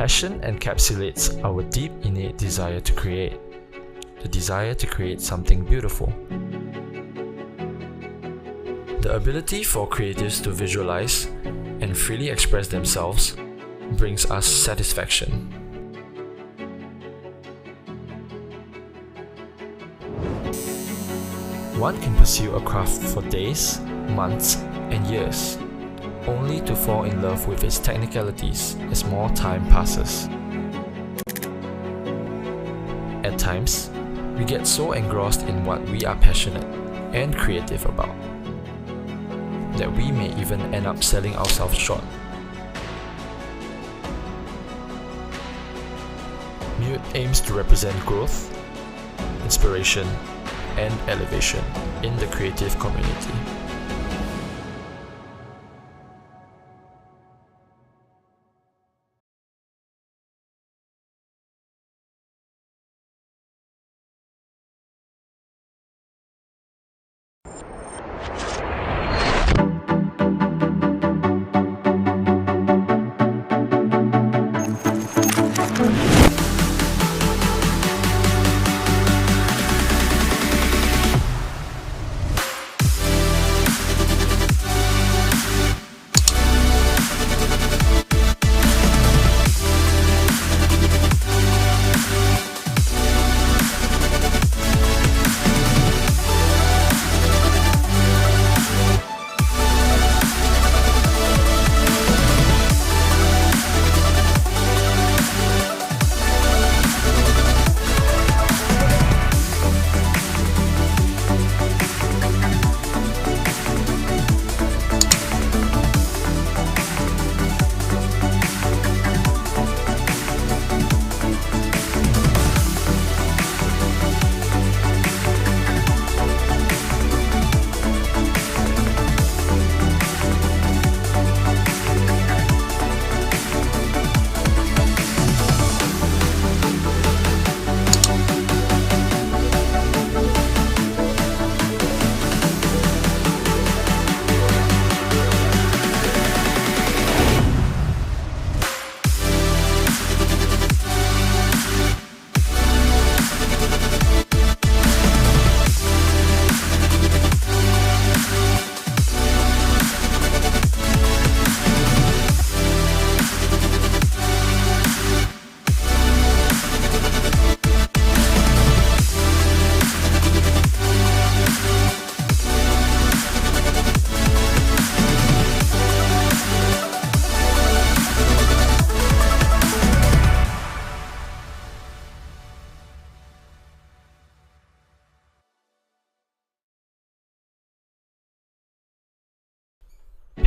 Passion encapsulates our deep innate desire to create, the desire to create something beautiful. The ability for creatives to visualize and freely express themselves brings us satisfaction. One can pursue a craft for days, months, and years, only to fall in love with its technicalities as more time passes. At times, we get so engrossed in what we are passionate and creative about that we may even end up selling ourselves short. MUTE aims to represent growth, inspiration, and elevation in the creative community.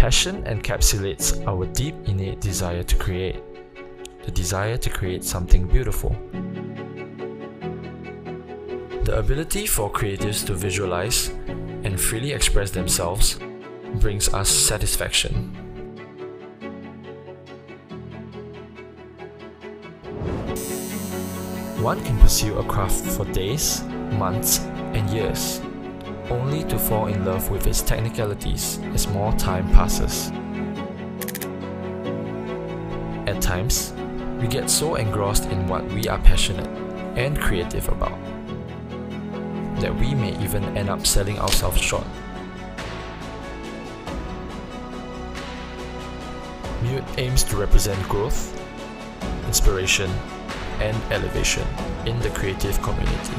Passion encapsulates our deep innate desire to create, the desire to create something beautiful. The ability for creatives to visualize and freely express themselves brings us satisfaction. One can pursue a craft for days, months, and years, only to fall in love with its technicalities as more time passes. At times, we get so engrossed in what we are passionate and creative about that we may even end up selling ourselves short. MUTE aims to represent growth, inspiration, and elevation in the creative community.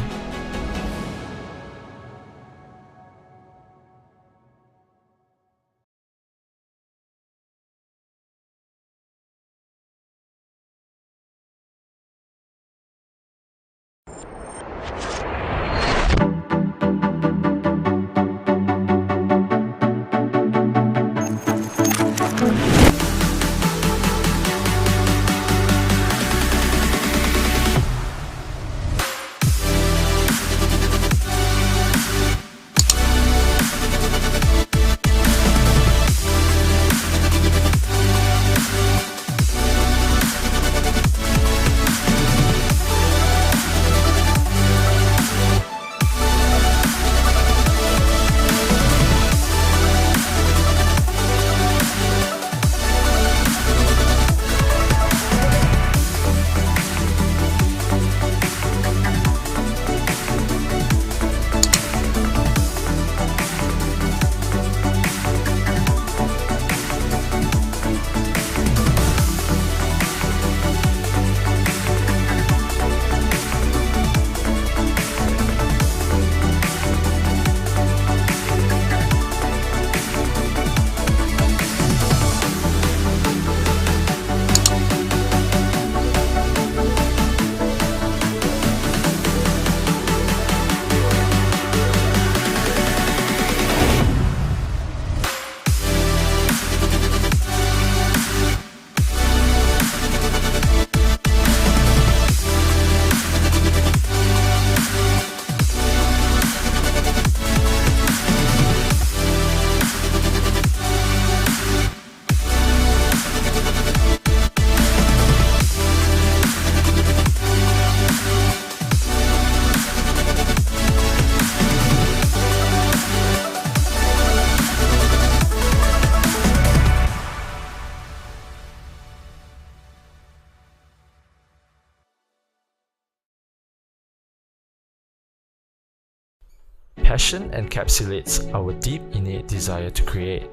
Passion encapsulates our deep innate desire to create,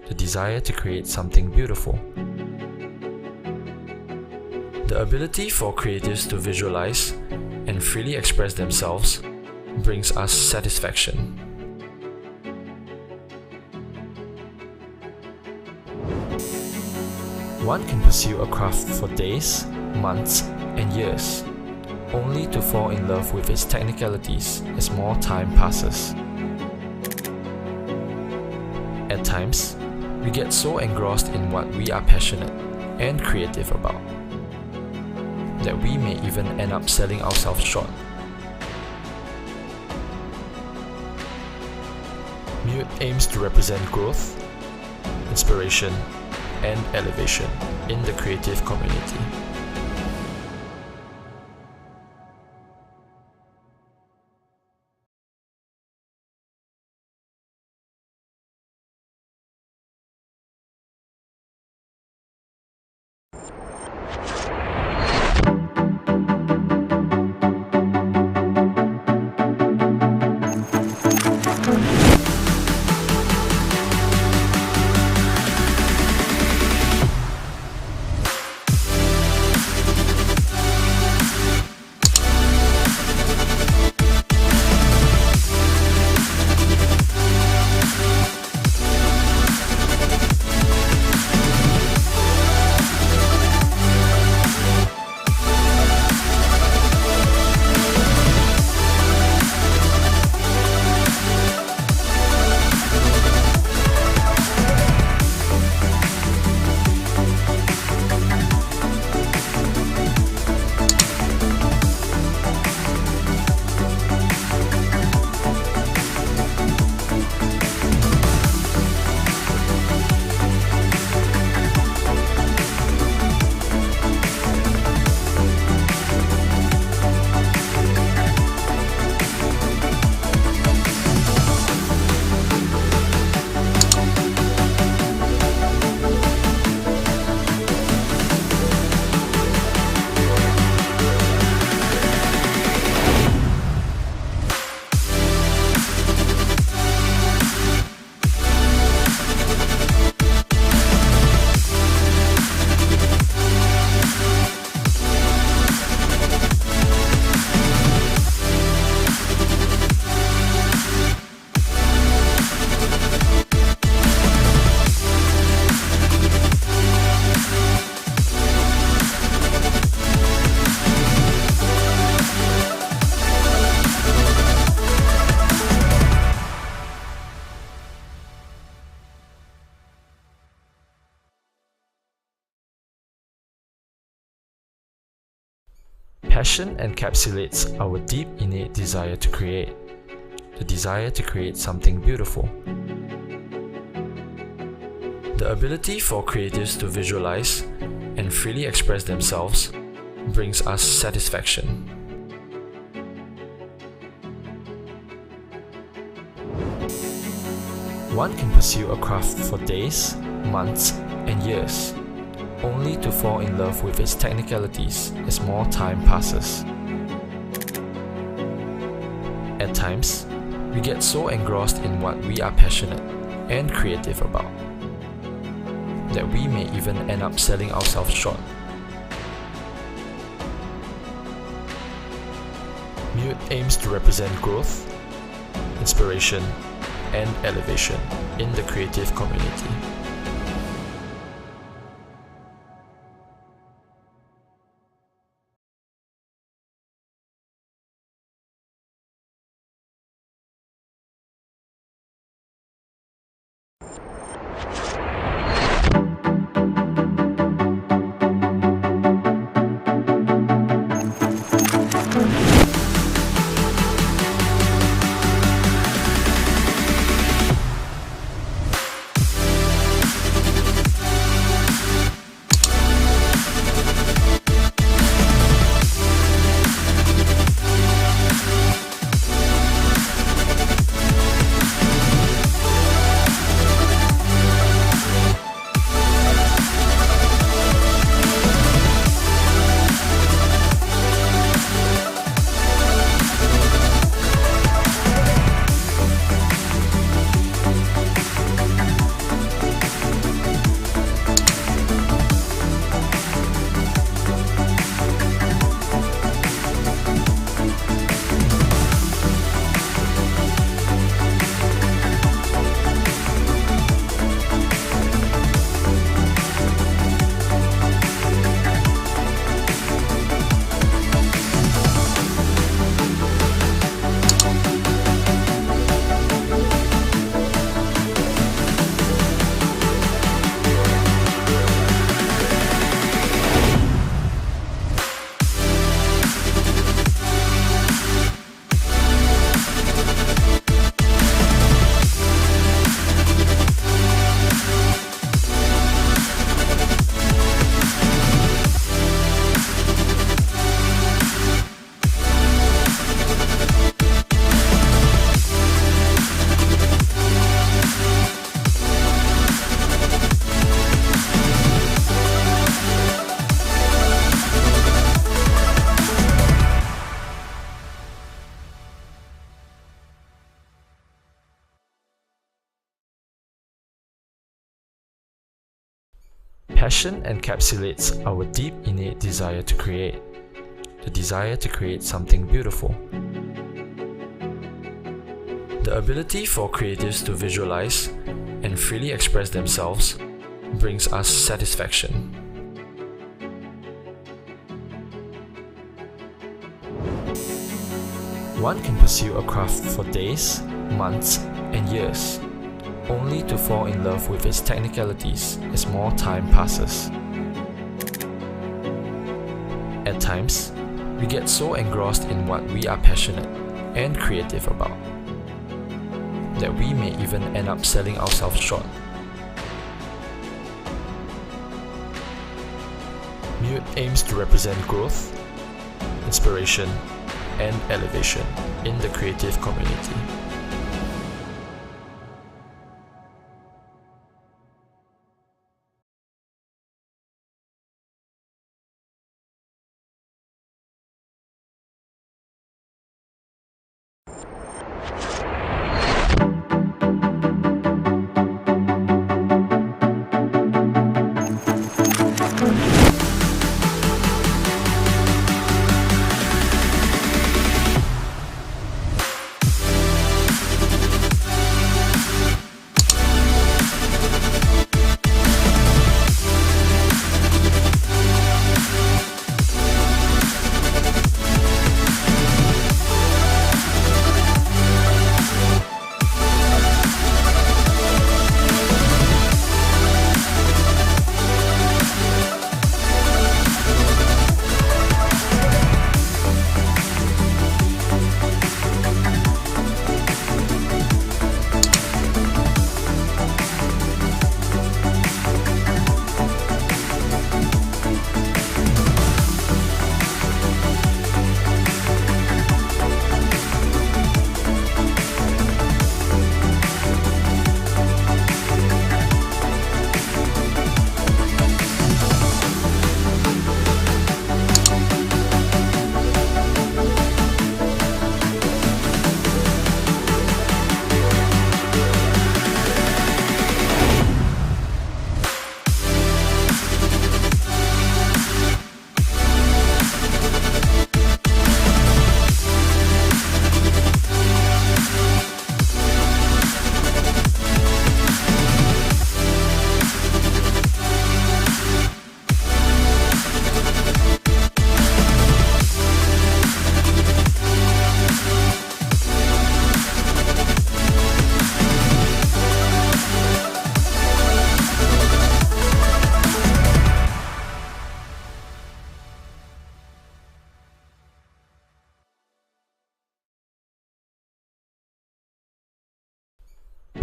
the desire to create something beautiful. The ability for creatives to visualize and freely express themselves brings us satisfaction. One can pursue a craft for days, months, and years, only to fall in love with its technicalities as more time passes. At times, we get so engrossed in what we are passionate and creative about that we may even end up selling ourselves short. MUTE aims to represent growth, inspiration, and elevation in the creative community. Passion encapsulates our deep innate desire to create, the desire to create something beautiful. The ability for creatives to visualize and freely express themselves brings us satisfaction. One can pursue a craft for days, months, and years, only to fall in love with its technicalities as more time passes. At times, we get so engrossed in what we are passionate and creative about that we may even end up selling ourselves short. MUTE aims to represent growth, inspiration, and elevation in the creative community. Passion encapsulates our deep innate desire to create, the desire to create something beautiful. The ability for creatives to visualize and freely express themselves brings us satisfaction. One can pursue a craft for days, months, and years, only to fall in love with its technicalities as more time passes. At times, we get so engrossed in what we are passionate and creative about that we may even end up selling ourselves short. MUTE aims to represent growth, inspiration, and elevation in the creative community.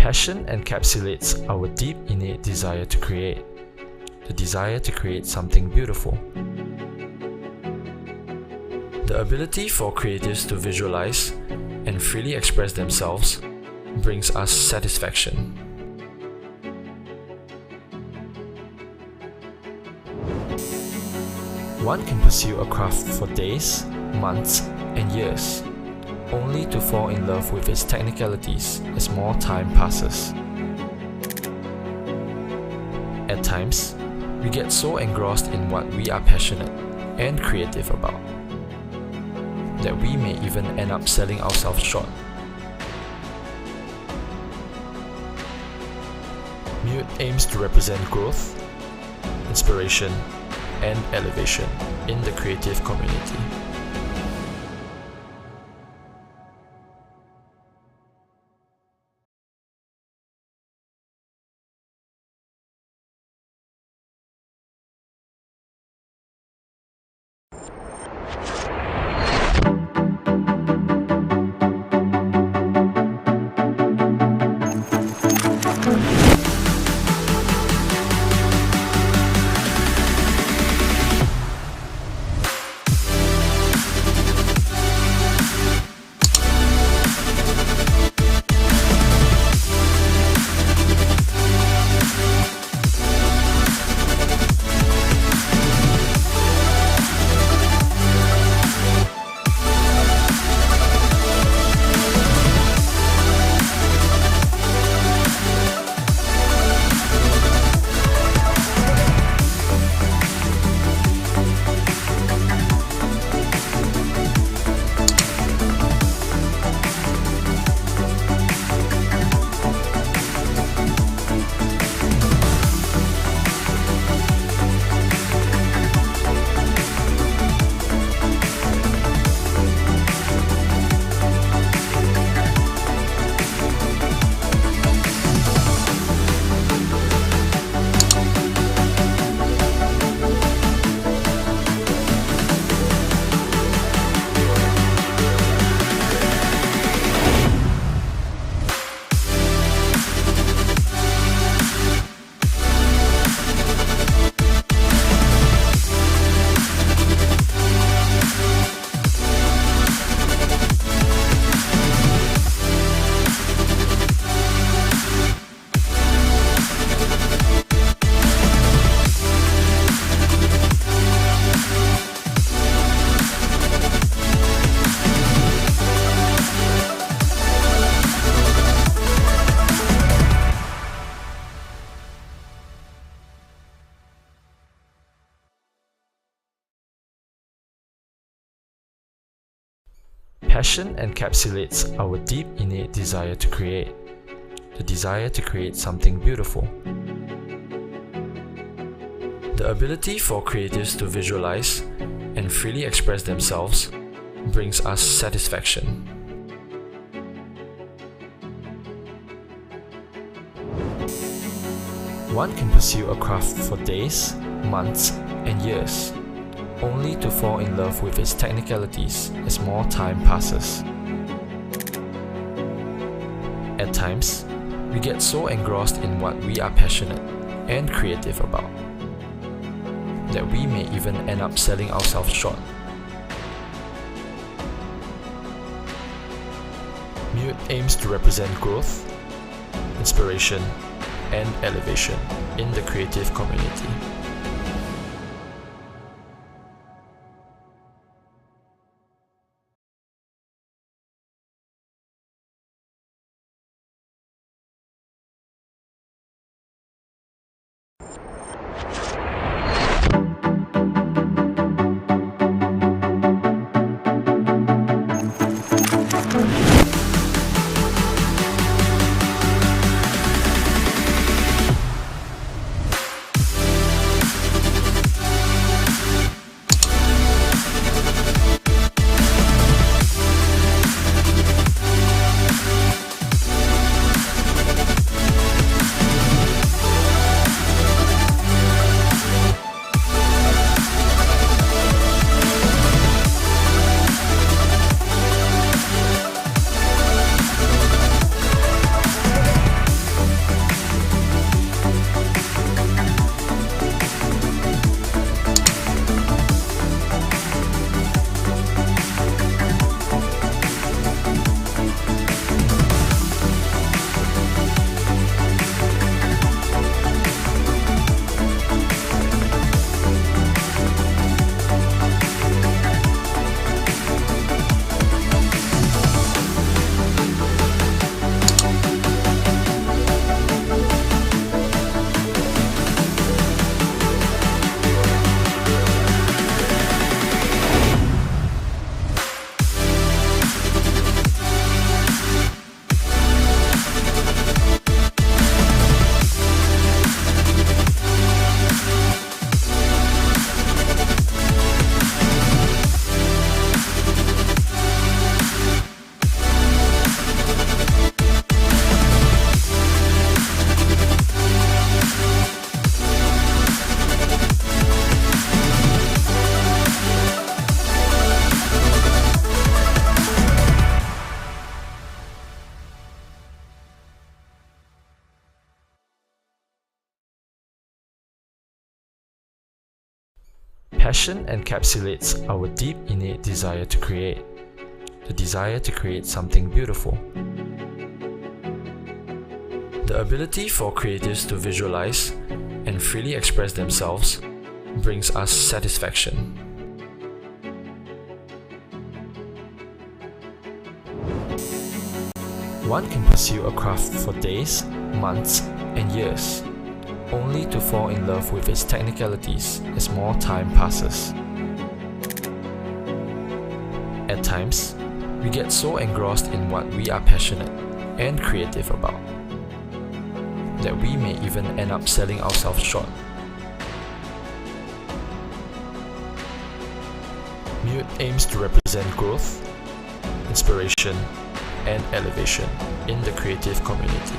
Passion encapsulates our deep innate desire to create, the desire to create something beautiful. The ability for creatives to visualize and freely express themselves brings us satisfaction. One can pursue a craft for days, months, and years, only to fall in love with its technicalities as more time passes. At times, we get so engrossed in what we are passionate and creative about that we may even end up selling ourselves short. MUTE aims to represent growth, inspiration, and elevation in the creative community. Passion encapsulates our deep innate desire to create, the desire to create something beautiful. The ability for creatives to visualize and freely express themselves brings us satisfaction. One can pursue a craft for days, months, and years, only to fall in love with its technicalities as more time passes. At times, we get so engrossed in what we are passionate and creative about that we may even end up selling ourselves short. MUTE aims to represent growth, inspiration, and elevation in the creative community. Passion encapsulates our deep innate desire to create, the desire to create something beautiful. The ability for creatives to visualize and freely express themselves brings us satisfaction. One can pursue a craft for days, months, and years, only to fall in love with its technicalities as more time passes. At times, we get so engrossed in what we are passionate and creative about that we may even end up selling ourselves short. MUTE aims to represent growth, inspiration, and elevation in the creative community.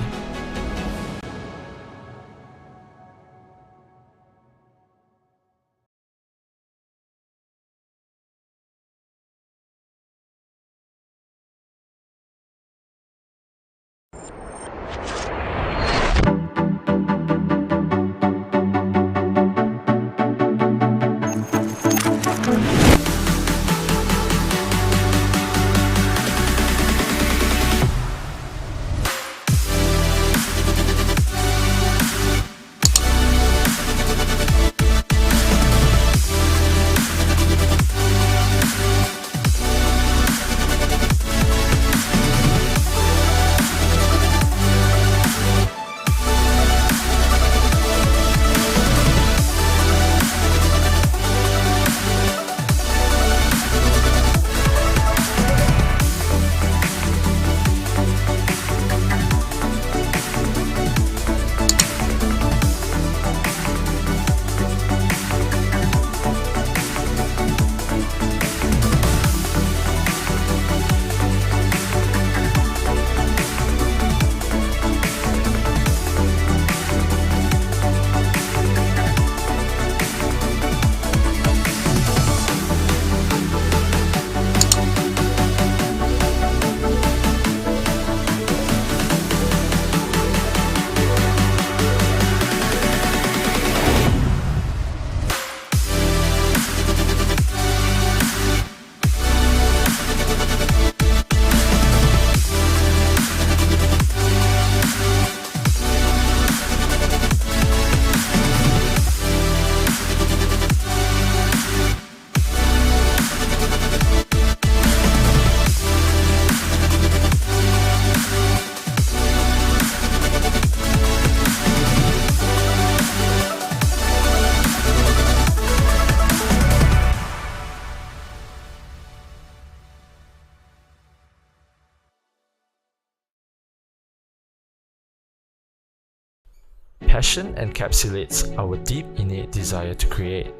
Passion encapsulates our deep innate desire to create,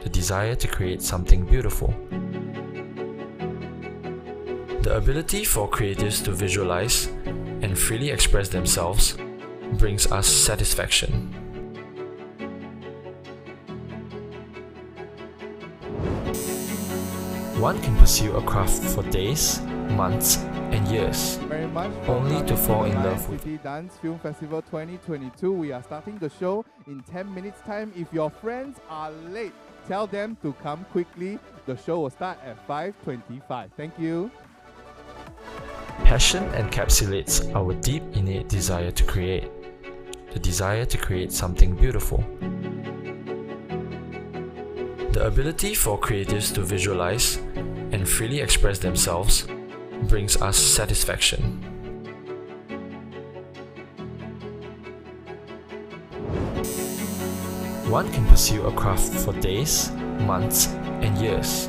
the desire to create something beautiful. The ability for creatives to visualize and freely express themselves brings us satisfaction. One can pursue a craft for days, months, and years, Very much only to fall in love with City Dance Film Festival 2022. We are starting the show in 10 minutes time. If your friends are late, tell them to come quickly. The show will start at 5:25. Thank you. Passion encapsulates our deep innate desire to create, the desire to create something beautiful. The ability for creatives to visualize and freely express themselves brings us satisfaction. One can pursue a craft for days, months, and years,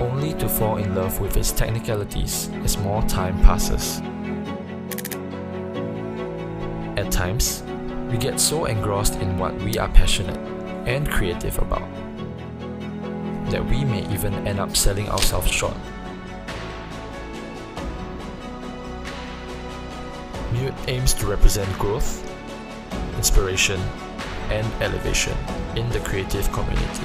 only to fall in love with its technicalities as more time passes. At times, we get so engrossed in what we are passionate and creative about that we may even end up selling ourselves short. MUTE aims to represent growth, inspiration, and elevation in the creative community.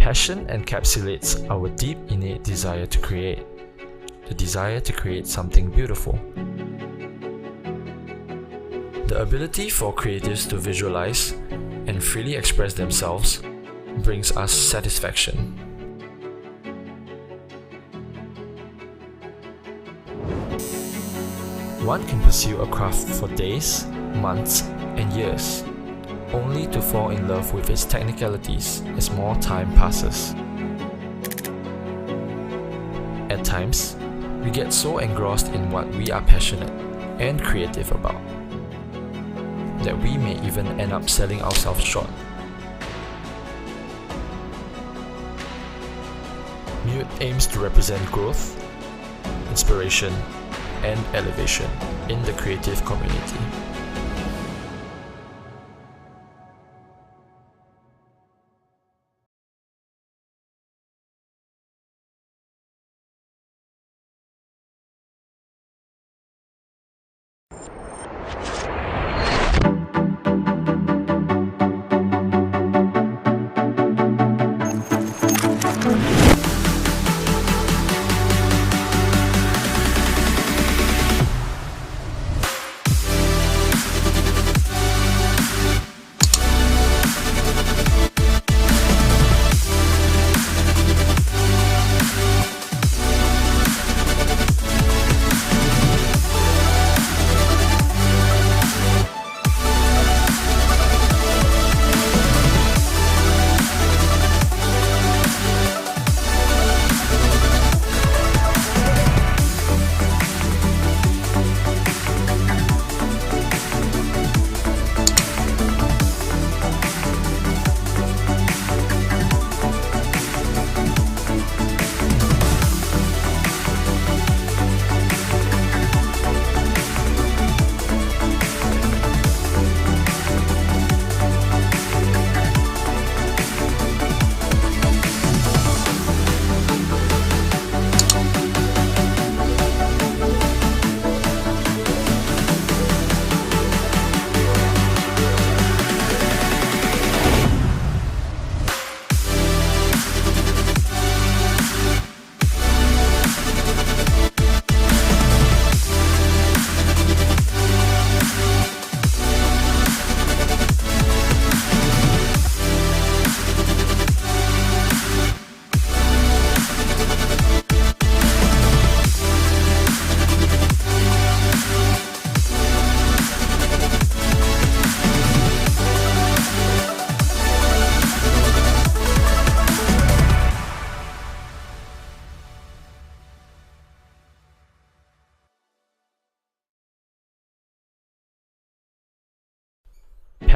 Passion encapsulates our deep innate desire to create, the desire to create something beautiful. The ability for creatives to visualize and freely express themselves brings us satisfaction. One can pursue a craft for days, months, and years, only to fall in love with its technicalities as more time passes. At times, we get so engrossed in what we are passionate and creative about that we may even end up selling ourselves short. MUTE aims to represent growth, inspiration, and elevation in the creative community.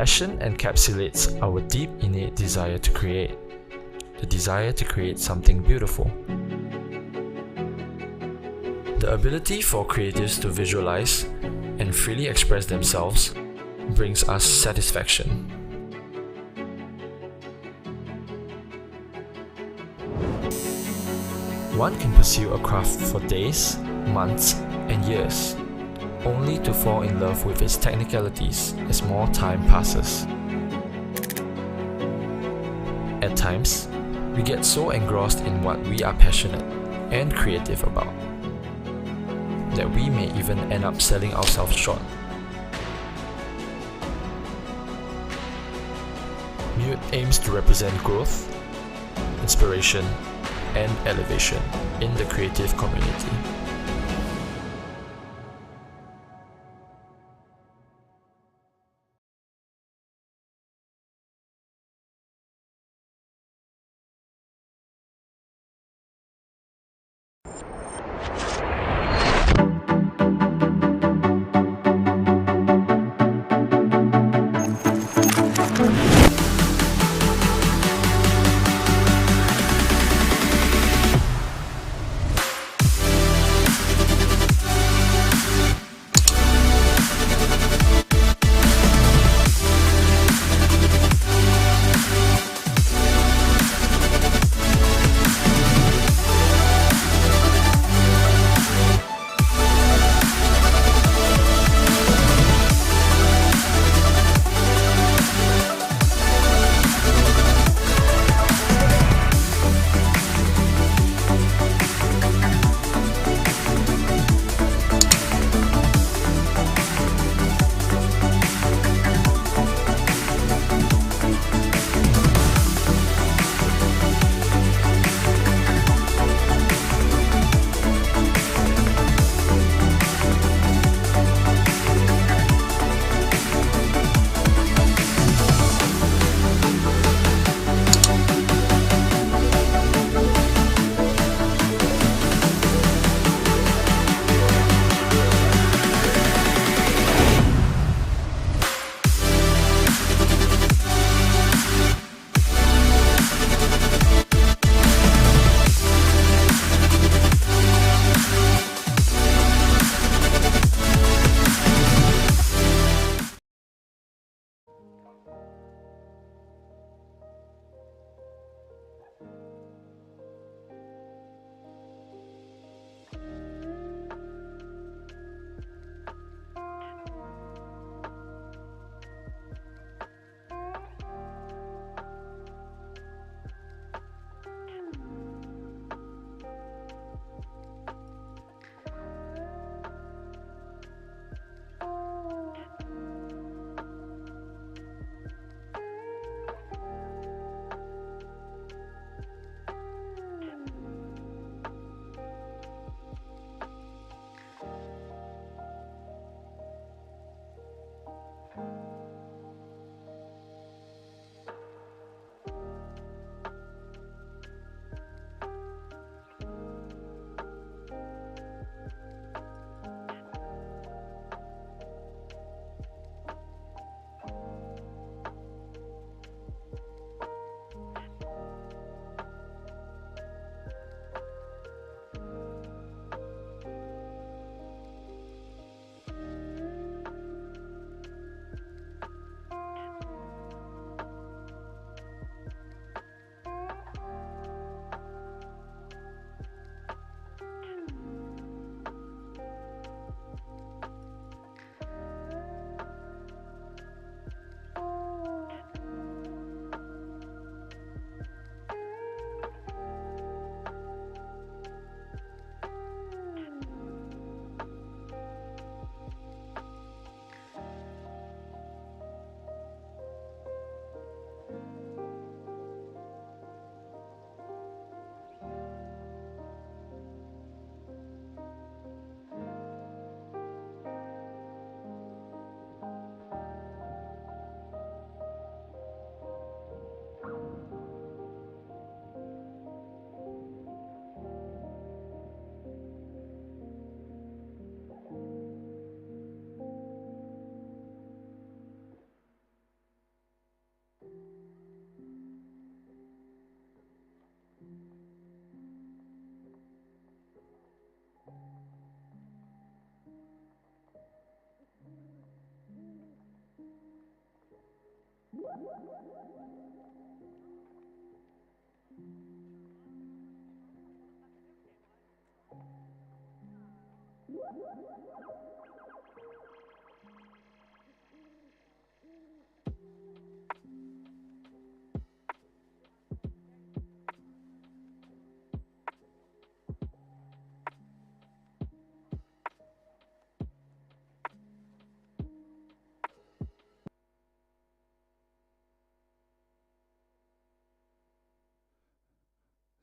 passion encapsulates our deep innate desire to create, the desire to create something beautiful. The ability for creatives to visualize and freely express themselves brings us satisfaction. One can pursue a craft for days, months, and years, only to fall in love with its technicalities as more time passes. At times, we get so engrossed in what we are passionate and creative about that we may even end up selling ourselves short. MUTE aims to represent growth, inspiration, and elevation in the creative community.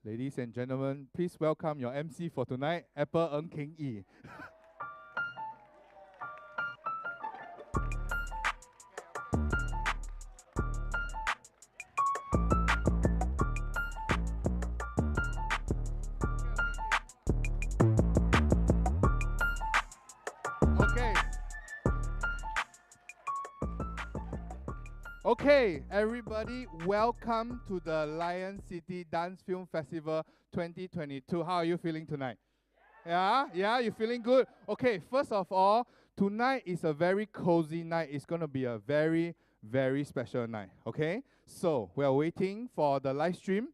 Ladies and gentlemen, please welcome your MC for tonight, Apple Ng Keng Yi. Okay, everybody, welcome to the Lion City Dance Film Festival 2022. How are you feeling tonight? Yeah, you feeling good? Okay, first of all, tonight is a very cozy night. It's going to be a very, very special night, okay? So, we are waiting for the live stream.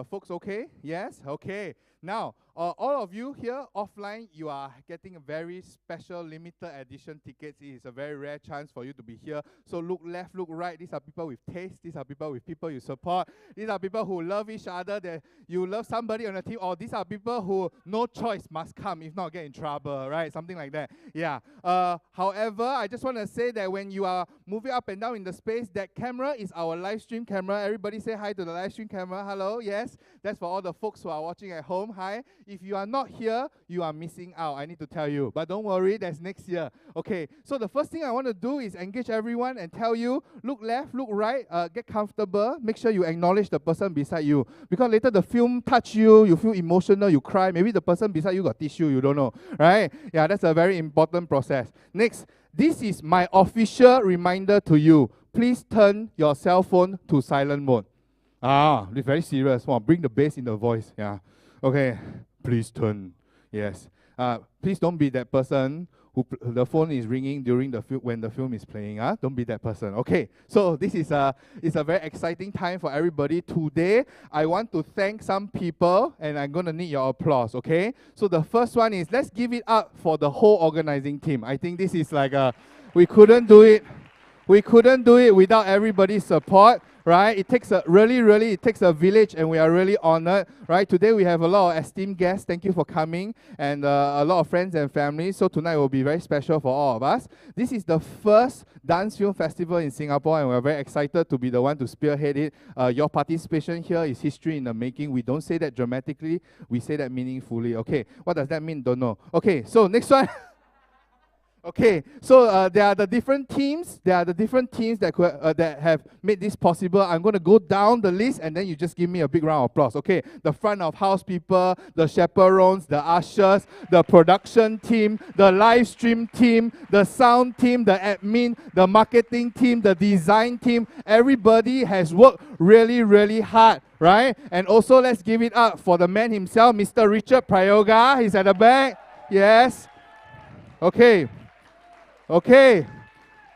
Folks, okay? Yes? Okay. Now, all of you here offline, you are getting a very special limited edition tickets. It is a very rare chance for you to be here. So look left, look right. These are people with taste. These are people you support. These are people who love each other. That you love somebody on the team. Or these are people who no choice must come. If not, get in trouble, right? Something like that. Yeah. However, I just want to say that when you are moving up and down in the space, that camera is our live stream camera. Everybody say hi to the live stream camera. Hello. Yes. That's for all the folks who are watching at home. Hi. If you are not here, you are missing out. I need to tell you. But don't worry, that's next year. Okay, so the first thing I want to do is engage everyone and tell you, look left, look right, get comfortable. Make sure you acknowledge the person beside you. Because later the film touch you, you feel emotional, you cry. Maybe the person beside you got tissue, you don't know. Right? Yeah, that's a very important process. Next, this is my official reminder to you. Please turn your cell phone to silent mode. It's very serious. Wow, bring the bass in the voice. Yeah. Okay. Please turn. Yes. Please don't be that person who the phone is ringing during the when the film is playing. Don't be that person. Okay. So this is it's a very exciting time for everybody. Today, I want to thank some people, and I'm gonna need your applause. Okay. So the first one is, let's give it up for the whole organizing team. I think this is like we couldn't do it. We couldn't do it without everybody's support. Right? It takes it takes a village, and we are really honored. Right? Today we have a lot of esteemed guests. Thank you for coming, and a lot of friends and family. So tonight will be very special for all of us. This is the first dance film festival in Singapore, and we're very excited to be the one to spearhead it. Your participation here is history in the making. We don't say that dramatically, we say that meaningfully. Okay, what does that mean? Don't know. Okay, so next one. Okay, so there are the different teams. There are the different teams that that have made this possible. I'm going to go down the list, and then you just give me a big round of applause. Okay, the front of house people, the chaperones, the ushers, the production team, the live stream team, the sound team, the admin, the marketing team, the design team. Everybody has worked really, really hard, right? And also, let's give it up for the man himself, Mr. Richard Prayoga. He's at the back. Yes. Okay. Okay,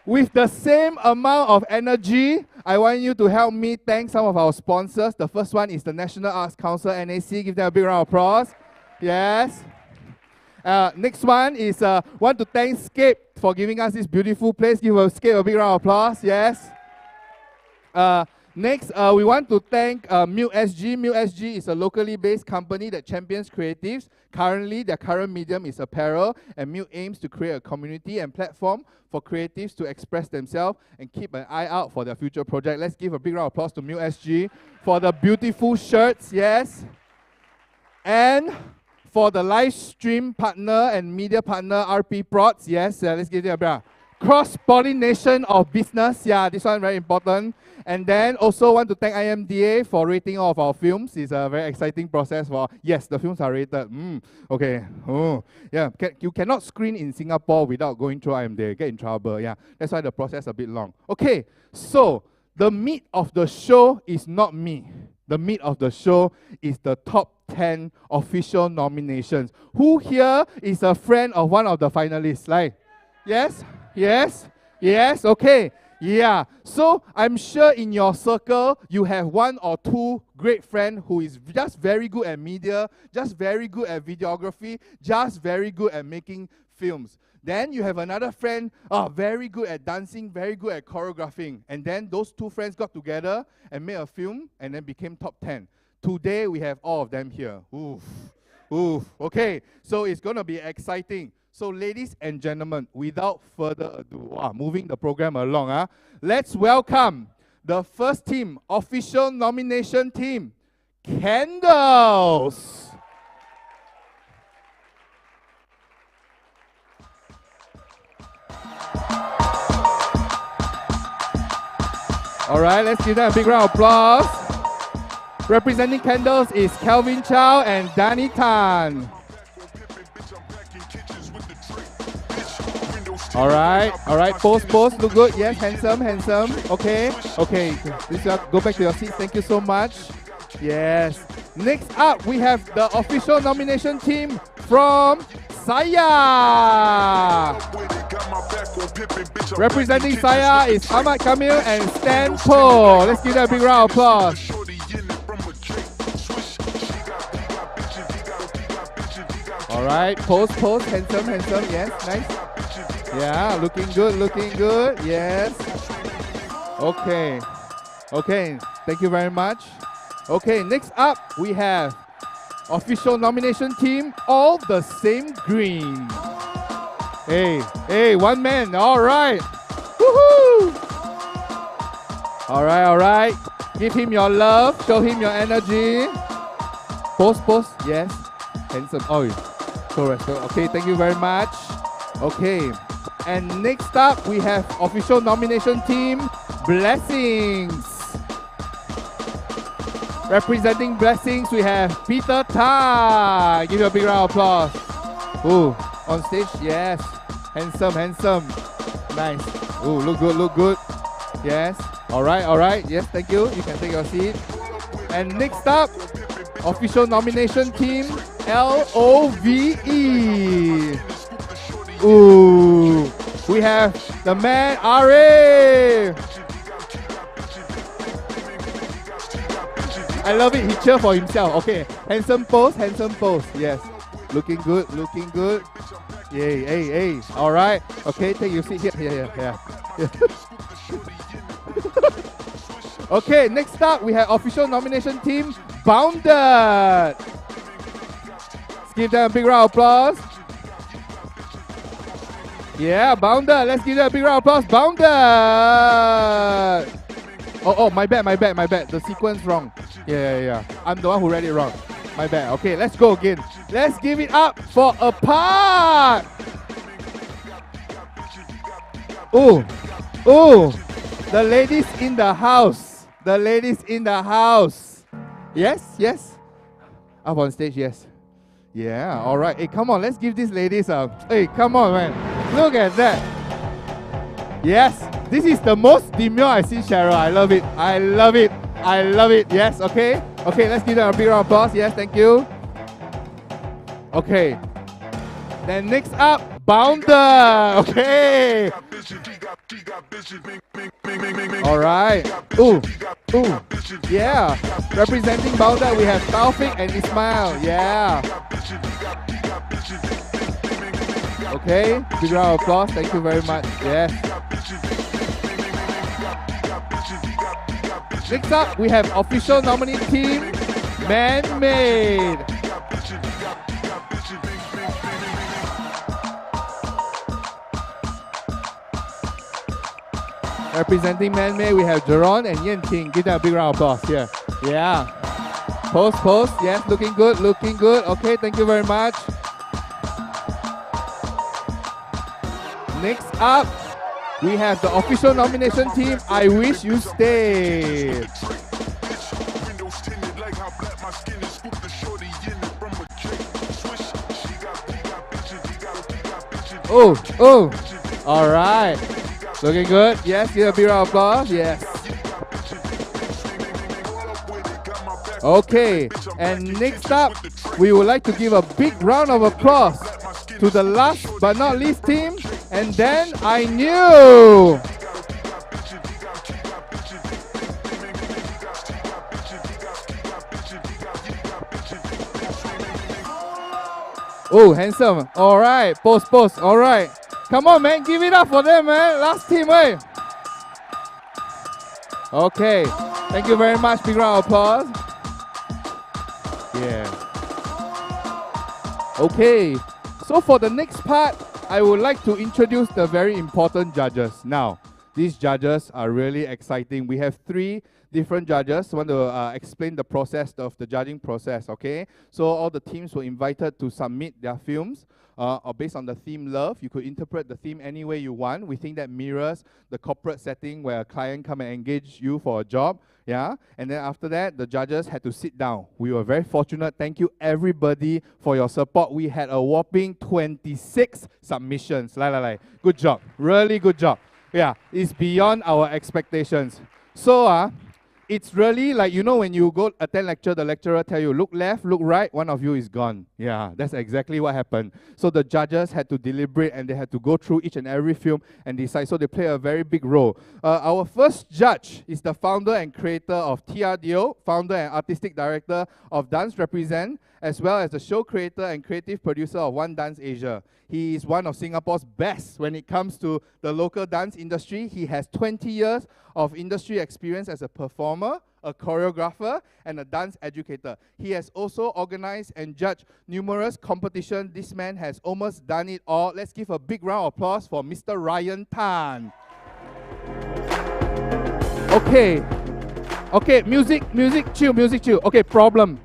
with the same amount of energy, I want you to help me thank some of our sponsors. The first one is the National Arts Council, NAC. Give them a big round of applause. Yes. Next one is, want to thank SCAPE for giving us this beautiful place. Give SCAPE a big round of applause. Yes. Next, we want to thank MUTE.SG. MUTE.SG is a locally based company that champions creatives. Currently, their current medium is apparel, and MUTE aims to create a community and platform for creatives to express themselves and keep an eye out for their future project. Let's give a big round of applause to MUTE.SG for the beautiful shirts, yes. And for the live stream partner and media partner, RPProds, yes. Let's give them a big round. Cross-pollination of business, yeah, this one very important. And then also want to thank IMDA for rating all of our films. It's a very exciting process for, yes, the films are rated. Okay. Oh, yeah. You cannot screen in Singapore without going through IMDA. Get in trouble. Yeah. That's why the process is a bit long. Okay. So the meat of the show is not me. The meat of the show is the top 10 official nominations. Who here is a friend of one of the finalists? Like, yes? Yes? Yes? Okay. Yeah, so I'm sure in your circle, you have one or two great friends who is just very good at media, just very good at videography, just very good at making films. Then you have another friend, very good at dancing, very good at choreographing. And then those two friends got together and made a film and then became top 10. Today, we have all of them here. Oof. Oof. Okay, so it's going to be exciting. So ladies and gentlemen, without further ado, moving the program along, let's welcome the first team, official nomination team, Candles. All right, let's give them a big round of applause. Representing Candles is Kelvin Chow and Danny Tan. All right, pose, look good. Yes, handsome. Okay, this go back to your seats. Thank you so much. Yes. Next up, we have the official nomination team from Saya. Representing Saya is Ahmad Kamil and Stan Po. Let's give them a big round of applause. All right, pose, handsome. Yes, nice. Yeah, looking good, yes. Okay, thank you very much. Okay, next up, we have official nomination team, all the same green. Hey, one man, all right. Woohoo! All right. Give him your love, show him your energy. Pose, yes. Handsome, so respect. Okay, thank you very much. Okay. And next up, we have official nomination team, Blessings. Representing Blessings, we have Peter Tan. Give you a big round of applause. Ooh, on stage, yes. Handsome. Nice. Ooh, look good. Yes. All right. Yes, thank you. You can take your seat. And next up, official nomination team, LOVE. Ooh, we have the man, Ari. I love it, he cheered for himself. Okay, handsome pose, yes. Looking good. Yay. All right, okay, take your seat here. Yeah. Okay, next up, we have official nomination team, Bounded. Let's give them a big round of applause. Yeah, Bounded. Let's give them a big round of applause. Bounded. Oh, my bad. The sequence wrong. Yeah. I'm the one who read it wrong. My bad. Okay, let's go again. Let's give it up for Apart. Oh, the ladies in the house. Yes. Up on stage, yes. Yeah, all right. Hey, come on, let's give these ladies a... Hey, come on, man. Look at that. Yes, this is the most demure I've seen Cheryl. I love it. Yes, okay. Okay, let's give them a big round of applause. Yes, thank you. Okay. Then next up, Bounder. Okay. All right. Ooh. Yeah. Representing Bounder, we have Taufik and Ismail. Yeah. Okay. Big round of applause. Thank you very much. Yes. Next up, we have official nominee team, Man-Made. Representing Man-Made, we have Jerron and Yen Ting. Give them a big round of applause here. Yeah. Pose. Yes, looking good. Okay, thank you very much. Next up, we have the official nomination team, I Wish You Stayed. Oh. All right. Looking good. Yes, give a big round of applause. Yes. Okay. And next up, we would like to give a big round of applause to the last but not least team. And then I Knew. Oh, handsome. All right, pose, pose. All right. Come on, man. Give it up for them, man. Last team, eh? Okay. Thank you very much. Big round of applause. Yeah. Okay. So for the next part, I would like to introduce the very important judges. Now, these judges are really exciting. We have 3 different judges. I want to explain the process of the judging process, okay? So all the teams were invited to submit their films or based on the theme love. You could interpret the theme any way you want. We think that mirrors the corporate setting where a client come and engage you for a job. Yeah, and then after that, the judges had to sit down. We were very fortunate. Thank you, everybody, for your support. We had a whopping 26 submissions. Good job. Really good job. Yeah, it's beyond our expectations. So, it's really like, when you go attend lecture, the lecturer tell you, look left, look right, one of you is gone. Yeah, that's exactly what happened. So the judges had to deliberate and they had to go through each and every film and decide. So they play a very big role. Our first judge is the founder and creator of TRDO, founder and artistic director of Dance Represent, as well as the show creator and creative producer of One Dance Asia. He is one of Singapore's best when it comes to the local dance industry. He has 20 years of industry experience as a performer, a choreographer, and a dance educator. He has also organized and judged numerous competitions. This man has almost done it all. Let's give a big round of applause for Mr. Ryan Tan. Okay, music chill. Okay, problem.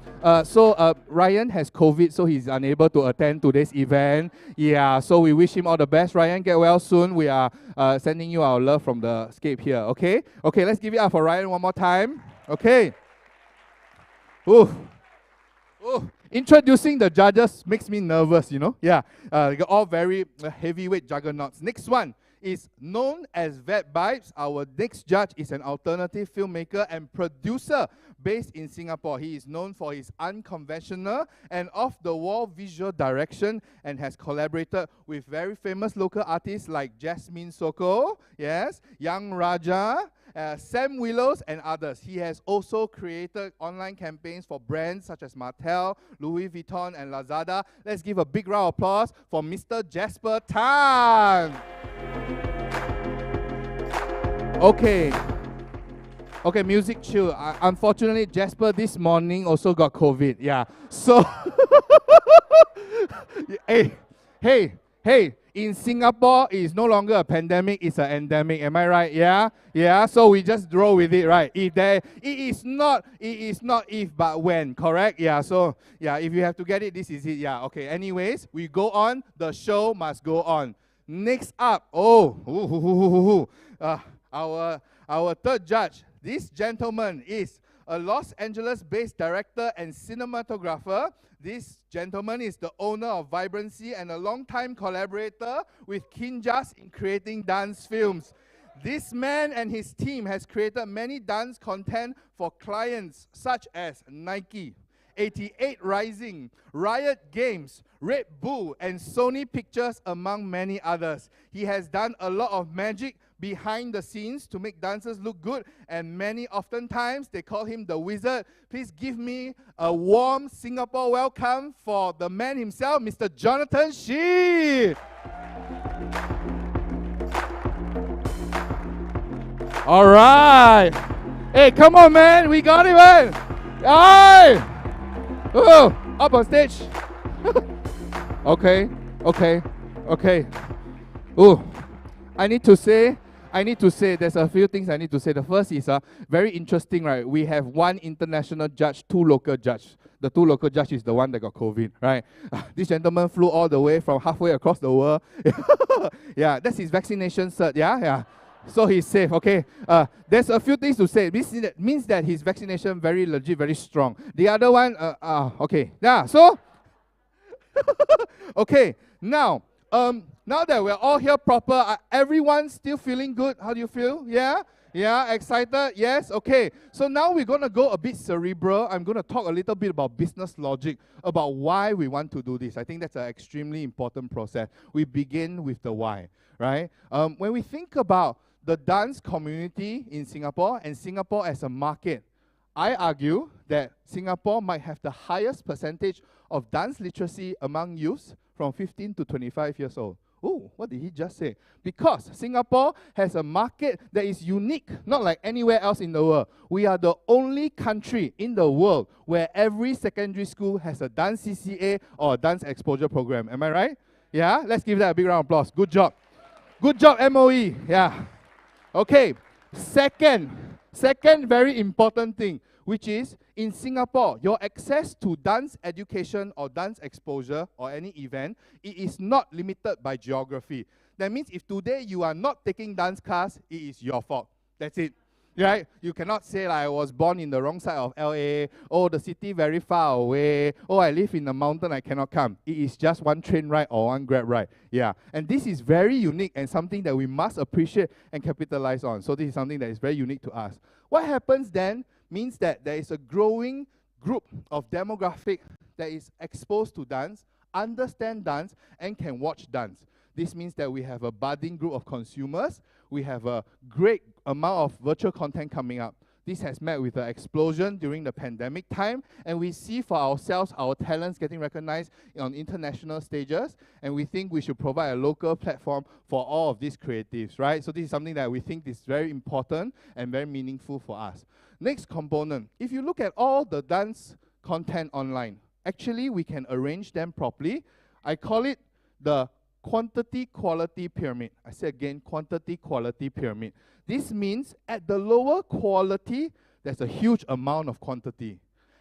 So Ryan has COVID, so he's unable to attend today's event. Yeah, so we wish him all the best. Ryan, get well soon. We are sending you our love from the SCAPE here, okay? Okay, let's give it up for Ryan one more time. Okay. Ooh. Introducing the judges makes me nervous, Yeah, they're all very heavyweight juggernauts. Next one is known as Vet Vibes. Our next judge is an alternative filmmaker and producer based in Singapore. He is known for his unconventional and off-the-wall visual direction and has collaborated with very famous local artists like Jasmine Sokko, yes, Young Raja, Sam Willows, and others. He has also created online campaigns for brands such as Mattel, Louis Vuitton, and Lazada. Let's give a big round of applause for Mr. Jasper Tan. Okay, music chill. Unfortunately, Jasper this morning also got COVID. Yeah. So, hey, in Singapore, it's no longer a pandemic, it's an endemic. Am I right? Yeah? Yeah, so we just roll with it, right? It is not if, but when, correct? Yeah, so, yeah, if you have to get it, this is it. Yeah, okay. Anyways, we go on. The show must go on. Next up, our third judge. This gentleman is a Los Angeles-based director and cinematographer. This gentleman is the owner of Vibrancy and a long-time collaborator with Kinjas in creating dance films. This man and his team has created many dance content for clients such as Nike, 88 Rising, Riot Games, Red Bull, and Sony Pictures, among many others. He has done a lot of magic behind the scenes to make dancers look good, and oftentimes they call him the wizard. Please give me a warm Singapore welcome for the man himself, Mr. Jonathan Shih. All right. Hey, come on, man. We got it, man. Aye. Oh, up on stage. Okay. Oh, I need to say there's a few things I need to say. The first is very interesting, right? We have one international judge, 2 local judges. The 2 local judges is the one that got COVID, right? This gentleman flew all the way from halfway across the world. Yeah, that's his vaccination cert, yeah. So he's safe, okay? There's a few things to say. This means that his vaccination very legit, very strong. The other one, okay. Yeah, so, okay, now that we're all here proper, everyone still feeling good? How do you feel? Yeah? Yeah, excited? Yes? Okay. So now we're going to go a bit cerebral. I'm going to talk a little bit about business logic, about why we want to do this. I think that's an extremely important process. We begin with the why, right? When we think about the dance community in Singapore and Singapore as a market, I argue that Singapore might have the highest percentage of dance literacy among youths from 15 to 25 years old. Oh, what did he just say? Because Singapore has a market that is unique, not like anywhere else in the world. We are the only country in the world where every secondary school has a dance CCA or a dance exposure program. Am I right? Yeah? Let's give that a big round of applause. Good job. Good job, MOE. Yeah. Okay. Second very important thing, which is in Singapore, your access to dance education or dance exposure or any event, it is not limited by geography. That means if today you are not taking dance class, it is your fault. That's it. Right? You cannot say like, I was born in the wrong side of LA, oh, the city very far away, oh, I live in the mountain, I cannot come. It is just one train ride or one Grab ride. Yeah. And this is very unique and something that we must appreciate and capitalize on. So this is something that is very unique to us. What happens then means that there is a growing group of demographic that is exposed to dance, understand dance, and can watch dance. This means that we have a budding group of consumers. We have a great amount of virtual content coming up. This has met with an explosion during the pandemic time, and we see for ourselves our talents getting recognized on international stages, and we think we should provide a local platform for all of these creatives, right? So this is something that we think is very important and very meaningful for us. Next component, if you look at all the dance content online, actually we can arrange them properly. I call it the quantity-quality pyramid. I say again, quantity-quality pyramid. This means at the lower quality, there's a huge amount of quantity.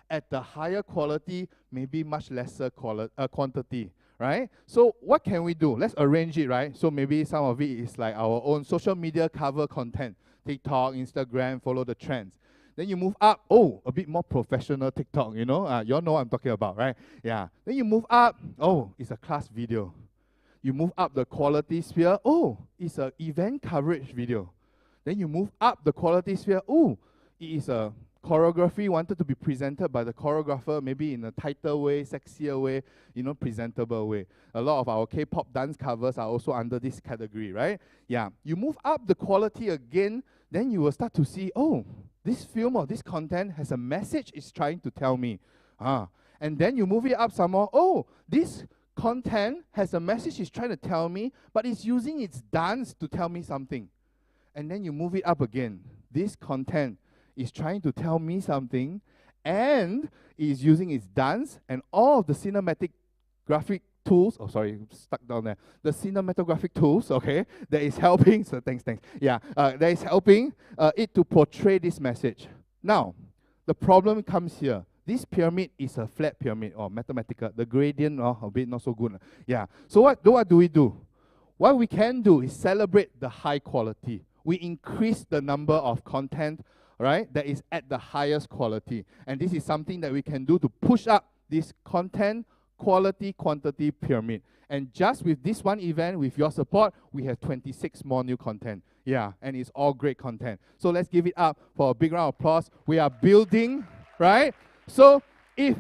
At the higher quality, maybe much lesser quantity, right? So what can we do? Let's arrange it, right? So maybe some of it is like our own social media cover content. TikTok, Instagram, follow the trends. Then you move up, oh, a bit more professional TikTok, you know? You all know what I'm talking about, right? Yeah. Then you move up, oh, it's a class video. You move up the quality sphere, oh, it's an event coverage video. Then you move up the quality sphere, oh, it is a choreography wanted to be presented by the choreographer, maybe in a tighter way, sexier way, you know, presentable way. A lot of our K-pop dance covers are also under this category, right? Yeah. You move up the quality again, then you will start to see, oh, this film or this content has a message it's trying to tell me. And then you move it up some more, oh, this content has a message it's trying to tell me, but it's using its dance to tell me something. And then you move it up again. This content is trying to tell me something, and is using its dance and all of the cinematic graphic tools, oh sorry, stuck down there, the cinematographic tools, okay, that is helping, so thanks, yeah, that is helping it to portray this message. Now, the problem comes here. This pyramid is a flat pyramid or mathematical. The gradient, a bit not so good. Yeah. So what do we do? What we can do is celebrate the high quality. We increase the number of content, right, that is at the highest quality. And this is something that we can do to push up this content quality quantity pyramid. And just with this one event, with your support, we have 26 more new content. Yeah, and it's all great content. So let's give it up for a big round of applause. We are building, right? So if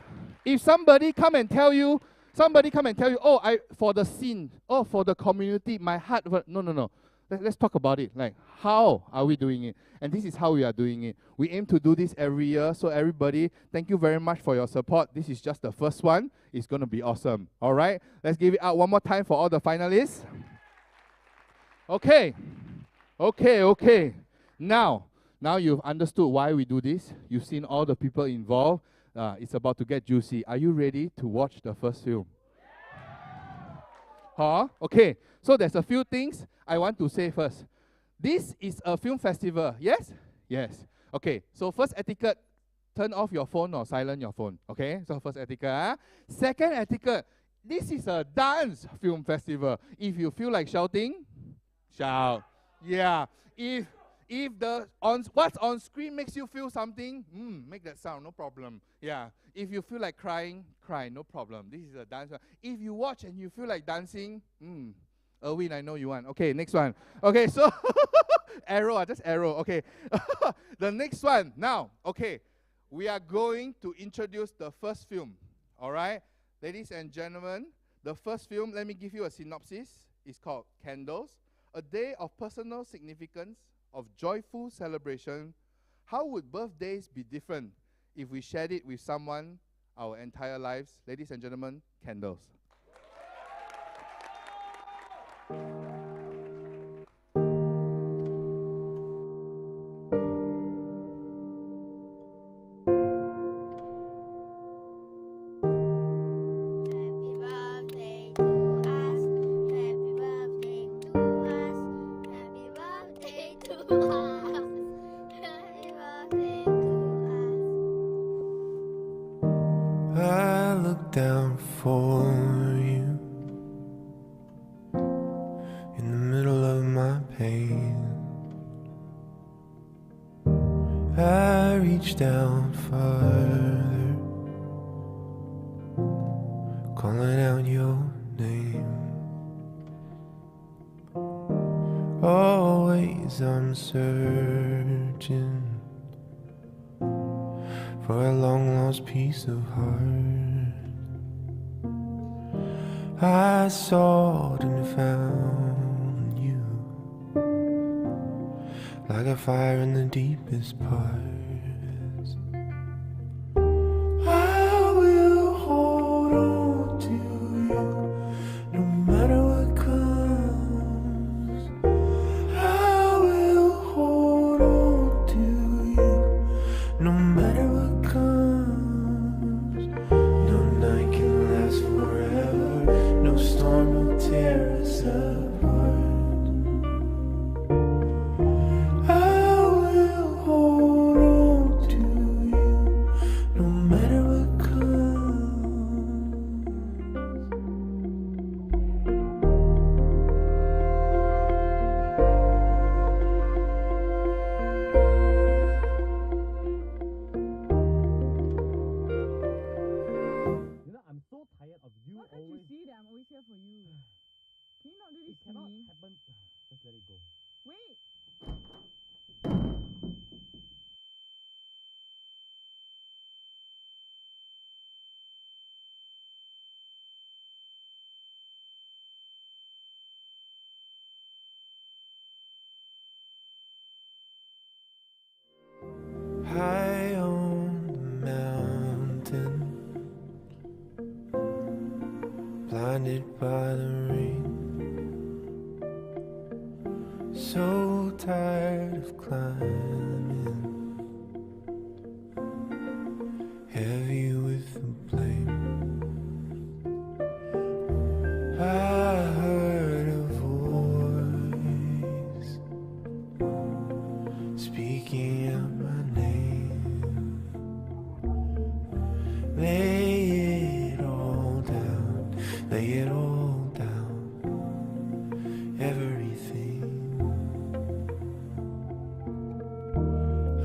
somebody come and tell you, oh, for the scene, oh, for the community, my heart, no. Let's talk about it. Like, how are we doing it? And this is how we are doing it. We aim to do this every year. So everybody, thank you very much for your support. This is just the first one. It's going to be awesome. All right? Let's give it out one more time for all the finalists. Okay. Now you've understood why we do this. You've seen all the people involved. It's about to get juicy. Are you ready to watch the first film? Okay. So there's a few things I want to say first. This is a film festival, yes? Yes. Okay, so first etiquette, turn off your phone or silence your phone, okay? So first etiquette. Second etiquette, this is a dance film festival. If you feel like shouting, shout. Yeah. If what's on screen makes you feel something, make that sound, no problem. Yeah. If you feel like crying, cry, no problem. This is a dance. If you watch and you feel like dancing, Erwin, I know you want. Okay, next one. Okay, so arrow, just arrow. Okay. The next one. Now, okay, we are going to introduce the first film. All right? Ladies and gentlemen, the first film, let me give you a synopsis. It's called Candles, a day of personal significance, of joyful celebration. How would birthdays be different if we shared it with someone our entire lives, ladies and gentlemen, candles. I look down for you in the middle of my pain. I reach down farther, calling out your name. Always I'm searching for a long-lost piece of heart. I sought and found you, like a fire in the deepest parts. I will hold on to you, no matter what comes. I will hold on to you, no matter what comes. No night can last forever, no storm will tear us apart. I will hold on to you, no matter what comes. You know, I'm so tired of you Why can't you always. see that I'm always here for you? Can you not do It this to cannot me? happen. Just let it go. Wait! High on the mountain, blinded by the rain, so tired of climbing, heavy with the blame. I heard a voice speaking out my name. Lay it all down, lay it all down, everything.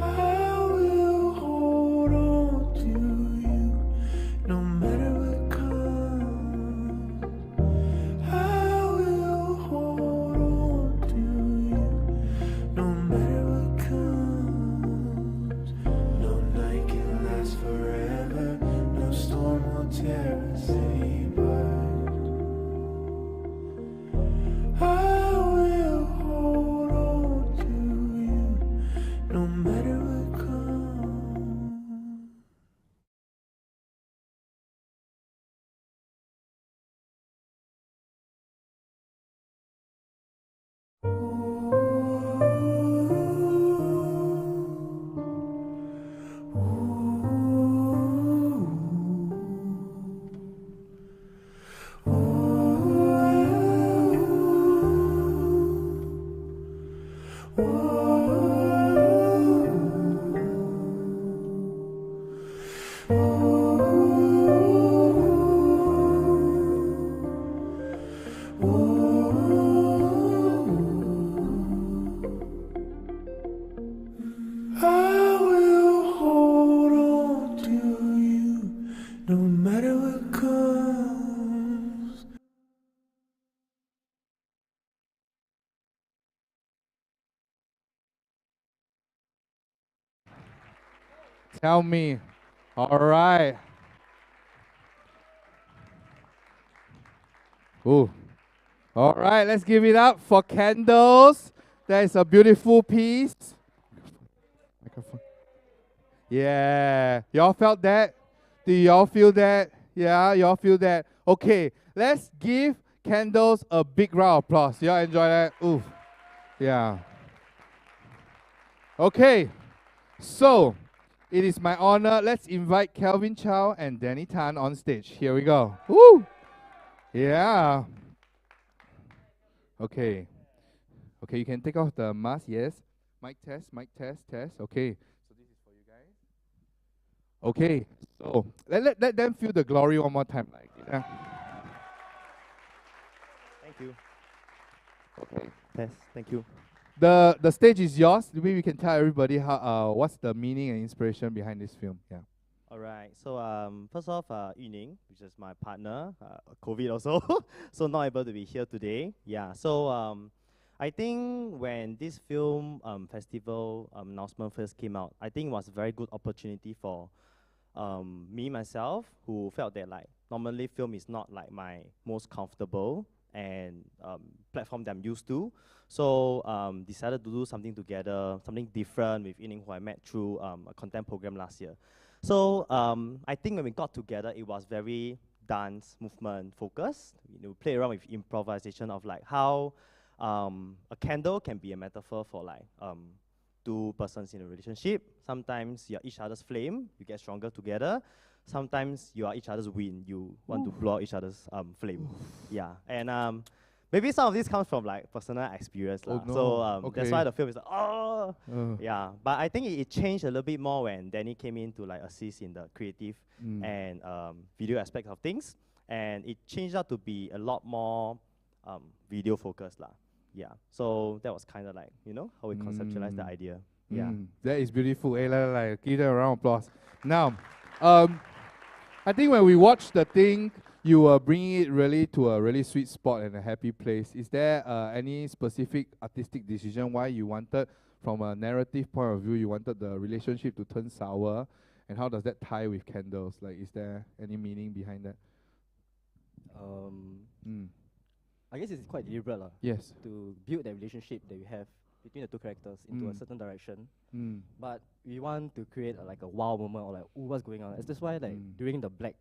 I will hold on to you, no matter what comes. I will hold on to you, no matter what comes. No night can last forever, no storm will tear us apart. I will hold on to you, no matter what comes. I will hold on to you, no matter what comes. Tell me. All right. Ooh. All right, let's give it up for Candles. That is a beautiful piece. Microphone. Yeah. Y'all felt that? Do y'all feel that? Yeah, y'all feel that? Okay, let's give candles a big round of applause. Y'all enjoy that? Oof. Yeah. Okay, so it is my honor. Let's invite Kelvin Chow and Danny Tan on stage. Here we go. Woo! Yeah. Okay. Okay, you can take off the mask, yes. Mic test, test. Okay. So this is for you guys. Okay. So let them feel the glory one more time. Like, yeah. Thank you. Okay. Test. Thank you. The stage is yours. Maybe we can tell everybody how what's the meaning and inspiration behind this film. Yeah. All right. So first off, Yuning, which is my partner, COVID also, so not able to be here today. Yeah. So I think when this film festival announcement first came out, I think it was a very good opportunity for me myself, who felt that like normally film is not like my most comfortable and platform that I'm used to. So decided to do something together, something different with Yining, who I met through a content program last year. So I think when we got together, it was very dance movement focused. You know, play around with improvisation of like how a candle can be a metaphor for like two persons in a relationship. Sometimes you're each other's flame, you get stronger together. Sometimes you are each other's wind, you want to blow out each other's flame. Yeah, and maybe some of this comes from like personal experience. Oh, no. So Okay. that's why the film is like, oh, yeah. But I think it changed a little bit more when Danny came in to like assist in the creative and video aspect of things. And it changed out to be a lot more video focused lah. Yeah, so that was kind of like, you know, how we conceptualized the idea. Yeah. That is beautiful. Hey, like, give them a round of applause. Now, I think when we watched the thing, you were bringing it really to a really sweet spot and a happy place. Is there any specific artistic decision why you wanted, from a narrative point of view, you wanted the relationship to turn sour? And how does that tie with candles? Like, is there any meaning behind that? I guess it's quite deliberate Yes. to build that relationship that we have between the two characters into a certain direction. But we want to create like a wow moment, or like, ooh, what's going on? That's why like during the black,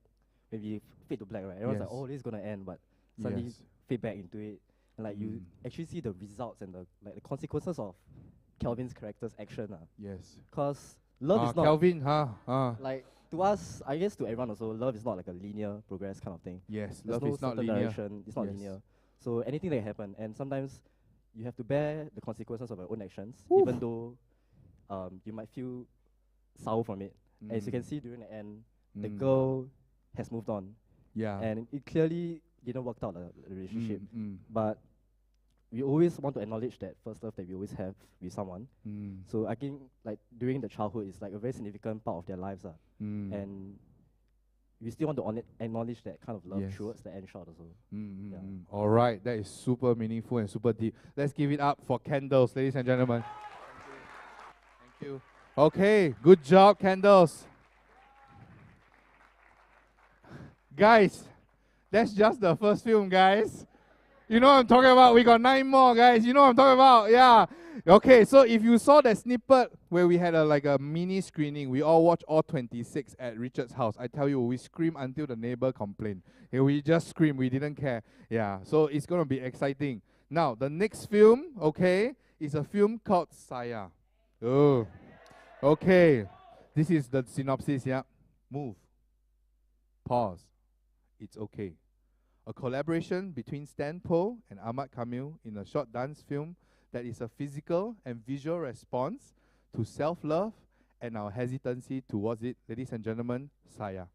maybe fade to black, right? Everyone's like, oh, this is gonna end, but suddenly fade back into it, and like you actually see the results and the like the consequences of Kelvin's character's action. Yes. Cause love is not Kelvin, like, to us, I guess to everyone also, love is not like a linear progress kind of thing. Yes, There's love no is not certain linear. direction. It's not Yes. linear. So anything that can happen, and sometimes you have to bear the consequences of your own actions, even though you might feel sour from it. As you can see during the end, the girl has moved on, and it clearly didn't work out the relationship. But we always want to acknowledge that first love that we always have with someone. So I think like during the childhood, it's like a very significant part of their lives, and we still want to acknowledge that kind of love towards the end shot also. All right, that is super meaningful and super deep. Let's give it up for candles, ladies and gentlemen. Thank you. Okay, good job, candles. Guys, that's just the first film, guys. You know what I'm talking about? We got 9 more, guys. You know what I'm talking about? Yeah. Okay, so if you saw that snippet where we had like a mini screening, we all watched all 26 at Richard's house. I tell you, we screamed until the neighbor complained. Yeah, we just screamed. We didn't care. Yeah, so it's going to be exciting. Now, the next film, okay, is a film called Saya. Oh, okay. This is the synopsis, yeah. Move. Pause. It's okay. A collaboration between Stan Po and Ahmad Kamil in a short dance film that is a physical and visual response to self-love and our hesitancy towards it. Ladies and gentlemen, Saya.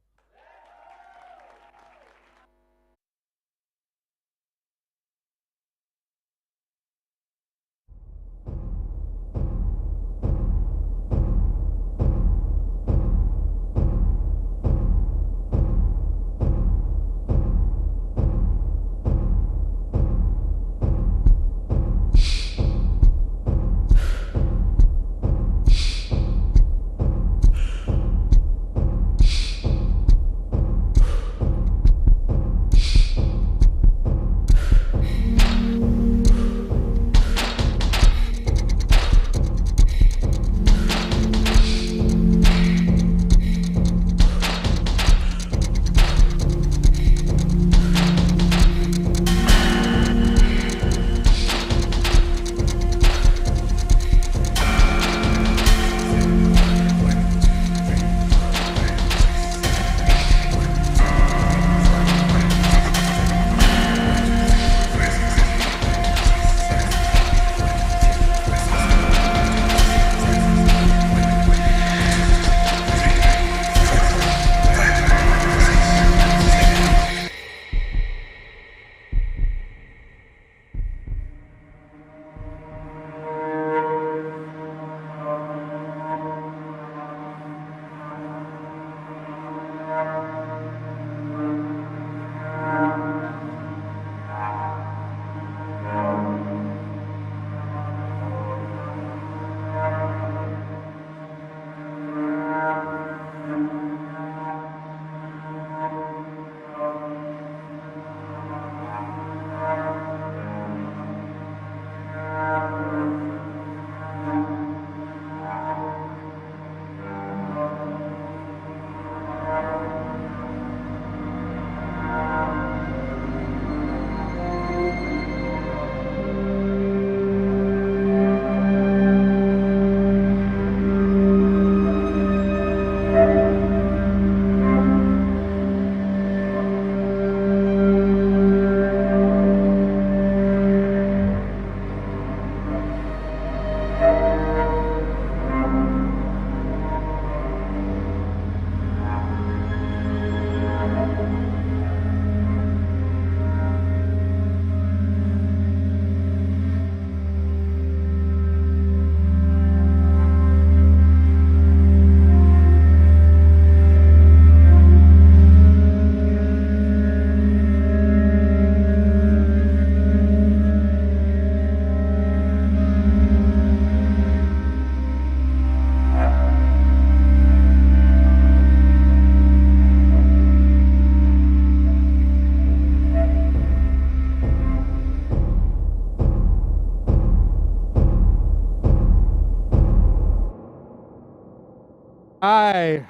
Hi.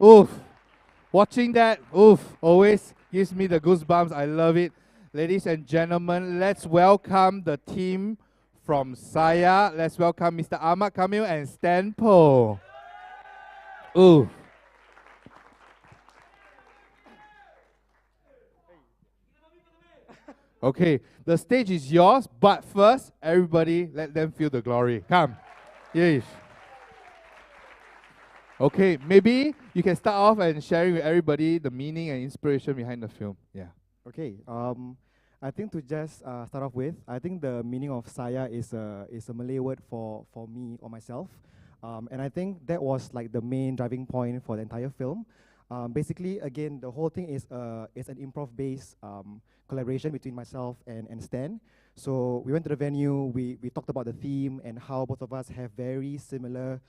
Oof. Watching that, oof, always gives me the goosebumps. I love it. Ladies and gentlemen, let's welcome the team from Saya. Let's welcome Mr. Ahmad Kamil and Stan Po. Ooh. Okay, the stage is yours, but first, everybody, let them feel the glory. Come. Yes. Okay, maybe you can start off and sharing with everybody the meaning and inspiration behind the film. Yeah. Okay. I think to just start off with, I think the meaning of Saya is a Malay word for me or myself, and I think that was like the main driving point for the entire film. Basically, again, the whole thing is an improv-based collaboration between myself and Stan. So we went to the venue, we talked about the theme and how both of us have very similar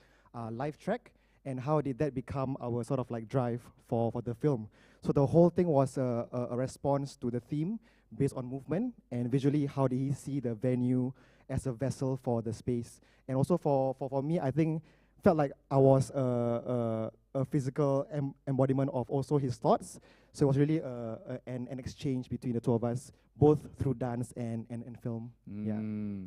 life track, and how did that become our sort of like drive for the film. So the whole thing was a response to the theme based on movement, and visually how did he see the venue as a vessel for the space. And also for me, I think felt like I was a physical embodiment of also his thoughts. So it was really an exchange between the two of us, both through dance and film.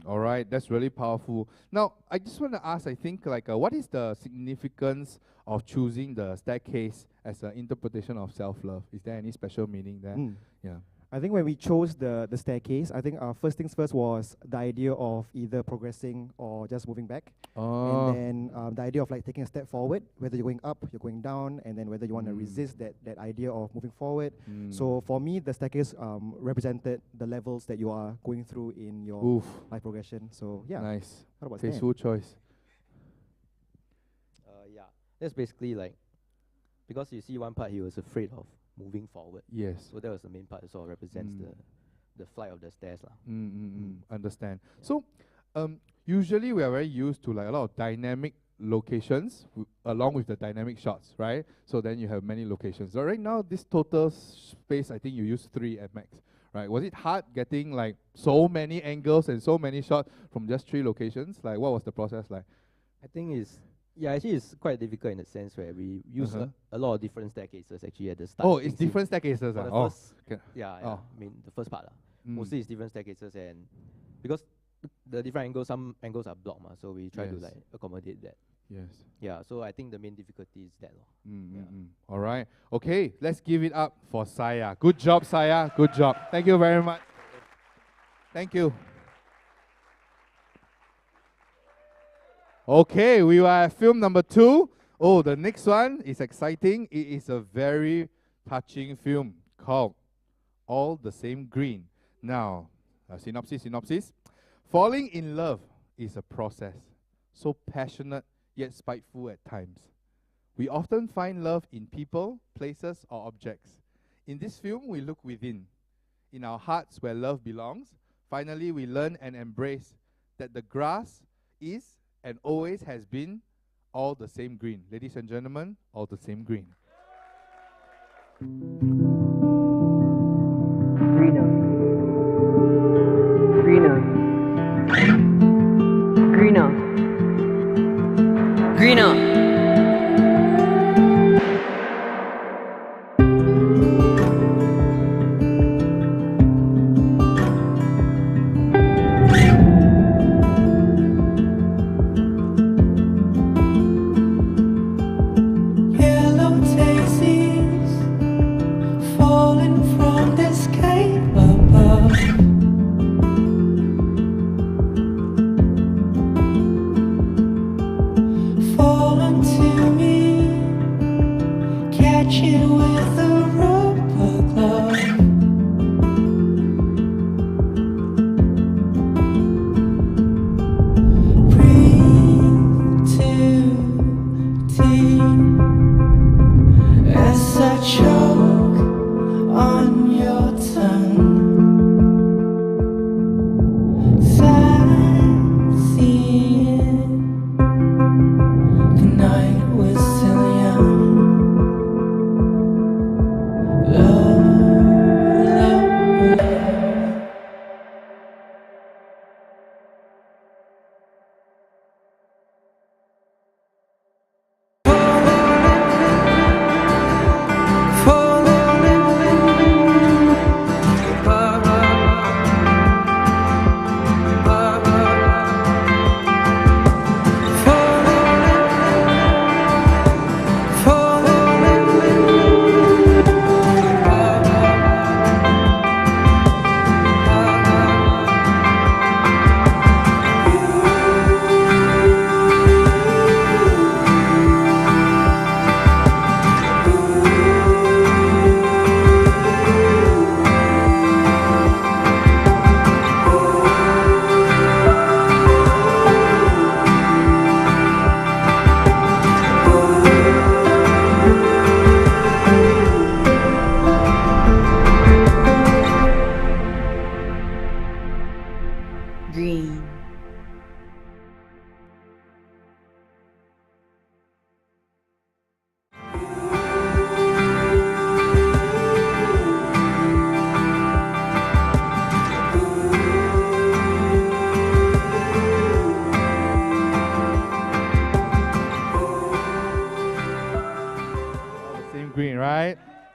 All right, that's really powerful. Now, I just want to ask, I think, like, what is the significance of choosing the staircase as an interpretation of self-love? Is there any special meaning there? Yeah. I think when we chose the staircase, I think our first things first was the idea of either progressing or just moving back. Oh. And then the idea of like taking a step forward, whether you're going up, you're going down, and then whether you want to resist that idea of moving forward. So for me, the staircase represented the levels that you are going through in your life progression. So yeah. Nice. What about Stan? Tasteful choice. Yeah, that's basically like, because you see one part he was afraid of moving forward. Yes. So that was the main part. It sort of represents the flight of the stairs. Understand. So, usually we are very used to like a lot of dynamic locations along with the dynamic shots, right? So then you have many locations. So right now, this total space, I think you use 3 at max, right? Was it hard getting like so many angles and so many shots from just 3 locations? Like, what was the process like? I think actually it's quite difficult in the sense where we use a lot of different staircases actually at the start. Oh, it's different staircases. For the first, I mean the first part. Mostly it's different staircases, and because the different angles, some angles are blocked, so we try to like accommodate that. Yes. Yeah, so I think the main difficulty is that. All right. Okay, let's give it up for Saya. Good job, Saya. Good job. Thank you very much. Thank you. Okay, we are at film number 2. Oh, the next one is exciting. It is a very touching film called All the Same Green. Now, synopsis. Falling in love is a process, so passionate yet spiteful at times. We often find love in people, places, or objects. In this film, we look within. In our hearts where love belongs, finally we learn and embrace that the grass is and always has been all the same green. Ladies and gentlemen, all the same green. Greener. Greener. Greener. Greener. Yellow daisies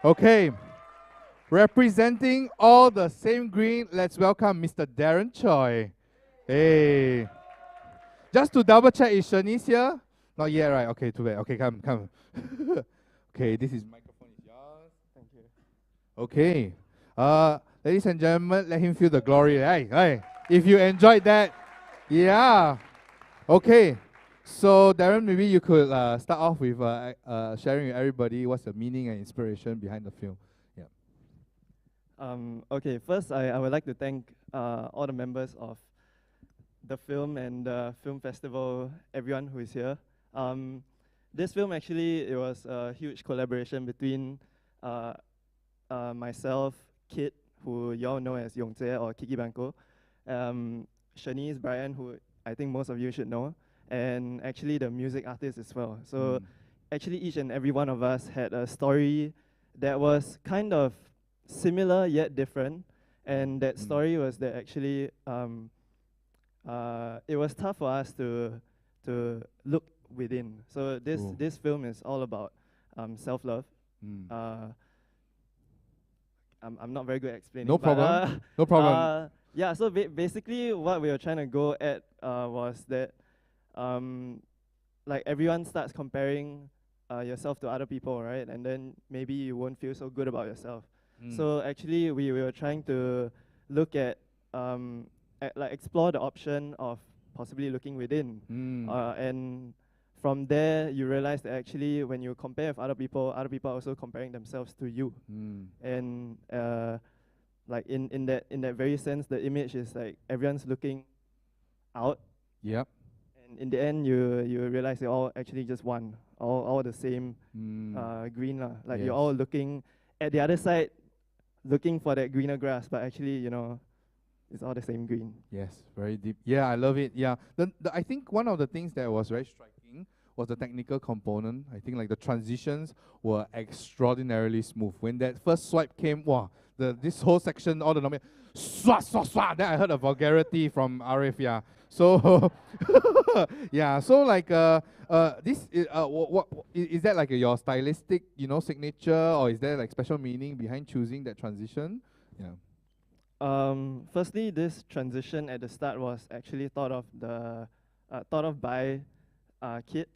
Okay. Representing all the same green, let's welcome Mr. Darren Choi. Hey. Just to double check, is Shanice here? Not yet, right? Okay, too bad. Okay, come. Okay, this is microphone is yours. Thank you. Okay. Ladies and gentlemen, let him feel the glory. Hey. If you enjoyed that, yeah. Okay. So Darren, maybe you could start off with sharing with everybody what's the meaning and inspiration behind the film. Yeah. Okay, first I would like to thank all the members of the film and the film festival, everyone who is here. This film actually, it was a huge collaboration between myself, Kit, who you all know as Yongzhe or Kiki Banko, Shanice, Brian, who I think most of you should know, and actually the music artist as well. So actually each and every one of us had a story that was kind of similar yet different, and that story was that actually it was tough for us to look within. So this film is all about self-love. I'm not very good at explaining. No problem. No problem. Yeah, so basically what we were trying to go at was that like everyone starts comparing yourself to other people, right? And then maybe you won't feel so good about yourself. So actually we were trying to look at like explore the option of possibly looking within. And from there you realize that actually when you compare with other people are also comparing themselves to you. And like in that very sense, the image is like everyone's looking out. Yep. And in the end you realize you're all actually just one. All the same green lah. Like you're all looking at the other side, looking for that greener grass, but actually, you know, it's all the same green. Yes, very deep. Yeah, I love it. Yeah. I think one of the things that was very striking was the technical component. I think like the transitions were extraordinarily smooth. When that first swipe came, wow, this whole section, all the swat. Then I heard a vulgarity from Arif, yeah. So yeah, so like this what is that like your stylistic, you know, signature, or is there like special meaning behind choosing that transition? Yeah. Firstly, this transition at the start was actually thought of by Kit.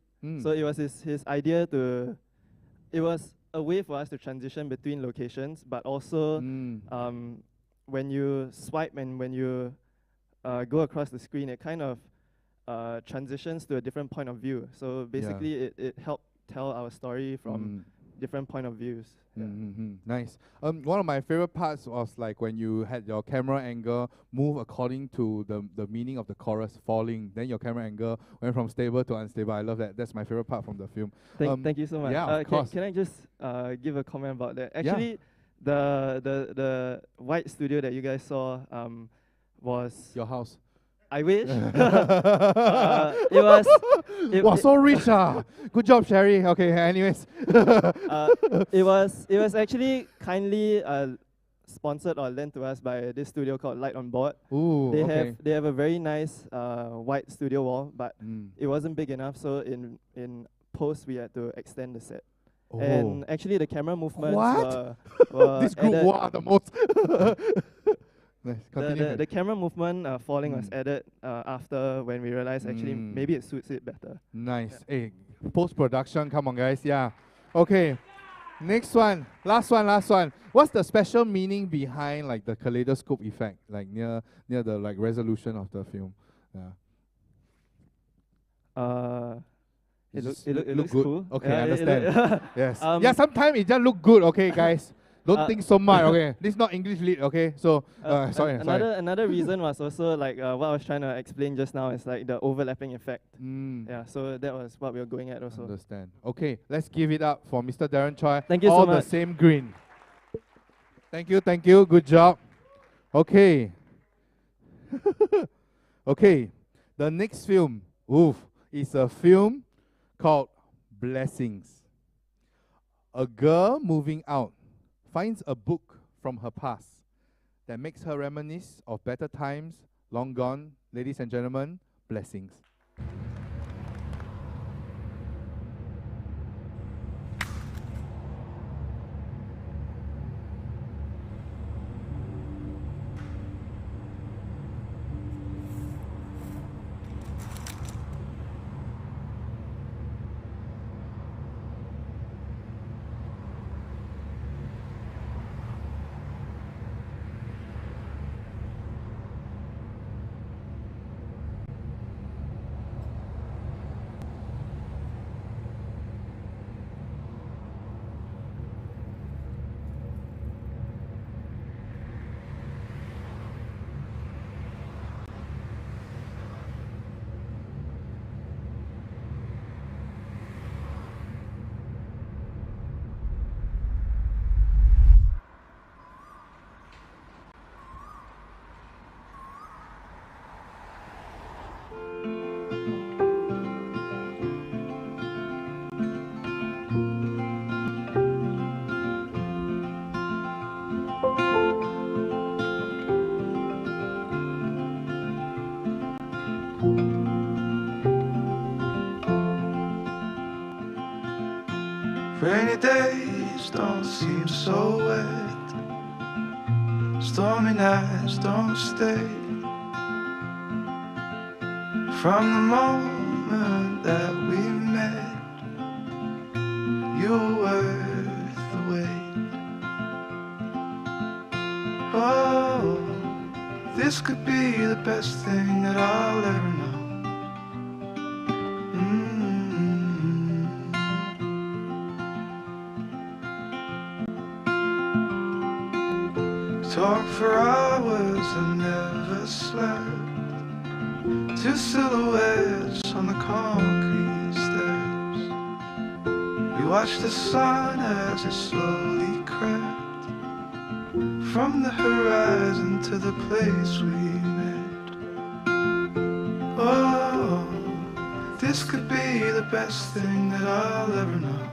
So it was his idea to. It was a way for us to transition between locations, but also when you swipe and when you go across the screen, it kind of transitions to a different point of view. So basically, it helped tell our story from different point of views. Yeah. Nice. One of my favorite parts was like when you had your camera angle move according to the meaning of the chorus falling. Then your camera angle went from stable to unstable. I love that. That's my favorite part from the film. Thank you so much. Yeah, of course. Can I just give a comment about that? Actually, the white studio that you guys saw was your house. I wish. It was. Wow, so rich, ah! Good job, Sherry. Okay, anyways. It was actually kindly sponsored or lent to us by this studio called Light on Board. Ooh, They have a very nice white studio wall, but it wasn't big enough. So in post we had to extend the set. And actually the camera movements were this group were the most. Nice. The camera movement falling was added after when we realized actually maybe it suits it better. Nice. Yeah. Hey, post-production, come on guys, yeah. Okay, next one, last one. What's the special meaning behind like the kaleidoscope effect, like near the like resolution of the film? It looks good. cool. Okay, I understand. Yes. Yeah, sometimes it just look good. Okay, guys. Don't think so much, okay? This is not English lit, okay? So, sorry. Another reason was also like what I was trying to explain just now is like the overlapping effect. Yeah, so that was what we were going at also. Understand. Okay, let's give it up for Mr. Darren Choi. Thank you so much. All the same green. Thank you. Good job. Okay. Okay, the next film, is a film called Blessings. A girl moving out finds a book from her past that makes her reminisce of better times long gone. Ladies and gentlemen, Blessings. Rainy days don't seem so wet. Stormy nights don't stay. From the moment that we met, you were worth the wait. Oh, this could be the best thing that I'll ever know. Talk for hours and never slept. Two silhouettes on the concrete steps. We watched the sun as it slowly crept from the horizon to the place we met. Oh, this could be the best thing that I'll ever know.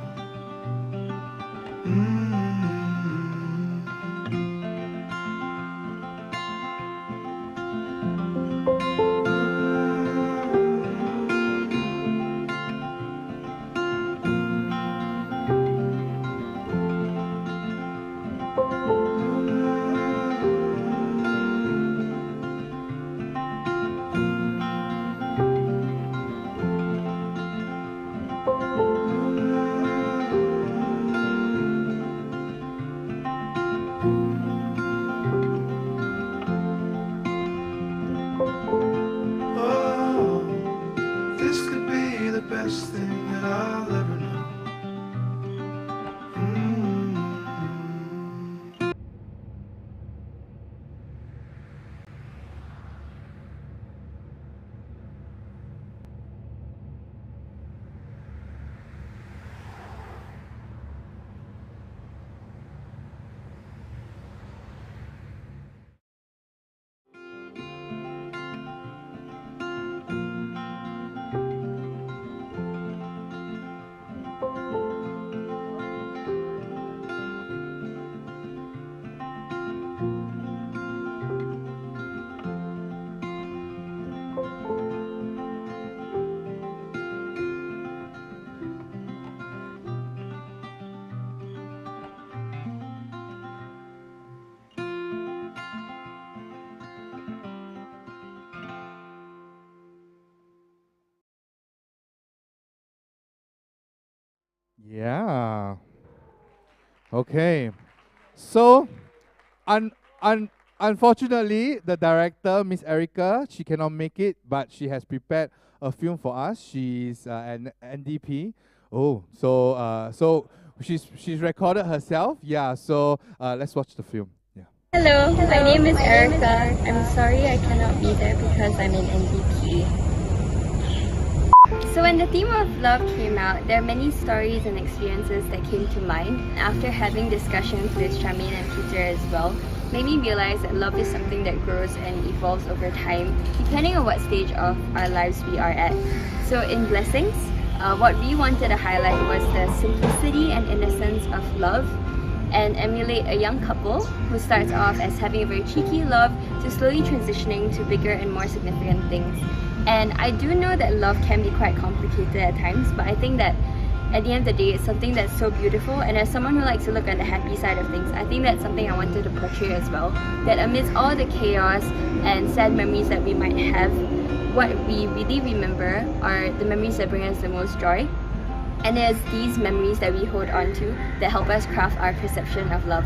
Yeah. Okay. So, unfortunately, the director, Miss Erica, she cannot make it, but she has prepared a film for us. She's an NDP. Oh, so she's recorded herself. Yeah. So let's watch the film. Yeah. Hello, my name is Erica. I'm sorry I cannot be there because I'm in NDP. So when the theme of love came out, there are many stories and experiences that came to mind. After having discussions with Charmaine and Peter as well, made me realize that love is something that grows and evolves over time, depending on what stage of our lives we are at. So in Blessings, what we wanted to highlight was the simplicity and innocence of love, and emulate a young couple who starts off as having a very cheeky love to slowly transitioning to bigger and more significant things. And I do know that love can be quite complicated at times, but I think that at the end of the day, it's something that's so beautiful. And as someone who likes to look at the happy side of things, I think that's something I wanted to portray as well. That amidst all the chaos and sad memories that we might have, what we really remember are the memories that bring us the most joy. And there's these memories that we hold on to that help us craft our perception of love.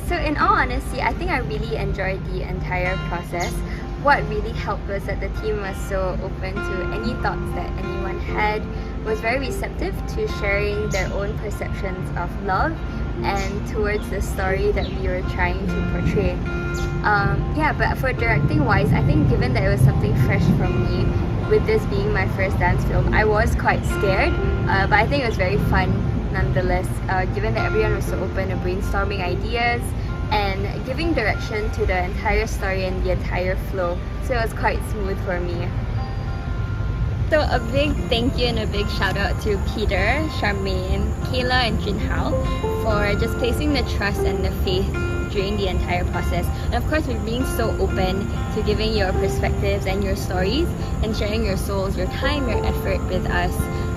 So in all honesty, I think I really enjoyed the entire process. What really helped was that the team was so open to any thoughts that anyone had, was very receptive to sharing their own perceptions of love and towards the story that we were trying to portray. But for directing wise, I think given that it was something fresh for me, with this being my first dance film, I was quite scared, but I think it was very fun nonetheless, given that everyone was so open to brainstorming ideas and giving direction to the entire story and the entire flow, so it was quite smooth for me. So a big thank you and a big shout out to Peter, Charmaine, Kayla and Junhao for just placing the trust and the faith during the entire process. And of course, for being so open to giving your perspectives and your stories and sharing your souls, your time, your effort with us.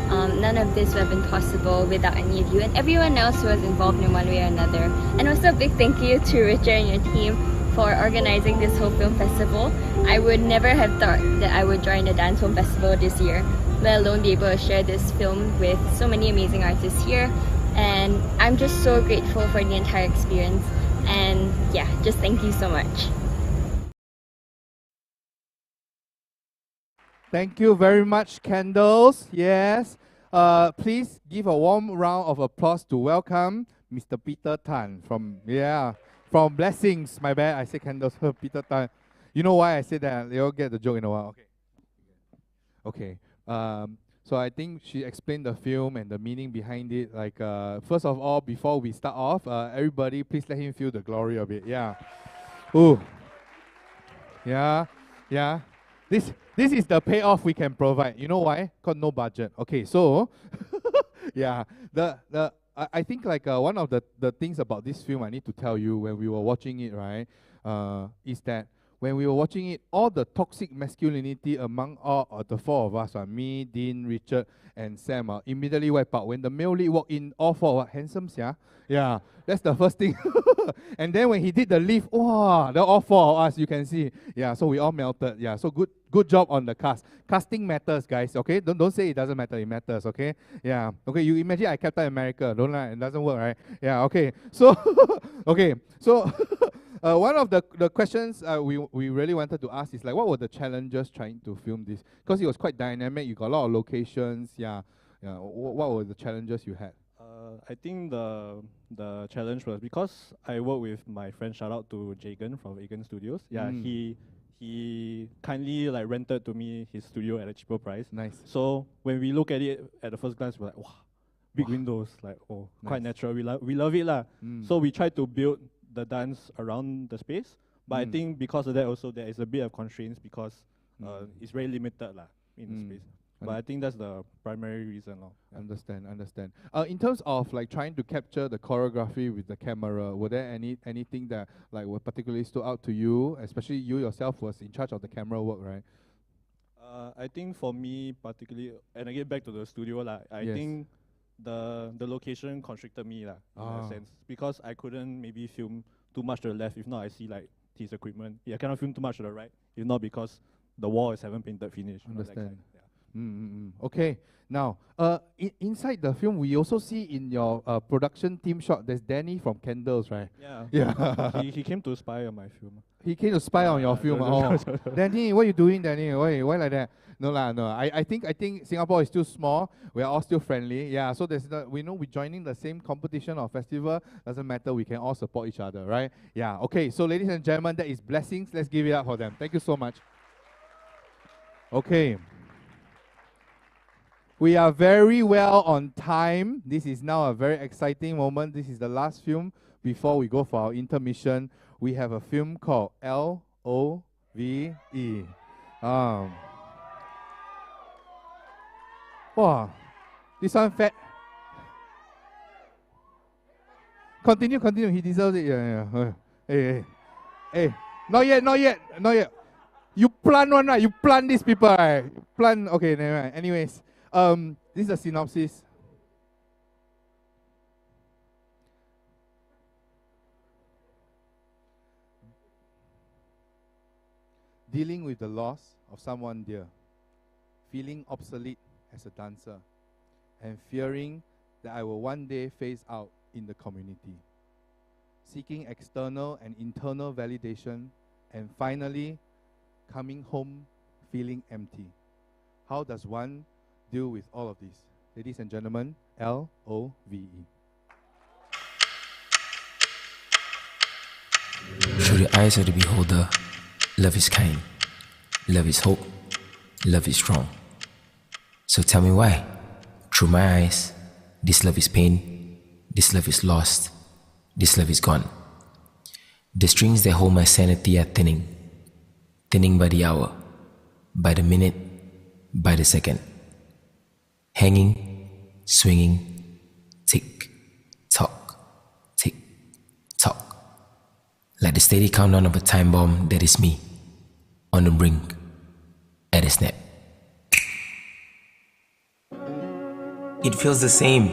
None of this would have been possible without any of you and everyone else who was involved in one way or another. And also a big thank you to Richard and your team for organizing this whole film festival. I would never have thought that I would join the Dance Film Festival this year, let alone be able to share this film with so many amazing artists here. And I'm just so grateful for the entire experience. And yeah, just thank you so much. Thank you very much, Candles. Yes. Please give a warm round of applause to welcome Mr. Peter Tan from Blessings. My bad, I say Candles. Peter Tan. You know why I said that? You'll get the joke in a while. Okay. So I think she explained the film and the meaning behind it. Like, first of all, before we start off, everybody, please let him feel the glory of it. Yeah. Ooh. Yeah. This is the payoff we can provide. You know why? Got no budget. Okay, so yeah, I think like one of the things about this film I need to tell you when we were watching it, right, is that when we were watching it, all the toxic masculinity among all the four of us, me, Dean, Richard, and Sam, immediately wipe out. When the male lead walked in, all four were handsome, yeah, that's the first thing. And then when he did the lift, wow, they're all four of us, you can see. Yeah, so we all melted. Yeah, so good job on the cast. Casting matters, guys, okay? Don't say it doesn't matter, it matters, okay? Yeah, okay, you imagine I Captain America, don't lie, it doesn't work, right? Yeah, okay, so, one of the questions we really wanted to ask is like, what were the challenges trying to film this? Because it was quite dynamic, you got a lot of locations, yeah. What were the challenges you had? I think the challenge was because I work with my friend, shout out to Jagan from Agan Studios. Yeah, he kindly like rented to me his studio at a cheaper price. Nice. So when we look at it at the first glance, we're like, wow, big windows, like quite natural. We love it lah. So we try to build the dance around the space, but I think because of that also there is a bit of constraints because it's very limited lah in the space. But I think that's the primary reason. Understand. In terms of like trying to capture the choreography with the camera, were there anything that like were particularly stood out to you? Especially you yourself was in charge of the camera work, right? I think for me particularly, and I get back to the studio I think the location constricted me in a sense because I couldn't maybe film too much to the left. If not, I see like his equipment. I cannot film too much to the right. If not, because the wall is haven't painted finish. Understand. Okay, now inside the film we also see in your production team shot there's Danny from Candles, right? Yeah. He came to spy on my film. He came to spy on your film. Danny, what are you doing, Danny? Why like that? No. I think Singapore is still small. We are all still friendly. Yeah. So we know we're joining the same competition or festival. Doesn't matter. We can all support each other, right? Yeah. Okay. So ladies and gentlemen, that is Blessings. Let's give it up for them. Thank you so much. Okay. We are very well on time. This is now a very exciting moment. This is the last film before we go for our intermission. We have a film called LOVE. Wow, this one fat. Continue. He deserves it. Yeah. Hey. Not yet. You plant one, right? You plant these people, right? Plant. Okay, never mind. Anyways. This is a synopsis. Dealing with the loss of someone dear, feeling obsolete as a dancer, and fearing that I will one day phase out in the community, seeking external and internal validation, and finally coming home feeling empty. How does one deal with all of this? Ladies and gentlemen, LOVE. Through the eyes of the beholder, love is kind, love is hope, love is strong. So tell me why, through my eyes, this love is pain, this love is lost, this love is gone. The strings that hold my sanity are thinning by the hour, by the minute, by the second. Hanging, swinging, tick, tock, like the steady countdown of a time bomb that is me, on the brink, at a snap. It feels the same.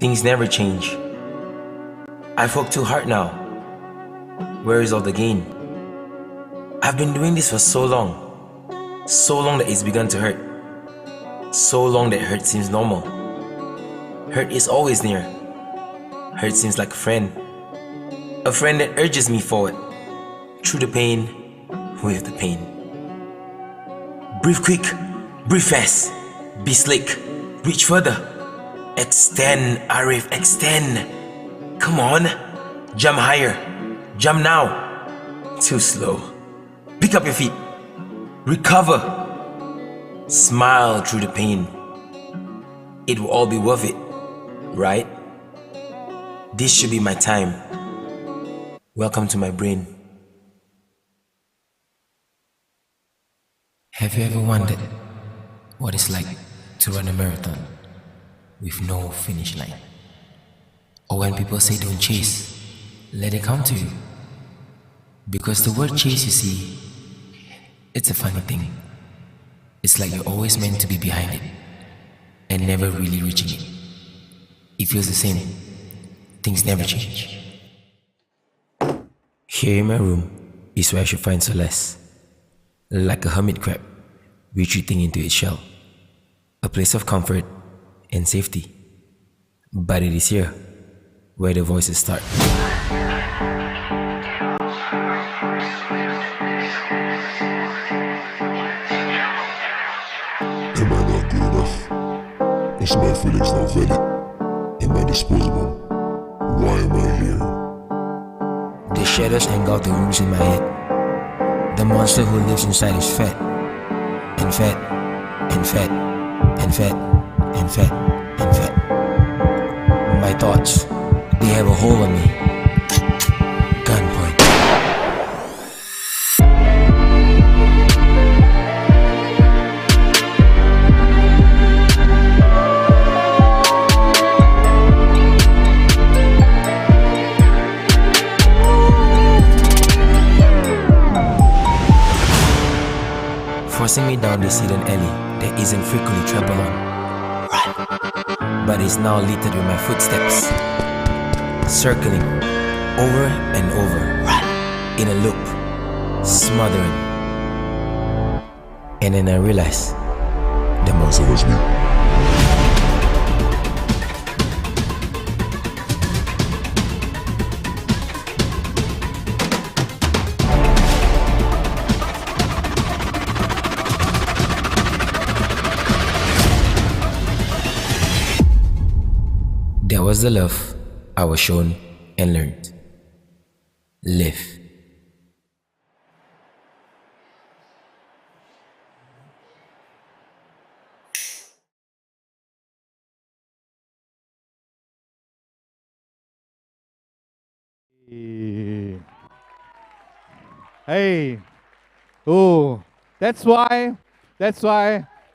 Things never change. I've worked too hard now. Where is all the gain? I've been doing this for so long that it's begun to hurt. So long that hurt seems normal. Hurt is always near. Hurt seems like a friend that urges me forward, through the pain, with the pain. Breathe quick, breathe fast, be slick, reach further. Extend, Arif, extend. Come on, jump higher, jump now. Too slow. Pick up your feet, recover. Smile through the pain. It will all be worth it, right? This should be my time. Welcome to my brain. Have you ever wondered what it's like to run a marathon with no finish line? Or when people say don't chase, let it come to you. Because the word chase, you see, it's a funny thing. It's like you're always meant to be behind it and never really reaching it. It feels the same. Things never change. Here in my room is where I should find solace. Like a hermit crab, retreating into its shell. A place of comfort and safety. But it is here where the voices start. Am I not good enough? Is my feelings not valid? Am I disposable? Why am I here? The shadows engulf the rooms in my head. The monster who lives inside is fat. And fat. And fat. And fat. And fat. And fat. My thoughts, they have a hold on me. Gunpoint. Forcing me down this hidden alley that isn't frequently trampled on. Run. But is now littered with my footsteps. Circling, over and over. Run. In a loop, smothering. And then I realize the monster was me. That was the love I was shown and learned. Live. Hey. Oh, that's why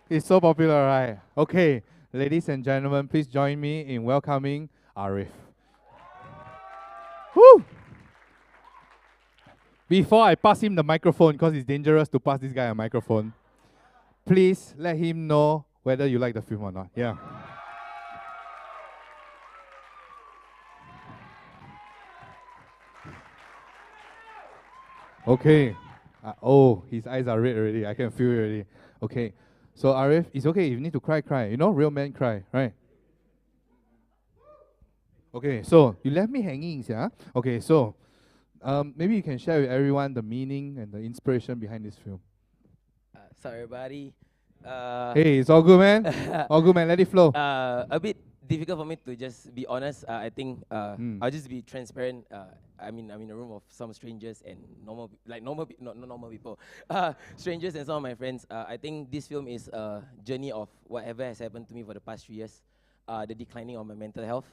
it's so popular, right? Okay, ladies and gentlemen, please join me in welcoming Arif. Woo! Before I pass him the microphone, because it's dangerous to pass this guy a microphone, please let him know whether you like the film or not. Yeah. Okay. Oh, his eyes are red already. I can feel it already. Okay. So Arif, it's okay. If you need to cry, cry. You know, real men cry, right? Okay, so you left me hanging, yeah? Okay, so maybe you can share with everyone the meaning and the inspiration behind this film. Sorry, everybody. Hey, it's all good, man. All good, man. Let it flow. A bit difficult for me to just be honest. I think I'll just be transparent. I'm in a room of some strangers and not normal people. Strangers and some of my friends. I think this film is a journey of whatever has happened to me for the past 3 years. The declining of my mental health.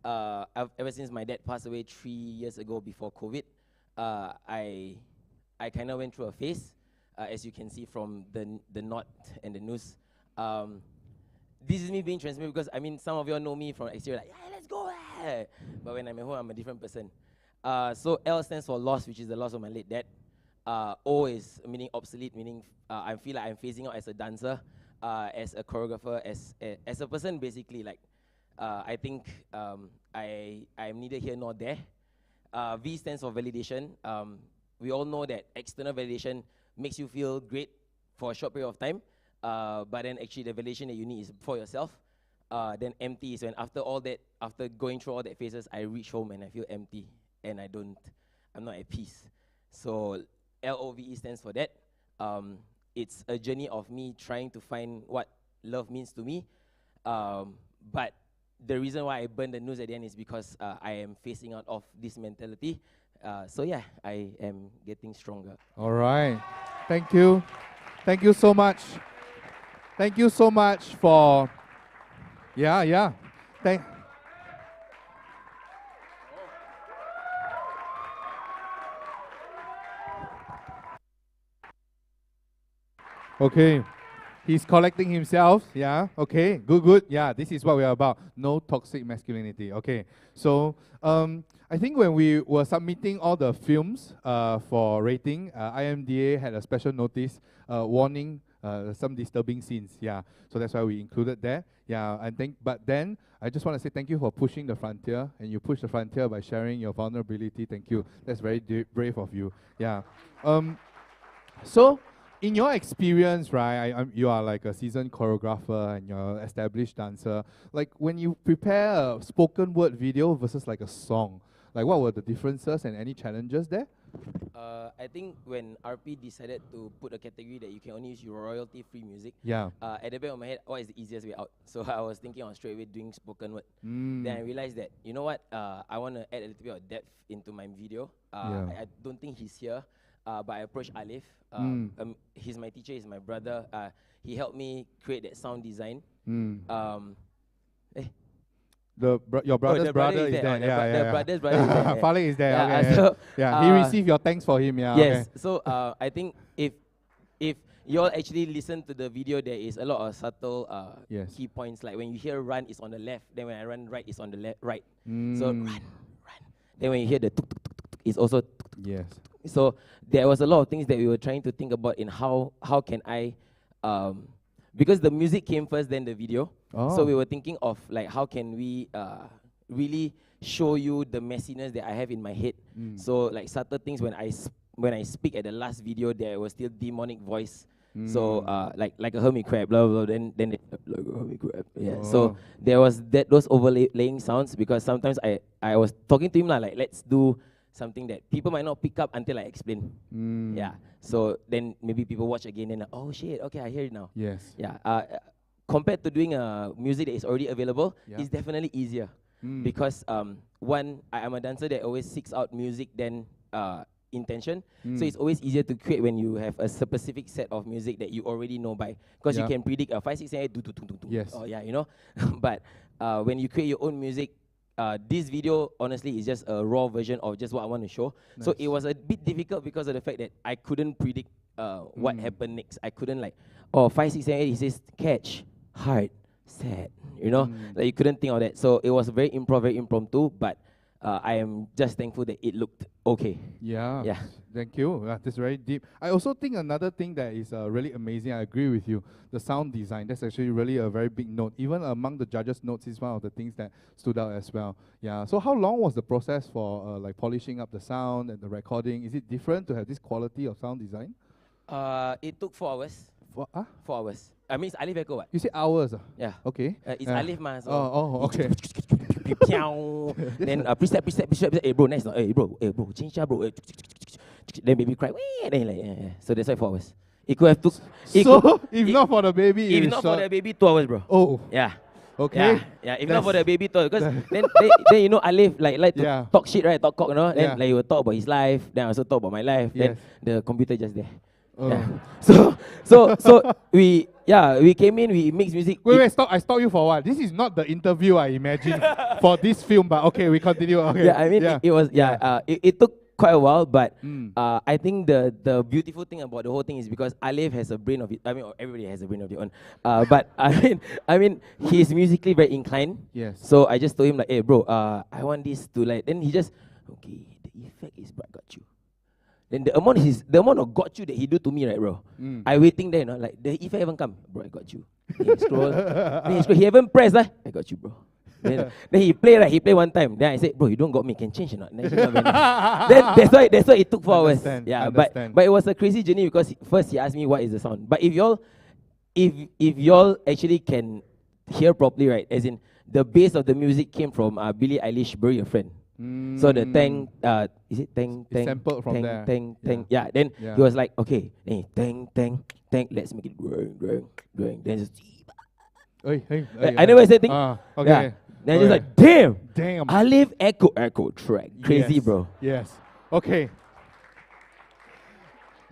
Ever since my dad passed away 3 years ago before COVID, I kind of went through a phase, as you can see from the knot and the noose. This is me being transparent because some of you all know me from exterior, like, yeah, let's go. But when I'm at home, I'm a different person. So L stands for loss, which is the loss of my late dad. O is meaning obsolete, meaning I feel like I'm phasing out as a dancer. as a choreographer, as a person, basically, like, I think I'm neither here nor there. V stands for validation. We all know that external validation makes you feel great for a short period of time, but then actually the validation that you need is for yourself. Then empty is when after going through all that phases, I reach home and I feel empty and I'm not at peace. So LOVE stands for that. It's a journey of me trying to find what love means to me. But the reason why I burn the news at the end is because I am facing out of this mentality. So yeah, I am getting stronger. All right. Thank you. Thank you so much. Thank you so much for... Yeah. Okay. He's collecting himself. Yeah. Okay. Good. Yeah. This is what we're about. No toxic masculinity. Okay. So, I think when we were submitting all the films for rating, IMDA had a special notice warning some disturbing scenes. Yeah. So that's why we included that. Yeah. But then I just want to say thank you for pushing the frontier, and you push the frontier by sharing your vulnerability. Thank you. That's very brave of you. Yeah. So, in your experience, right, you are like a seasoned choreographer and you're an established dancer. Like when you prepare a spoken word video versus like a song, like what were the differences and any challenges there? I think when RP decided to put a category that you can only use your royalty-free music, yeah. At the back of my head, what is the easiest way out? So I was thinking on straight away doing spoken word. Then I realized that, you know what, I want to add a little bit of depth into my video. I don't think he's here. But I approached Alif. He's my teacher, he's my brother. He helped me create that sound design. Your brother's brother is there. The brother's brother is there. Falik is there. Yeah, Okay, so, he received your thanks for him. Yeah. Yes. Okay. So I think if you all actually listen to the video, there is a lot of subtle key points. Like when you hear run, it's on the left. Then when I run right, it's on the right. So run. Then when you hear the tuk tuk tuk tuk, it's also tuk tuk. Yes. So there was a lot of things that we were trying to think about in how can I, because the music came first, then the video. So we were thinking of like how can we really show you the messiness that I have in my head. So like subtle things when I speak at the last video, there was still demonic voice. So like a hermit crab, blah blah. Then like a hermit crab. Yeah. So there was those overlaying sounds because sometimes I was talking to him like let's do something that people might not pick up until I explain. Yeah. So then maybe people watch again and oh shit, okay, I hear it now. Yes. Yeah. Compared to doing a music that is already available, it's definitely easier because one, I am a dancer that always seeks out music than intention. So it's always easier to create when you have a specific set of music that you already know by because you can predict a 5, 6, 7, 8, do. Yes. Oh yeah, you know. But when you create your own music. This video, honestly, is just a raw version of just what I want to show. Nice. So it was a bit difficult because of the fact that I couldn't predict what happened next. I couldn't like, 5, 6, 7, 8, he says catch, heart, sad, you know? Like you couldn't think of that. So it was very impromptu, but I am just thankful that it looked okay. Yeah. Thank you. That's very deep. I also think another thing that is really amazing, I agree with you, the sound design. That's actually really a very big note. Even among the judges' notes is one of the things that stood out as well. Yeah. So how long was the process for like polishing up the sound and the recording? Is it different to have this quality of sound design? It took 4 hours. 4 hours. I mean, it's Alif Echo, what? You say hours? Yeah. Okay. It's Alif, ma. So okay. Then precept. Hey bro, nice. Hey bro, change that bro. Then baby cry. Then like, so that's why 4 hours. It could have took. If not for the baby, if not for the baby, 2 hours, bro. Oh. Yeah. Okay. Yeah. If not for the baby, because then you know Alif like to talk shit, right? Talk cock, you know. Then like he will talk about his life. Then I also talk about my life. Then the computer just there. Yeah. So we came in, we mixed music. Wait, stop! I stop you for what? This is not the interview I imagined for this film, but okay, we continue. Okay. Yeah, I mean it was it took quite a while, but I think the beautiful thing about the whole thing is because Alif has a brain of it. I mean, everybody has a brain of their own. But I mean, he's musically very inclined. Yes. So I just told him like, hey bro, I want this to like. Then he just the effect is, but I got you. Then the amount of got you that he do to me, right, bro? I waiting there, like the effect haven't come, bro. I got you. Then he scroll, he haven't pressed, I got you, bro. Then he play, right? He play one time. Then I said, bro, you don't got me. Can change or not? Then that's why it took 4 hours. Yeah, but it was a crazy journey because first he asked me what is the sound. But if y'all actually can hear properly, right? As in the bass of the music came from Billie Eilish, Bury Your Friend. So the tang, is it tang, tang, sampled from tang, there. tang, tang. Yeah. Then he was like, okay, then he, tang, tang, tang. Let's make it growing. Then just. I never said thing. Okay. Yeah. Then just like, damn. I live echo track. Crazy, yes. bro. Yes. Okay.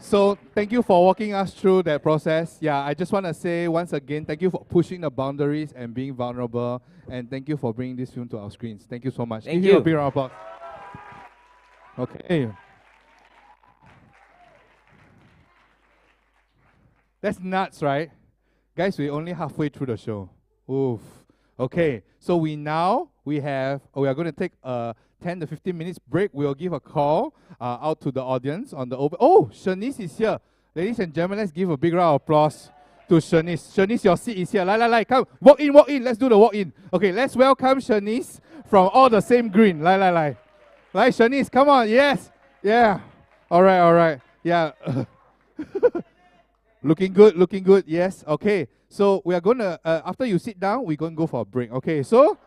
So thank you for walking us through that process. Yeah, I just want to say once again, thank you for pushing the boundaries and being vulnerable. And thank you for bringing this film to our screens. Thank you so much. Thank Give you. A big round of applause. Okay. That's nuts, right? Guys, we're only halfway through the show. Oof. Okay, so we are going to take a 10 to 15 minutes break. We'll give a call out to the audience on the open. Oh, Shanice is here. Ladies and gentlemen, let's give a big round of applause to Shanice. Shanice, your seat is here. Come, walk in. Let's do the walk in. Okay, let's welcome Shanice from All the Same Green. Like, Shanice, come on. Yes. Yeah. All right. Yeah. Looking good. Yes. Okay. So we are going to, after you sit down, we're going to go for a break. Okay, so?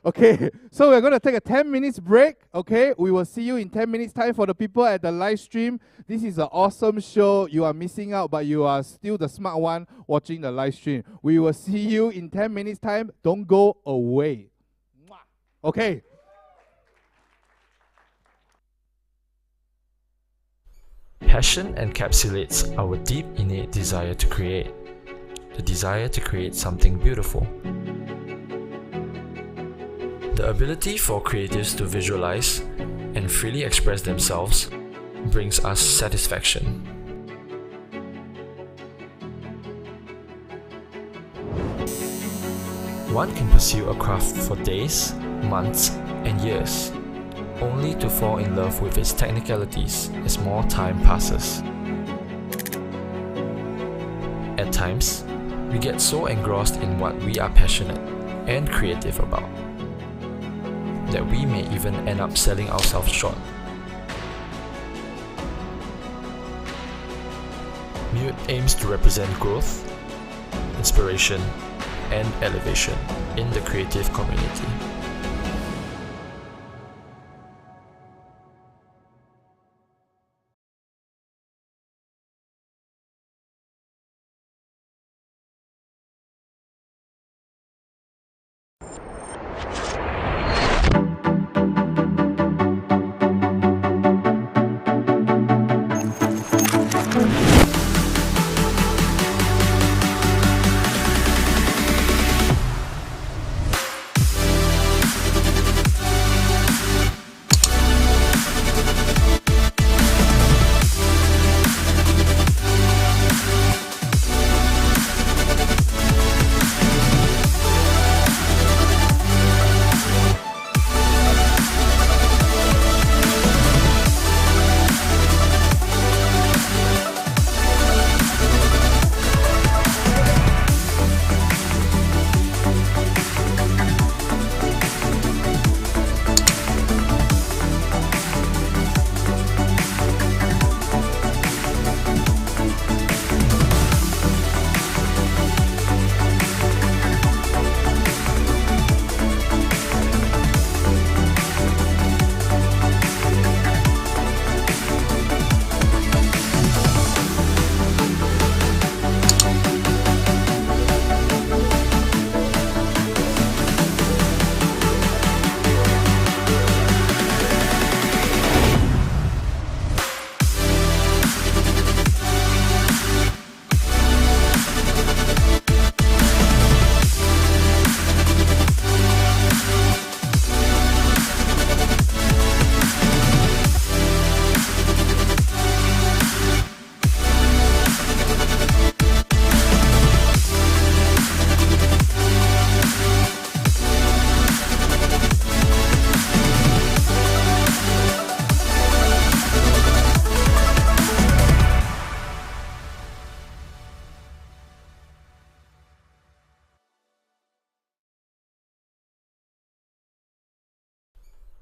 Okay, so we're going to take a 10 minutes break. Okay, we will see you in 10 minutes time. For the people at the live stream, this is an awesome show. You are missing out, but you are still the smart one watching the live stream. We will see you in 10 minutes time. Don't go away. Okay. Passion encapsulates our deep innate desire to create, the desire to create something beautiful. The ability for creatives to visualize and freely express themselves brings us satisfaction. One can pursue a craft for days, months, and years, only to fall in love with its technicalities as more time passes. At times, we get so engrossed in what we are passionate and creative about that we may even end up selling ourselves short. MUTE aims to represent growth, inspiration, and elevation in the creative community.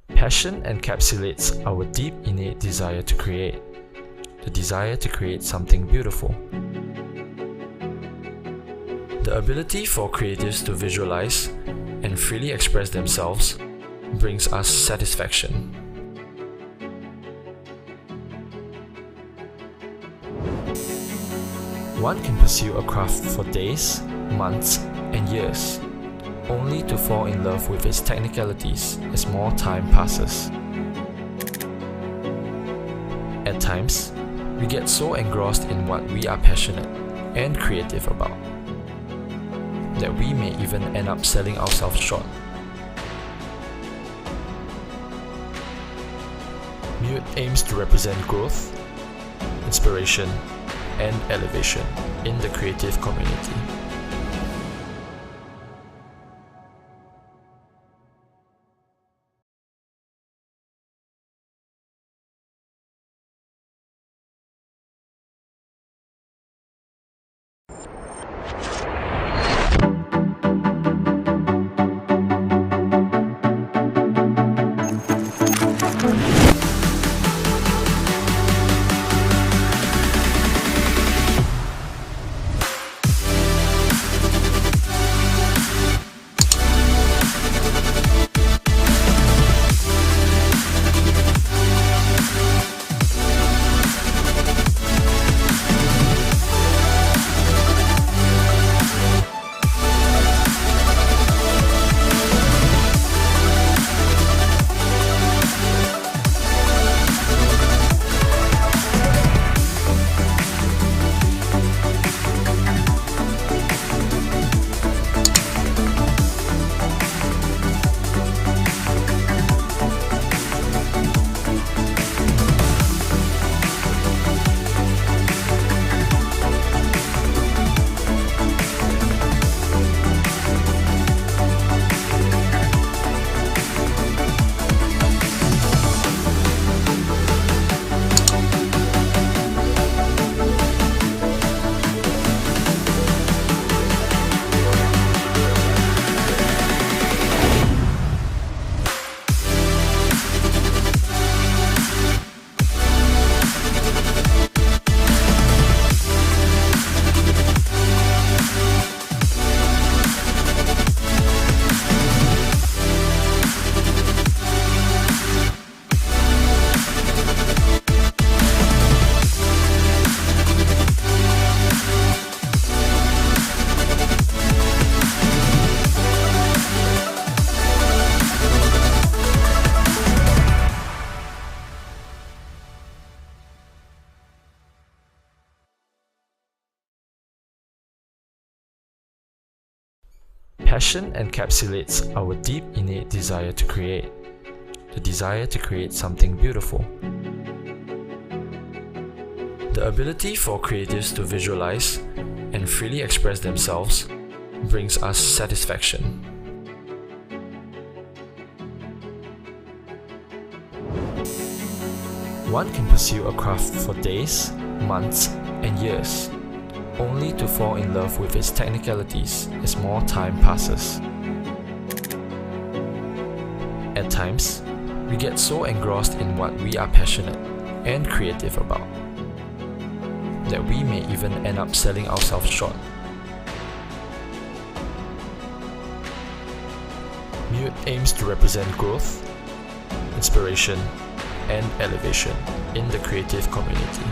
Passion encapsulates our deep innate desire to create, the desire to create something beautiful. The ability for creatives to visualize and freely express themselves brings us satisfaction. One can pursue a craft for days, months, and years, only to fall in love with its technicalities as more time passes. At times, we get so engrossed in what we are passionate and creative about that we may even end up selling ourselves short. MUTE aims to represent growth, inspiration, and elevation in the creative community. Passion encapsulates our deep innate desire to create, the desire to create something beautiful. The ability for creatives to visualize and freely express themselves brings us satisfaction. One can pursue a craft for days, months, and years, only to fall in love with its technicalities as more time passes. At times, we get so engrossed in what we are passionate and creative about that we may even end up selling ourselves short. MUTE aims to represent growth, inspiration, and elevation in the creative community.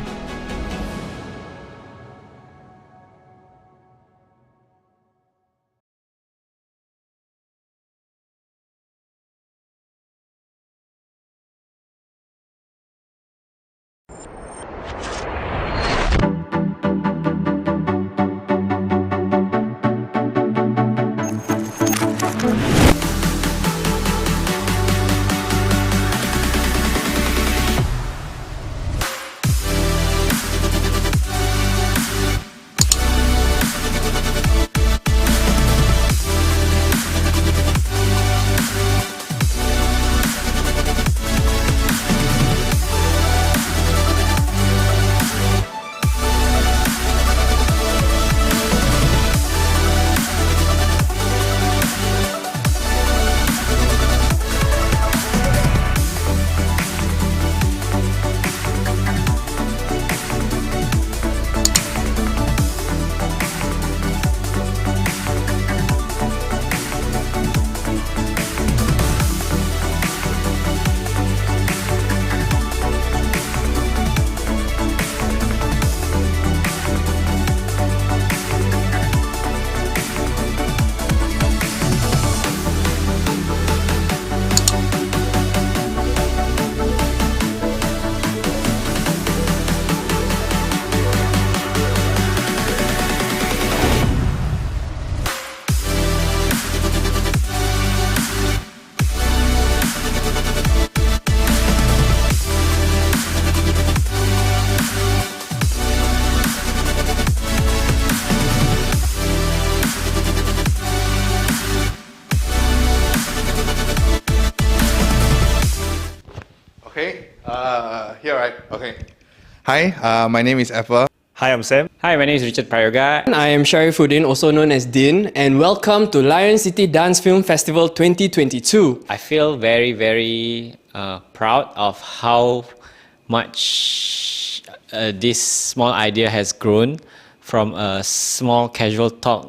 Okay, here, right? Okay. Hi, my name is Apparel. Hi, I'm Sam. Hi, my name is Richard Prayoga. I am Sharifuddin, also known as Din, and welcome to Lion City Dance Film Festival 2022. I feel very, very proud of how much this small idea has grown from a small casual talk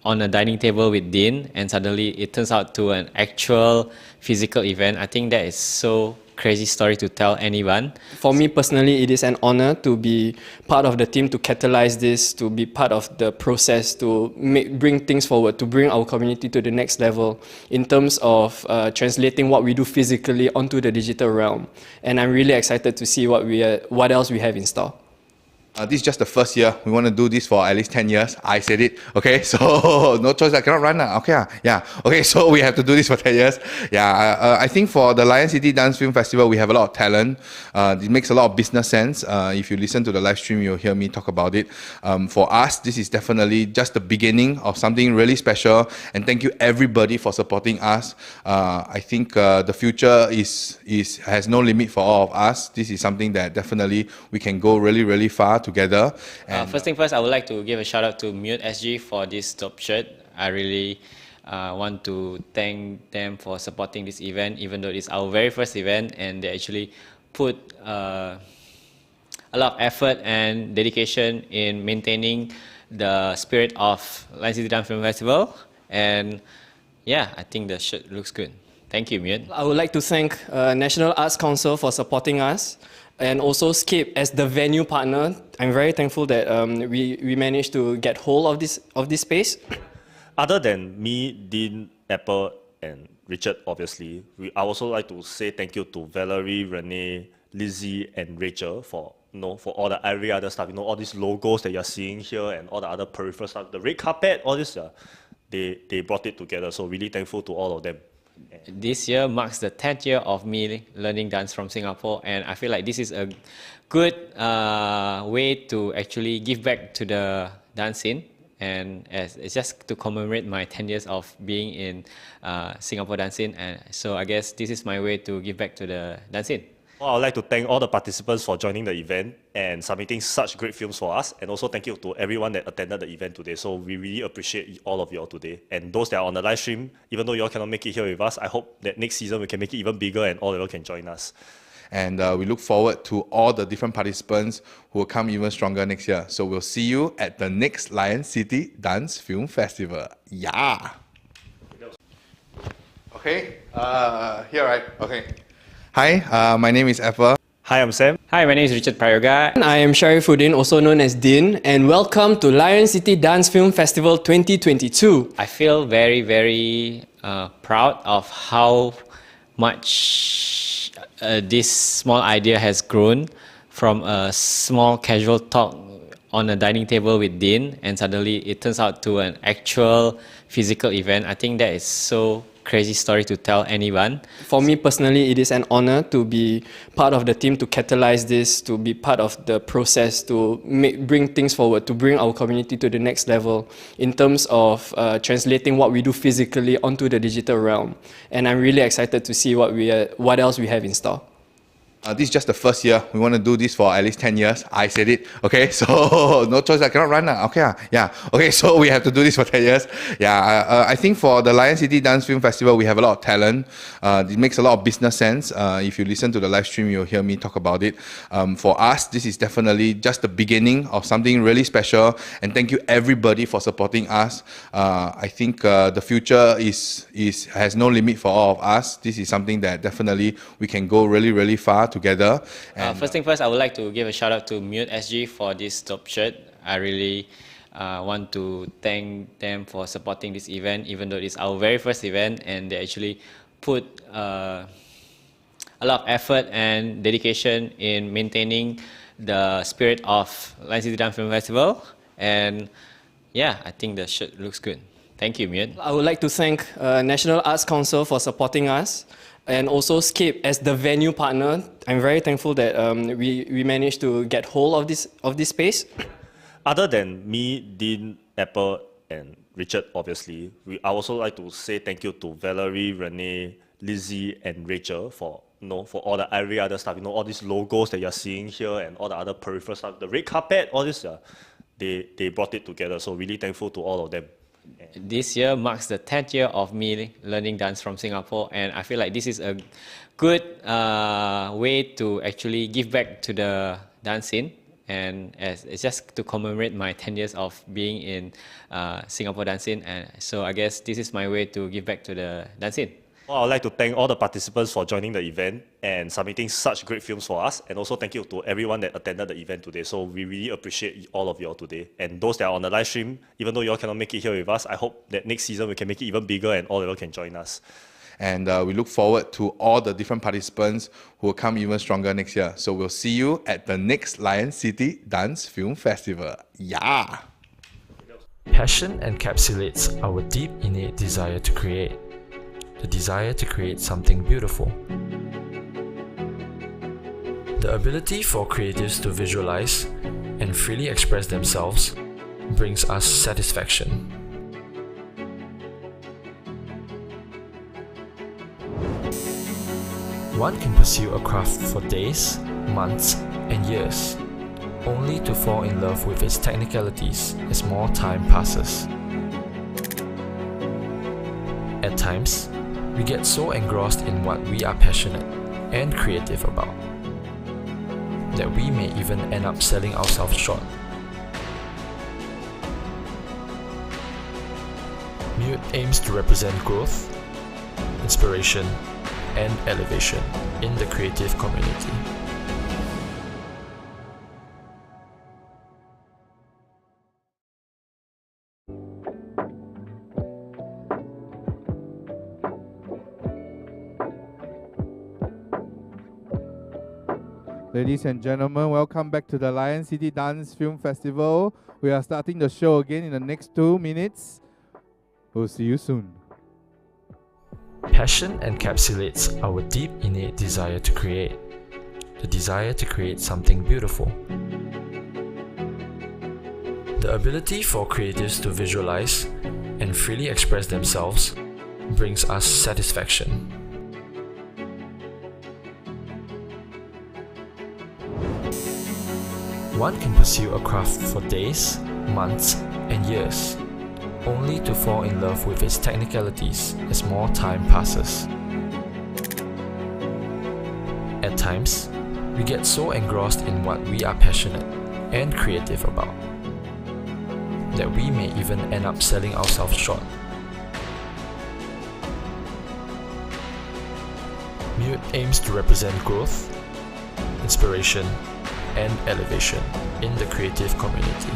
on a dining table with Din, and suddenly it turns out to an actual physical event. I think that is so crazy story to tell anyone. For me personally, it is an honor to be part of the team to catalyze this, to be part of the process, to bring things forward, to bring our community to the next level in terms of translating what we do physically onto the digital realm. And I'm really excited to see what else we have in store. This is just the first year. We want to do this for at least 10 years. I said it. Okay, so no choice. I cannot run now. Okay, yeah. Okay, so we have to do this for 10 years. Yeah, I think for the Lion City Dance Film Festival, we have a lot of talent. It makes a lot of business sense. If you listen to the live stream, you'll hear me talk about it. For us, this is definitely just the beginning of something really special. And thank you everybody for supporting us. I think the future has no limit for all of us. This is something that definitely we can go really, really far together. And first thing first, I would like to give a shout out to MUTE.SG for this top shirt. I really want to thank them for supporting this event, even though it's our very first event, and they actually put a lot of effort and dedication in maintaining the spirit of Lion City Dance Film Festival. And yeah, I think the shirt looks good. Thank you, MUTE. I would like to thank National Arts Council for supporting us, and also SCAPE as the venue partner. I'm very thankful that we managed to get hold of this space. Other than me, Dean, Apple, and Richard, obviously, I also like to say thank you to Valerie, Renee, Lizzie, and Rachel for all the every other stuff. All these logos that you're seeing here and all the other peripheral stuff, the red carpet, all this, they brought it together. So really thankful to all of them. This year marks the 10th year of me learning dance from Singapore, and I feel like this is a good way to actually give back to the dance scene, and it's just to commemorate my 10 years of being in Singapore dance scene, and so I guess this is my way to give back to the dance scene. Well, I would like to thank all the participants for joining the event and submitting such great films for us. And also thank you to everyone that attended the event today. So we really appreciate all of you all today. And those that are on the live stream, even though you all cannot make it here with us, I hope that next season we can make it even bigger and all of you all can join us. And we look forward to all the different participants who will come even stronger next year. So we'll see you at the next Lion City Dance Film Festival. Yeah. Okay, here, right? Okay. Hi, my name is Apple. Hi, I'm Sam. Hi, my name is Richard Prayoga. I am Sharifuddin, also known as Din, and welcome to Lion City Dance Film Festival 2022. I feel very, very proud of how much this small idea has grown from a small casual talk on a dining table with Din, and suddenly it turns out to an actual physical event. I think that is so crazy story to tell anyone. For me personally, it is an honor to be part of the team to catalyze this, to be part of the process, to bring things forward, to bring our community to the next level in terms of translating what we do physically onto the digital realm. And I'm really excited to see what else we have in store. This is just the first year. We want to do this for at least 10 years. I said it. Okay, so no choice. I cannot run now. Okay, yeah. Okay, so we have to do this for 10 years. Yeah, I think for the Lion City Dance Film Festival, we have a lot of talent. It makes a lot of business sense. If you listen to the live stream, you'll hear me talk about it. For us, this is definitely just the beginning of something really special. And thank you everybody for supporting us. I think the future has no limit for all of us. This is something that definitely we can go really, really far together. And first thing first, I would like to give a shout out to MUTE.SG for this top shirt. I really want to thank them for supporting this event, even though it's our very first event, and they actually put a lot of effort and dedication in maintaining the spirit of Lion City Dance Film Festival. And yeah, I think the shirt looks good. Thank you, MUTE. I would like to thank National Arts Council for supporting us, and also SCAPE as the venue partner. I'm very thankful that we managed to get hold of this space. Other than me, Dean, Apple, and Richard, obviously, I also like to say thank you to Valerie, Renee, Lizzie, and Rachel for for all the every other stuff, all these logos that you're seeing here and all the other peripheral stuff, the red carpet, all this, they brought it together. So really thankful to all of them. This year marks the 10th year of me learning dance from Singapore, and I feel like this is a good way to actually give back to the dance scene. And it's just to commemorate my 10 years of being in Singapore dance scene, and so I guess this is my way to give back to the dance scene. Well, I would like to thank all the participants for joining the event and submitting such great films for us, and also thank you to everyone that attended the event today. So we really appreciate all of you all today. And those that are on the live stream, even though you all cannot make it here with us, I hope that next season we can make it even bigger and all of you can join us. And we look forward to all the different participants who will come even stronger next year. So we'll see you at the next Lion City Dance Film Festival. Yeah! Passion encapsulates our deep innate desire to create. The desire to create something beautiful. The ability for creatives to visualize and freely express themselves brings us satisfaction. One can pursue a craft for days, months, and years, only to fall in love with its technicalities as more time passes. At times, we get so engrossed in what we are passionate and creative about that we may even end up selling ourselves short. MUTE aims to represent growth, inspiration, and elevation in the creative community. Ladies and gentlemen, welcome back to the Lion City Dance Film Festival. We are starting the show again in the next 2 minutes. We'll see you soon. Passion encapsulates our deep innate desire to create. The desire to create something beautiful. The ability for creatives to visualize and freely express themselves brings us satisfaction. One can pursue a craft for days, months, and years, only to fall in love with its technicalities as more time passes. At times, we get so engrossed in what we are passionate and creative about that we may even end up selling ourselves short. MUTE aims to represent growth, inspiration, and elevation in the creative community.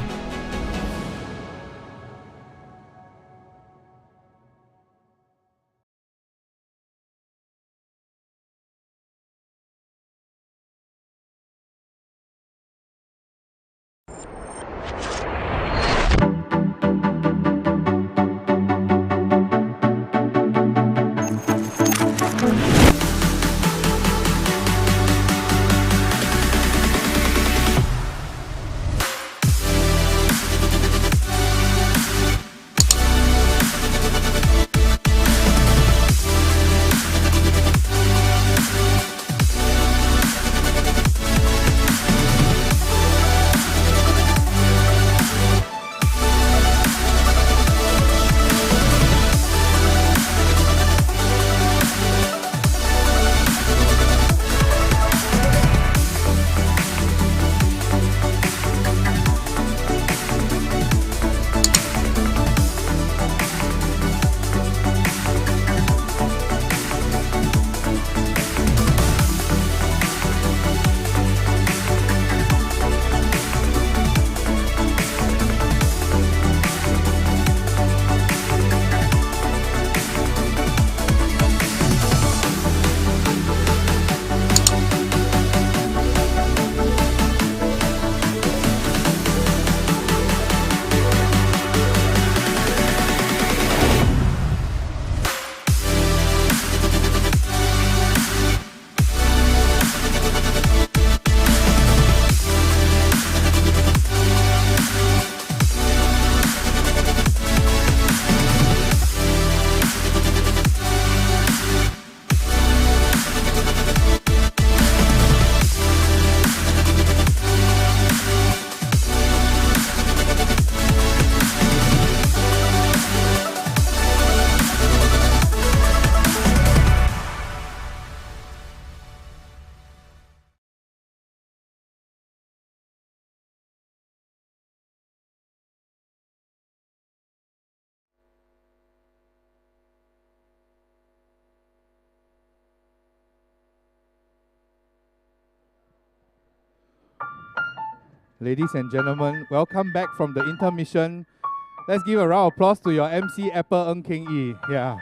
ladies and gentlemen, welcome back from the intermission. Let's give a round of applause to your MC, Apple Ng Keng Yi. Yeah.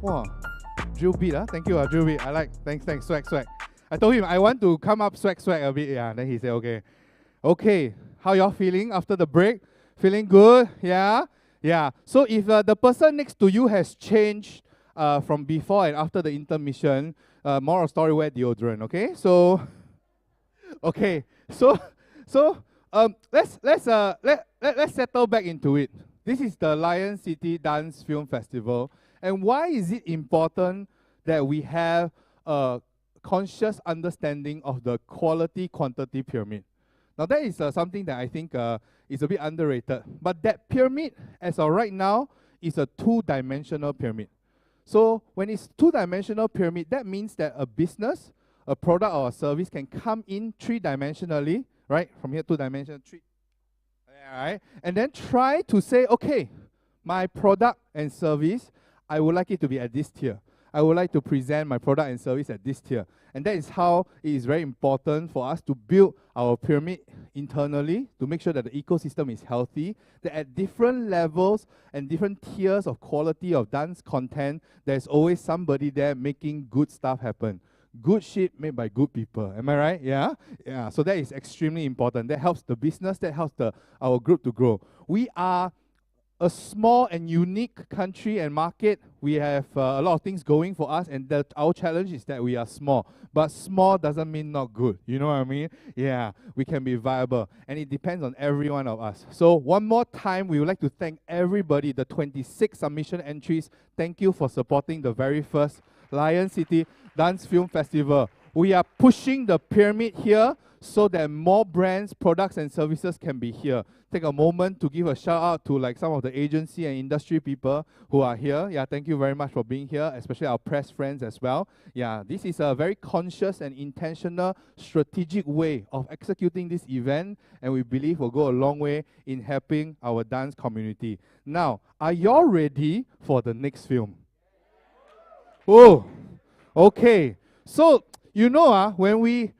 Wow, drill beat, thank you, drill beat. I like, thanks, swag. I told him I want to come up swag a bit, yeah. Then he said, okay. Okay, how y'all feeling after the break? Feeling good? Yeah? Yeah. So if the person next to you has changed from before and after the intermission, moral of story, wear deodorant, okay? So, okay. So let's settle back into it. This is the Lion City Dance Film Festival. And why is it important that we have a conscious understanding of the quality-quantity pyramid? Now that is something that I think is a bit underrated. But that pyramid, as of right now, is a two-dimensional pyramid. So when it's two-dimensional pyramid, that means that a business, a product or a service can come in three-dimensionally, right? From here, two-dimensional, three, right? And then try to say, okay, my product and service, I would like it to be at this tier. I would like to present my product and service at this tier. And that is how it is very important for us to build our pyramid internally to make sure that the ecosystem is healthy, that at different levels and different tiers of quality of dance content, there's always somebody there making good stuff happen. Good shit made by good people. Am I right? Yeah? Yeah. So that is extremely important. That helps the business, that helps our group to grow. We are a small and unique country and market. We have a lot of things going for us, and our challenge is that we are small. But small doesn't mean not good. You know what I mean? Yeah, we can be viable, and it depends on every one of us. So one more time, we would like to thank everybody, the 26 submission entries. Thank you for supporting the very first Lion City Dance Film Festival. We are pushing the pyramid here so that more brands, products, and services can be here. Take a moment to give a shout out to like some of the agency and industry people who are here. Yeah, thank you very much for being here, especially our press friends as well. Yeah, this is a very conscious and intentional, strategic way of executing this event, and we believe will go a long way in helping our dance community. Now, are y'all ready for the next film? Oh, okay. So, you know, when we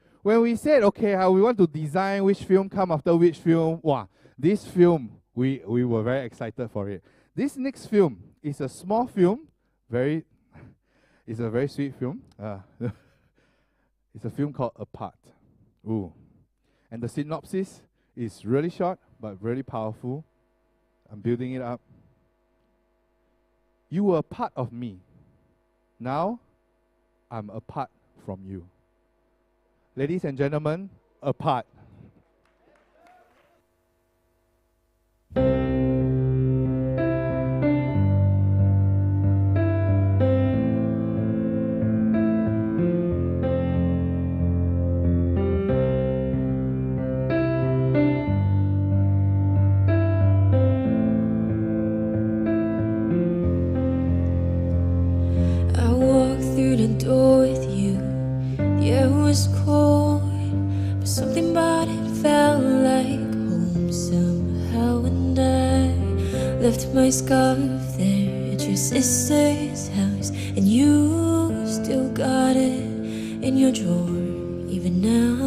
said, okay, we want to design which film come after which film, wow, this film, we were very excited for it. This next film is a small film, it's a very sweet film. It's a film called Apart. Ooh. And the synopsis is really short, but really powerful. I'm building it up. You were a part of me. Now, I'm apart from you. Ladies and gentlemen, Apart. My scarf there at your sister's house, and you still got it in your drawer even now.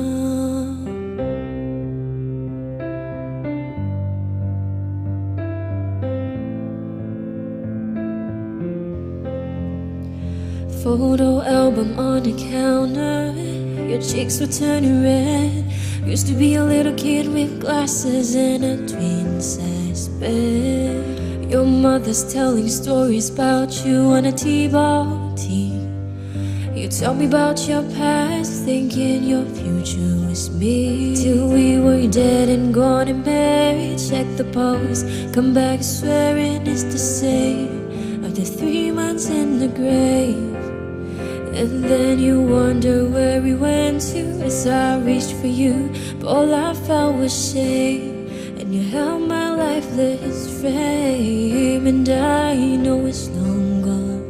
Photo album on the counter, your cheeks were turning red. Used to be a little kid with glasses and a twin-size bed. Your mother's telling stories about you on a T-ball team. You tell me about your past, thinking your future was me. Till we were dead and gone and buried. Check the pulse, come back swearing it's the same. After 3 months in the grave, and then you wonder where we went to as I reached for you, but all I felt was shame. And you held my lifeless frame, and I know it's long gone,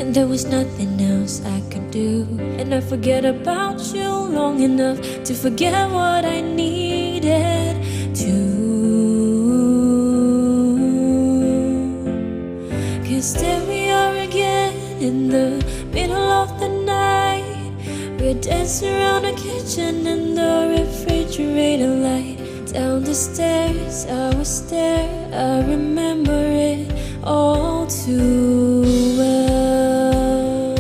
and there was nothing else I could do. And I forget about you long enough to forget what I needed to. 'Cause there we are again, in the middle of the night. We're dancing around the kitchen in the refrigerator light. Down the stairs, I was there, I remember it all too well.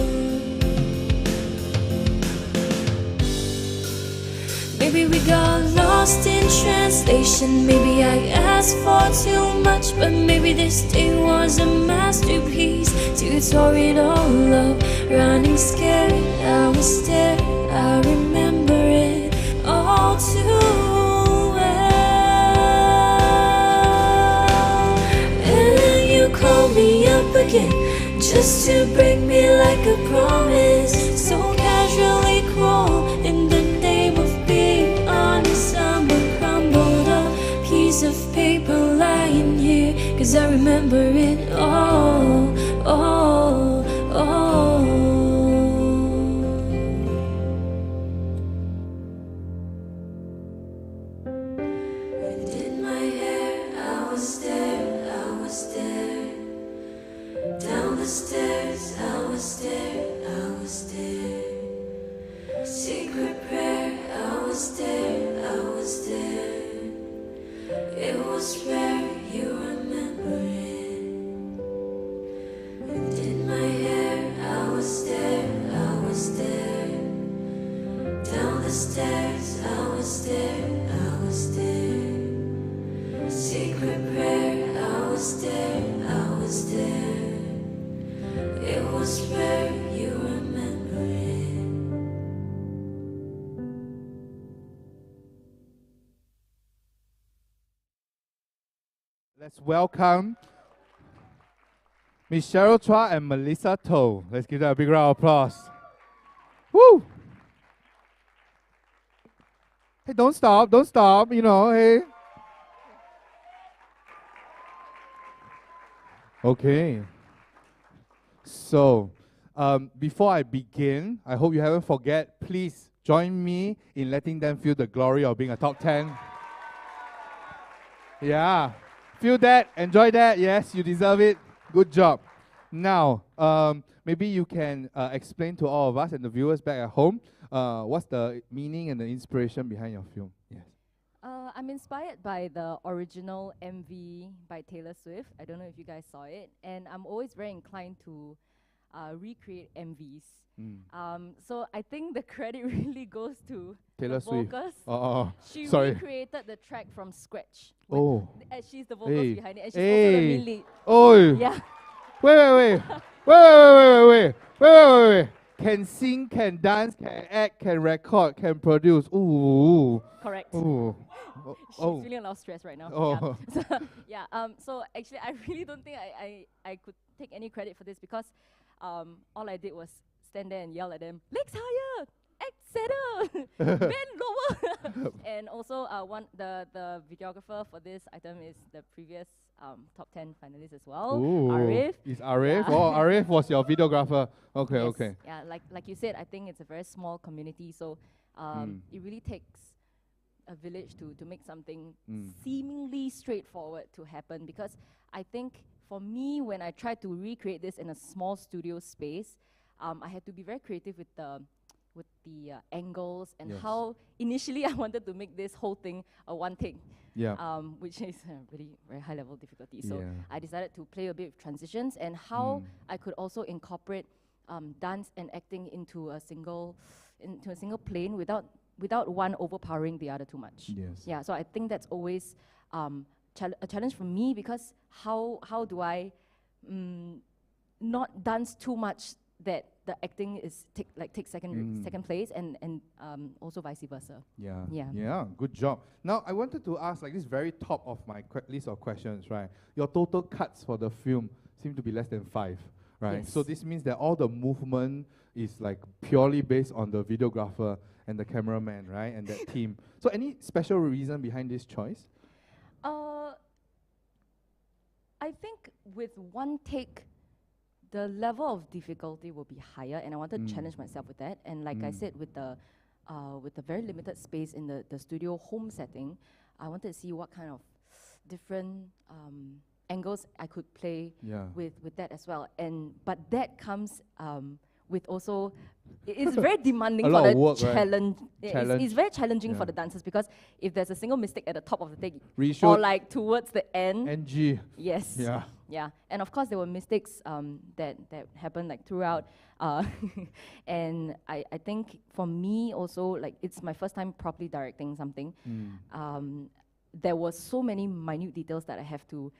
Maybe we got lost in translation. Maybe I asked for too much, but maybe this day was a masterpiece to tore it all up. Running scared, I was there, I remember it all too well. And you called me up again, just to break me like a promise. So casually cruel in the name of being honest. I'm a crumbled up piece of paper lying here, 'cause I remember it all, all, all. And in my hair, I was there, I was there. Down the stairs, I was there, I was there. Secret prayer, I was there, I was there. It was rare, you remember it. And in my hair, I was there, I was there. Down the stairs, I was there, I was there. Secret prayer, I was there, I was there. It was rare, you remember it. Let's welcome Miss Cheryl Chua and Melissa To. Let's give them a big round of applause. Woo! Hey, don't stop, you know, hey. Okay. So, before I begin, I hope you haven't forget, please join me in letting them feel the glory of being a top 10. Yeah. Feel that, enjoy that, yes, you deserve it. Good job. Now, maybe you can explain to all of us and the viewers back at home, what's the meaning and the inspiration behind your film? Yes. I'm inspired by the original MV by Taylor Swift. I don't know if you guys saw it. And I'm always very inclined to recreate MVs. So I think the credit really goes to Taylor the Swift. vocals. She Sorry. recreated the track from scratch. Oh. She's the vocals Hey. behind it. And she's also the Hey. main lead. Oh. Yeah. Wait. Can sing, can dance, can act, can record, can produce. Ooh. Correct. Ooh. She's feeling a lot of stress right now. Oh. Yeah. So actually, I really don't think I could take any credit for this, because all I did was stand there and yell at them, legs higher, act settle, bend lower. And also, the videographer for this item is the previous top 10 finalist as well, Ooh. Arif. Is Arif? Yeah. Oh, Arif was your videographer. Okay, Yes. okay. Yeah, like you said, I think it's a very small community, so it really takes a village to make something seemingly straightforward to happen. Because I think for me, when I tried to recreate this in a small studio space, I had to be very creative with the angles and Yes. how initially I wanted to make this whole thing a one take. Yeah. Which is a really very high level difficulty. So Yeah. I decided to play a bit with transitions and how I could also incorporate dance and acting into a single plane without one overpowering the other too much. Yes. Yeah. So I think that's always a challenge for me, because how do I not dance too much that the acting is take second place, and also vice versa. Yeah. Yeah. Yeah. Good job. Now I wanted to ask, like, this very top of my list of questions, right? Your total cuts for the film seem to be less than 5, right? Yes. So this means that all the movement is like purely based on the videographer and the cameraman, right? And that team. So any special reason behind this choice? I think with one take, the level of difficulty will be higher, and I wanted to challenge myself with that. And like I said, with the very limited space in the studio home setting, I wanted to see what kind of different angles I could play Yeah. with that as well. But that comes with also, it's very demanding A for lot the of work, right? challenge. Challenge. It's very challenging Yeah. for the dancers, because if there's a single mistake at the top of the thing, Reshoot. or like towards the end, NG. yes, Yeah. yeah, and of course there were mistakes that happened like throughout, and I think for me also, like, it's my first time properly directing something. There were so many minute details that I have to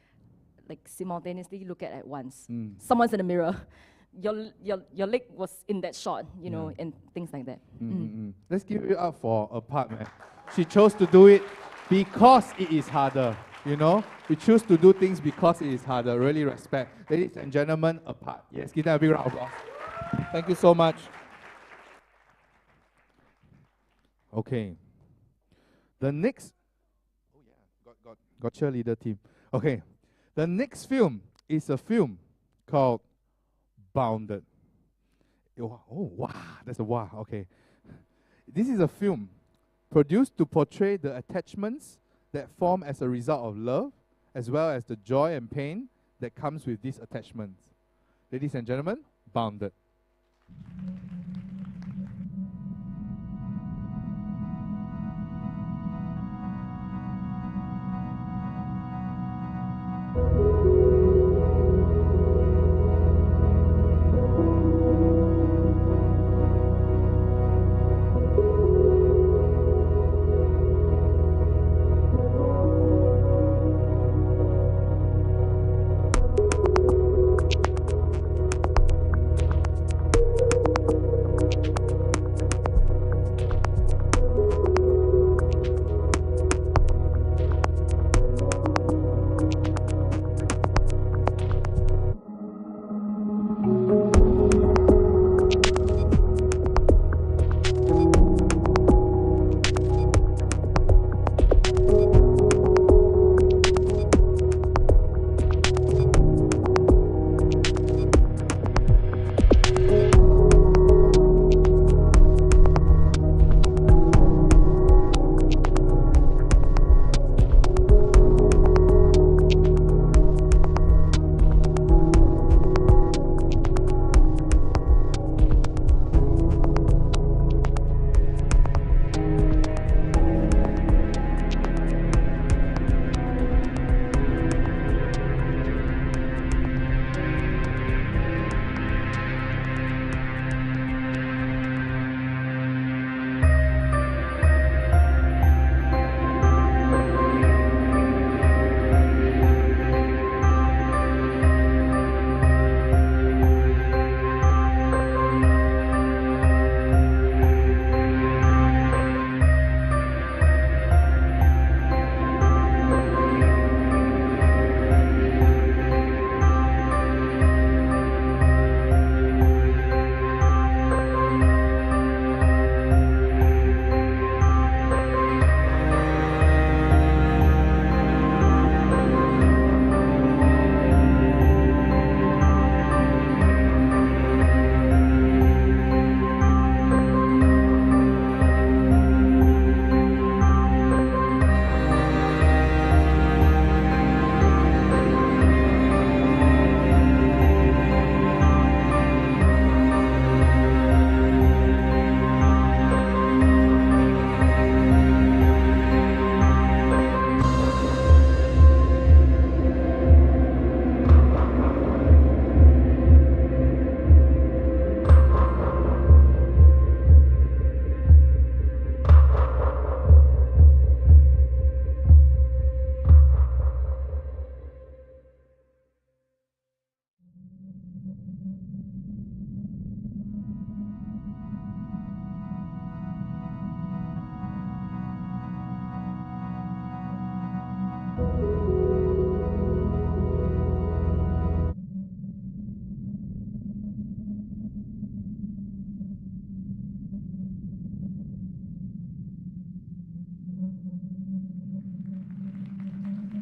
like simultaneously look at once. Someone's in the mirror. Your leg was in that shot, you know, and things like that. Let's give it up for Apart, man. She chose to do it because it is harder, you know? We choose to do things because it is harder. Really respect. Ladies and gentlemen, Apart. Yes, give them a big round of applause. Thank you so much. Okay. The next... Oh yeah, got cheerleader team. Okay. The next film is a film called Bounded. Oh, wow, that's a wow, okay. This is a film produced to portray the attachments that form as a result of love, as well as the joy and pain that comes with these attachments. Ladies and gentlemen, Bounded.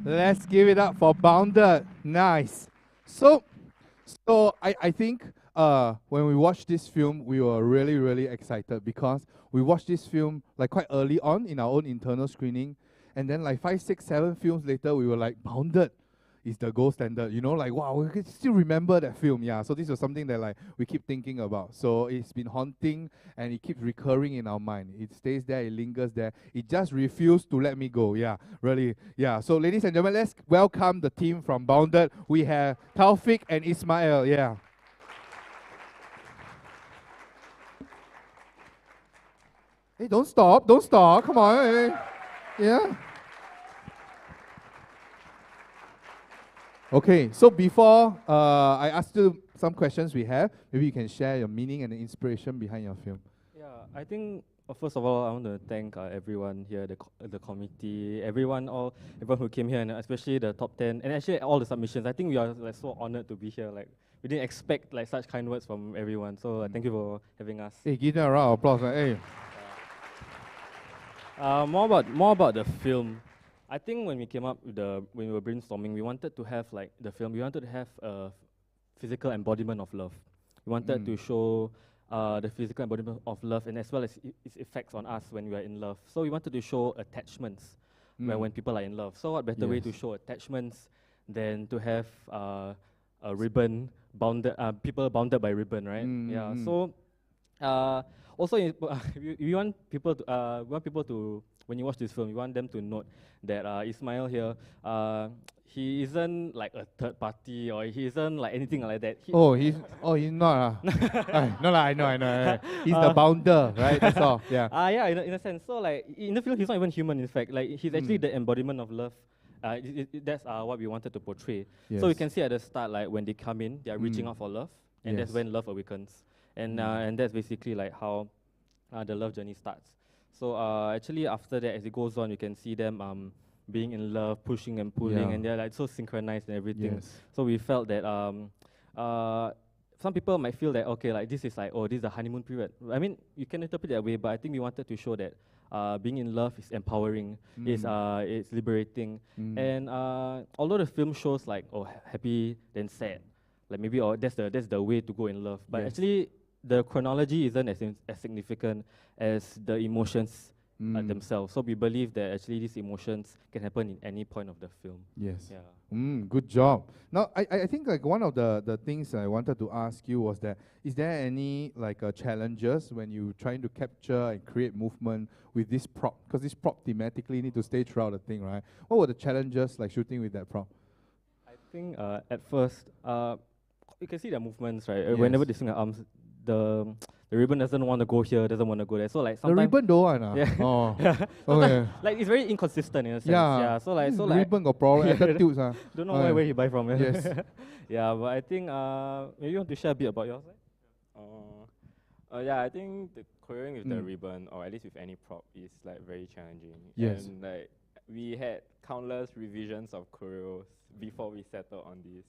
Let's give it up for Bounded. Nice. So I think when we watched this film, we were really, really excited because we watched this film like quite early on in our own internal screening. And then like 5, 6, 7 films later, we were like, Bounded. is the gold standard. You know, like wow, we can still remember that film. Yeah, so this was something that like we keep thinking about. So it's been haunting and it keeps recurring in our mind. It stays there, it lingers there. It just refused to let me go. Yeah, really. Yeah. So ladies and gentlemen, let's welcome the team from Bounded. We have Taufik and Ismail. Yeah. Hey, don't stop, don't stop. Come on. Hey. Yeah. Okay, so before I ask you some questions we have, maybe you can share your meaning and the inspiration behind your film. Yeah, I think first of all, I want to thank everyone here, the committee, everyone who came here, and especially the top 10, and actually all the submissions. I think we are like so honored to be here. Like we didn't expect like such kind words from everyone. So thank you for having us. Hey, give them a round of applause. Hey. More about the film. I think when we came up with when we were brainstorming, we wanted to have like the film. We wanted to have a physical embodiment of love. We wanted to show the physical embodiment of love, and as well as its effects on us when we are in love. So we wanted to show attachments when people are in love. So what better way to show attachments than to have a ribbon bounded, people bounded by ribbon, right? So also we want people to when you watch this film, you want them to note that Ismail here, he isn't like a third party or he isn't like anything like that. He's not. No, I know. He's the bounder, right? That's all. Yeah. Yeah, in a sense. So like in the film, he's not even human. In fact, like he's actually the embodiment of love. That's what we wanted to portray. Yes. So we can see at the start, like when they come in, they are reaching out for love, and that's when love awakens. And that's basically like how the love journey starts. So actually after that, as it goes on, you can see them being in love, pushing and pulling, and they're like so synchronized and everything. Yes. So we felt that some people might feel that okay, like this is like, oh, this is the honeymoon period. I mean, you can interpret it that way, but I think we wanted to show that being in love is empowering, it's liberating, and although the film shows like happy then sad, like maybe that's the way to go in love, but actually the chronology isn't as significant as the emotions themselves. So we believe that actually these emotions can happen in any point of the film. Yes. Yeah. Good job. Now, I think like one of the things I wanted to ask you was that, is there any like challenges when you trying to capture and create movement with this prop? Because this prop thematically need to stay throughout the thing, right? What were the challenges like shooting with that prop? I think at first, you can see their movements, right? Whenever they swing their arms, the ribbon doesn't want to go here, doesn't want to go there. So like sometimes the ribbon don't want. Yeah. Oh. Okay. Like it's very inconsistent in a sense. Yeah. So like ribbon got problem. Attitudes. Don't know where he buy from. Yes. Yeah, but I think maybe you want to share a bit about yours. Yeah, I think the colouring with the ribbon, or at least with any prop, is like very challenging. Yes. And like we had countless revisions of choreos before we settled on this.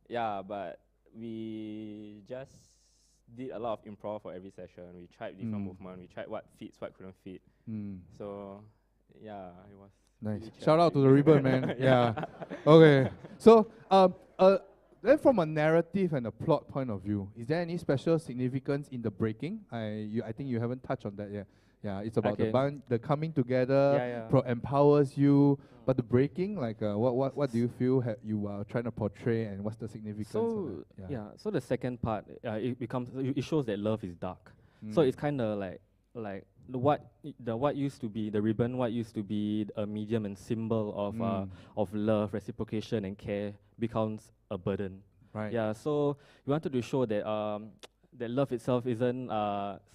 Yeah, but we just did a lot of improv for every session. We tried different movement. We tried what fits, what couldn't fit. So yeah, it was nice. Really Shout out to the ribbon, man. Yeah. Okay. So then from a narrative and a plot point of view, is there any special significance in the breaking? I think you haven't touched on that yet. Yeah, it's about the coming together, empowers you. But the breaking, like what do you feel you are trying to portray, and what's the significance? So of it? so the second part, it shows that love is dark. So it's kind of like what used to be the ribbon, what used to be a medium and symbol of love, reciprocation, and care becomes a burden. Right. Yeah. So we wanted to show that that love itself isn't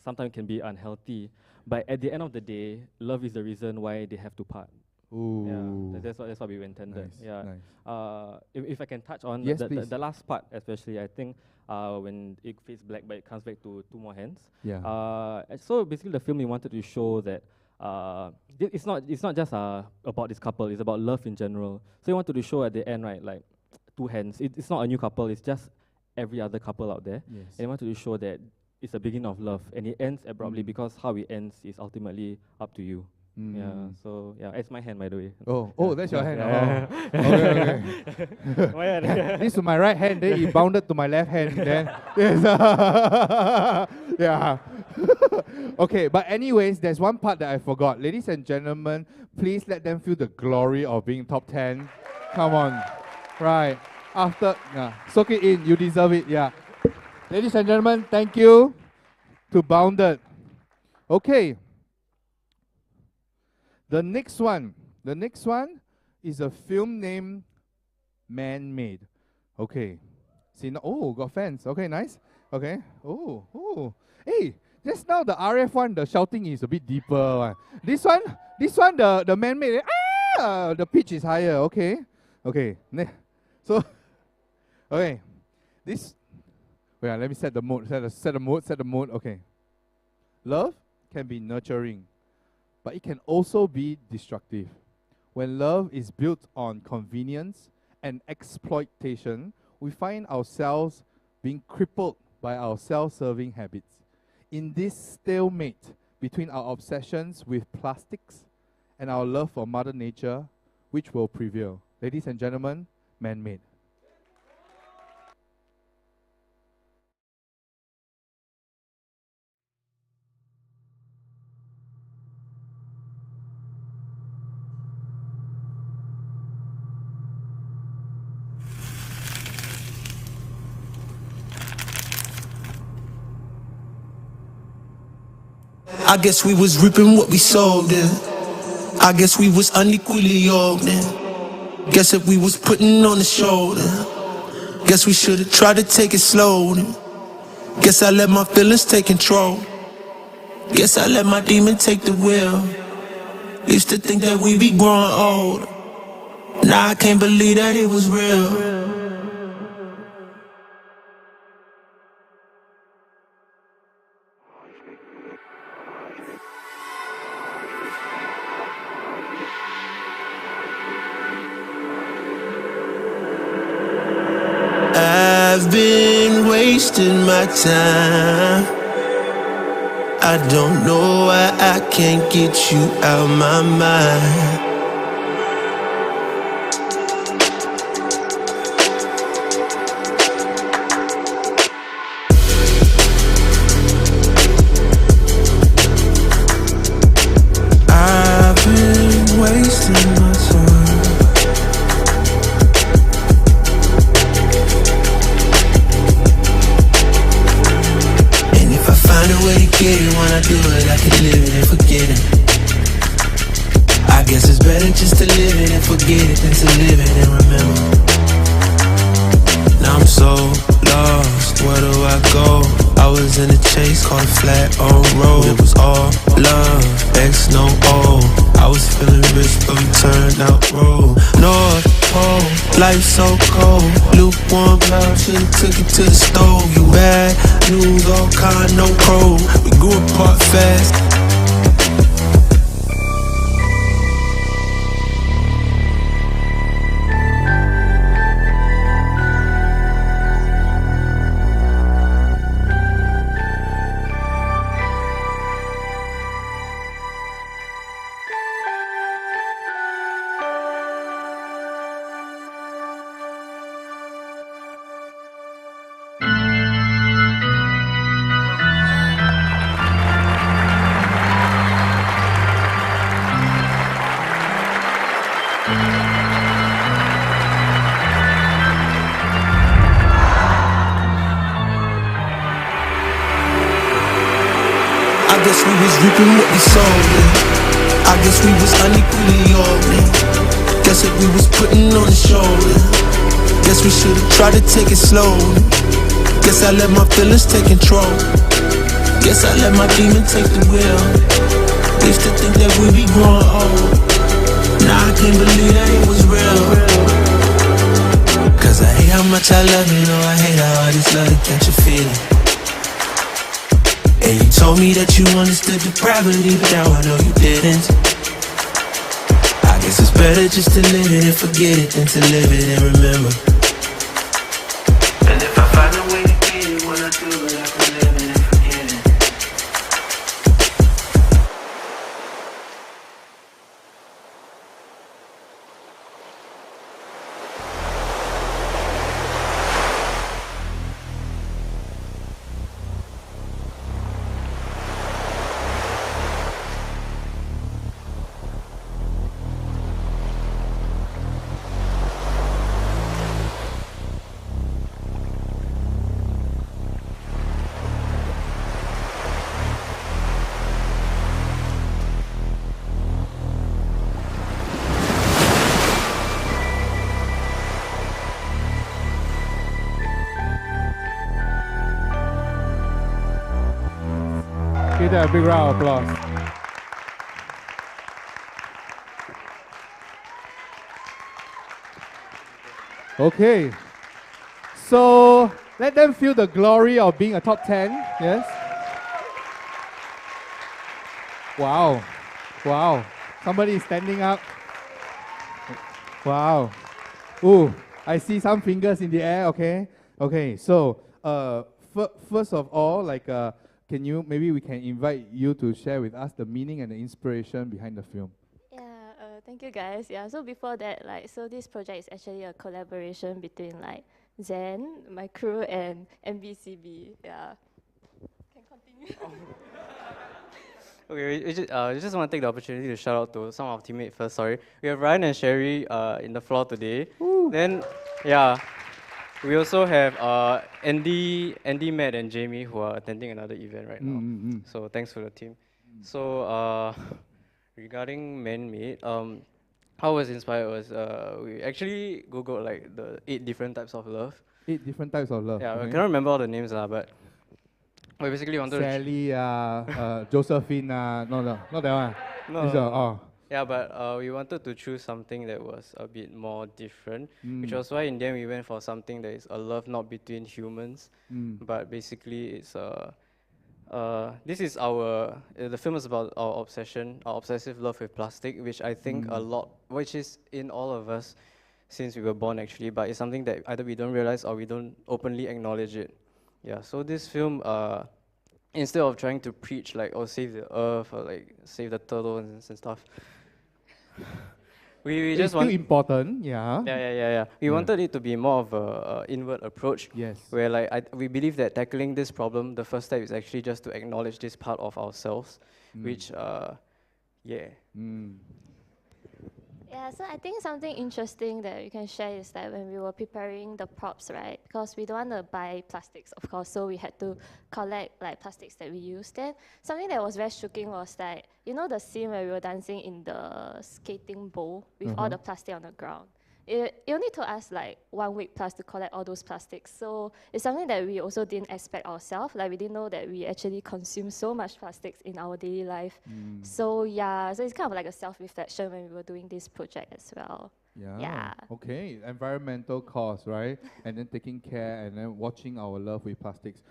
sometimes can be unhealthy, but at the end of the day, love is the reason why they have to part. Ooh. Yeah, that's what we intended. Nice, yeah. nice. If I can touch on yes, the last part, especially, I think when it fades black, but it comes back to two more hands. Yeah. So basically, the film we wanted to show that it's not just about this couple. It's about love in general. So we wanted to show at the end, right, like two hands. It's not a new couple. It's just every other couple out there. Yes. And we wanted to show that it's the beginning of love, and it ends abruptly because how it ends is ultimately up to you. Yeah, so yeah, it's my hand, by the way. Oh, that's your hand. Okay. My hand. This is my right hand. Then it bounded to my left hand. Then yes. Yeah. Okay, but anyways, there's one part that I forgot. Ladies and gentlemen, please let them feel the glory of being top 10. Come on. Right. After, soak it in. You deserve it. Yeah. Ladies and gentlemen, thank you to Bounded. Okay. The next one is a film named Man-Made. Okay. See, oh, got fans. Okay, nice. Okay. Oh. Hey, just now the RF one, the shouting is a bit deeper one. This one, the Man-Made, the pitch is higher. Okay. So, okay. This, wait, let me set the mood. Set the mood. Okay. Love can be nurturing, but it can also be destructive. When love is built on convenience and exploitation, we find ourselves being crippled by our self-serving habits. In this stalemate between our obsessions with plastics and our love for Mother Nature, which will prevail? Ladies and gentlemen, Man-Made. I guess we was reaping what we sowed in. I guess we was unequally yoked in. Guess if we was putting on the shoulder, guess we should've tried to take it slow then. Guess I let my feelings take control. Guess I let my demon take the wheel. Used to think that we be growing old. Now I can't believe that it was real. I've been wasting my time. I don't know why I can't get you out my mind. I've been wasting my time. Find a way to get it. When I do it, I can live it and forget it. I guess it's better just to live it and forget it than to live it and remember. Now I'm so lost, where do I go? I was in a chase, caught a flat on road. It was all love, X no O. I was feeling rich, but we turned out road. North Pole, life so cold. Lukewarm love, should've took it to the stove. You bad news, all kind, no cold. We grew apart fast. I guess we was reaping what we sowed in. I guess we was unequally yoked. Guess if we was putting on the shoulder, guess we should've tried to take it slow. Guess I let my feelings take control. Guess I let my demon take the wheel. Used to think that we be growing old. Now I can't believe that it was real. Cause I hate how much I love you. No, I hate how all this love to catch a feeling. And you told me that you understood depravity, but now I know you didn't. I guess it's better just to live it and forget it than to live it and remember. And if I find a way to get it, when I do it, I can live it and forget it. give them a big round of applause. Okay. So let them feel the glory of being a top 10. Yes. Wow. Wow. Somebody is standing up. Wow. Ooh, I see some fingers in the air. Okay. Okay. So, first of all, maybe we can invite you to share with us the meaning and the inspiration behind the film. Thank you guys. Yeah, so before that, so this project is actually a collaboration between Zen, my crew, and MBCB. Yeah. Can continue. Okay, we just want to take the opportunity to shout out to some of our teammates first. Sorry, we have Ryan and Sherry in the floor today. Woo. Then, yeah, we also have Andy, Matt, and Jamie who are attending another event right now. So thanks for the team. So regarding man-made, how I was inspired was we actually googled the 8 different types of love. 8 different types of love. Yeah, okay. I cannot remember all the names but we basically wanted Sally, Josephine, no, not that one. No. Yeah, but we wanted to choose something that was a bit more different, which was why in the end we went for something that is a love not between humans, but basically it's this is the film is about our obsessive love with plastic, which I think which is in all of us since we were born actually, but it's something that either we don't realize or we don't openly acknowledge it. Yeah, so this film, instead of trying to preach save the earth or save the turtles and stuff, we just want important, yeah. Yeah. We wanted it to be more of a inward approach. Yes. Where we believe that tackling this problem, the first step is actually just to acknowledge this part of ourselves, which Yeah, so I think something interesting that we can share is that when we were preparing the props, right? Because we don't want to buy plastics, of course, so we had to collect plastics that we used. Then something that was very shocking was that, you know the scene where we were dancing in the skating bowl with all the plastic on the ground? It only took us 1 week plus to collect all those plastics. So it's something that we also didn't expect ourselves. We didn't know that we actually consume so much plastics in our daily life. So yeah, so it's kind of like a self-reflection when we were doing this project as well. Yeah. Okay, environmental cause, right? And then taking care and then watching our love with plastics.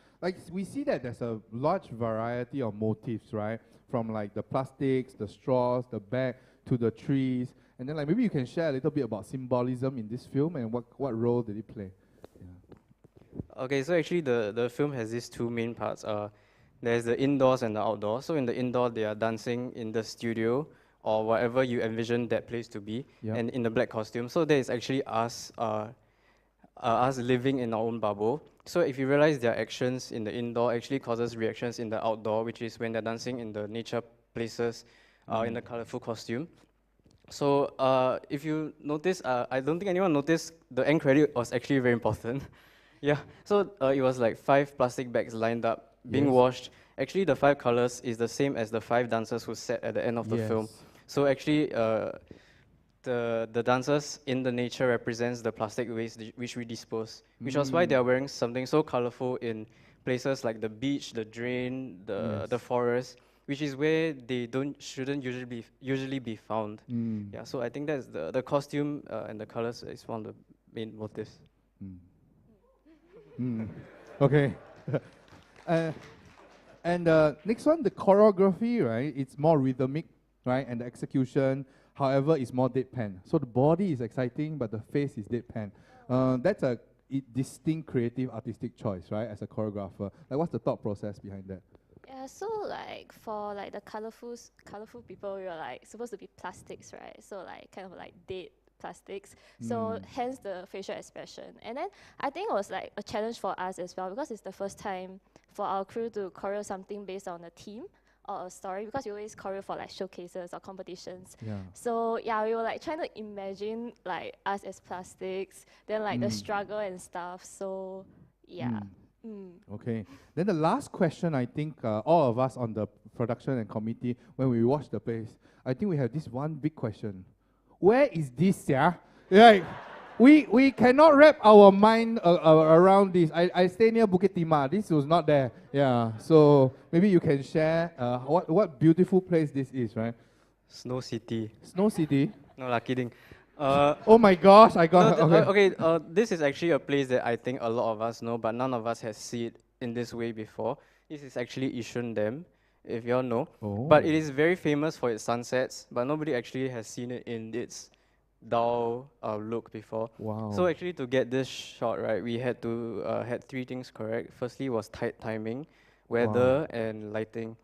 We see that there's a large variety of motifs, right? From the plastics, the straws, the bag, to the trees. And then maybe you can share a little bit about symbolism in this film and what role did it play? Yeah. Okay, so actually the film has these 2 main parts. There's the indoors and the outdoors. So in the indoor, they are dancing in the studio or whatever you envision that place to be, and in the black costume. So there is actually us living in our own bubble. So if you realize their actions in the indoor actually causes reactions in the outdoor, which is when they're dancing in the nature places in the colorful costume. So if you notice, I don't think anyone noticed the end credit was actually very important. Yeah, so it was 5 plastic bags lined up, being washed. Actually, the 5 colors is the same as the 5 dancers who sat at the end of the film. So actually, the dancers in the nature represents the plastic waste which we dispose, which was why they are wearing something so colorful in places like the beach, the drain, the forest, which is where they shouldn't usually be found. Yeah, so I think that's the costume and the colors is one of the main motives. Okay. And next one, the choreography, right? It's more rhythmic, right? And the execution, however, is more deadpan. So the body is exciting, but the face is deadpan. That's a distinct creative artistic choice, right? As a choreographer, what's the thought process behind that? Yeah, so for the colorful people, we were supposed to be plastics, right? So kind of dead plastics. So hence the facial expression. And then I think it was a challenge for us as well, because it's the first time for our crew to choreo something based on a theme or a story, because we always choreo for showcases or competitions. Yeah. So yeah, we were trying to imagine us as plastics, then the struggle and stuff. So yeah. Okay. Then the last question, I think all of us on the production and committee, when we watch the place, I think we have this one big question. Where is this, yeah? we cannot wrap our mind around this. I stay near Bukit Timah. This was not there. Yeah. So maybe you can share what beautiful place this is, right? Snow City. Snow City. No, lah, kidding. Oh my gosh, I got okay. This is actually a place that I think a lot of us know, but none of us has seen it in this way before. This is actually Yishun Dam, if you all know. But it is very famous for its sunsets, but nobody actually has seen it in its dull look before. Wow. So actually to get this shot right, we had to had three things correct. Firstly was tight timing, weather, and lighting.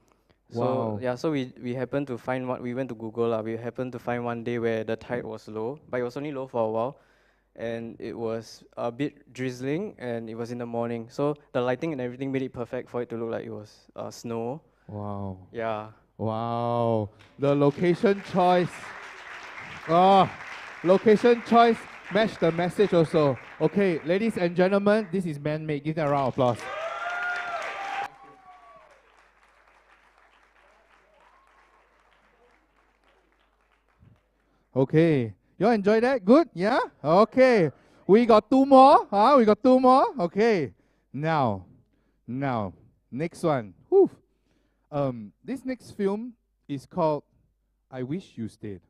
So Wow. yeah, so we happened to find we went to Google we happened to find one day where the tide was low, but it was only low for a while, and it was a bit drizzling, and it was in the morning. So the lighting and everything made it perfect for it to look like it was snow. Wow. Yeah. Wow. The location choice. Location choice matched the message also. Okay, ladies and gentlemen, this is man-made. Give them a round of applause. Okay. You all enjoy that? Good? Yeah? Okay. We got two more. We got two more. Okay. Now, next one. Whew. This next film is called I Wish You Stayed.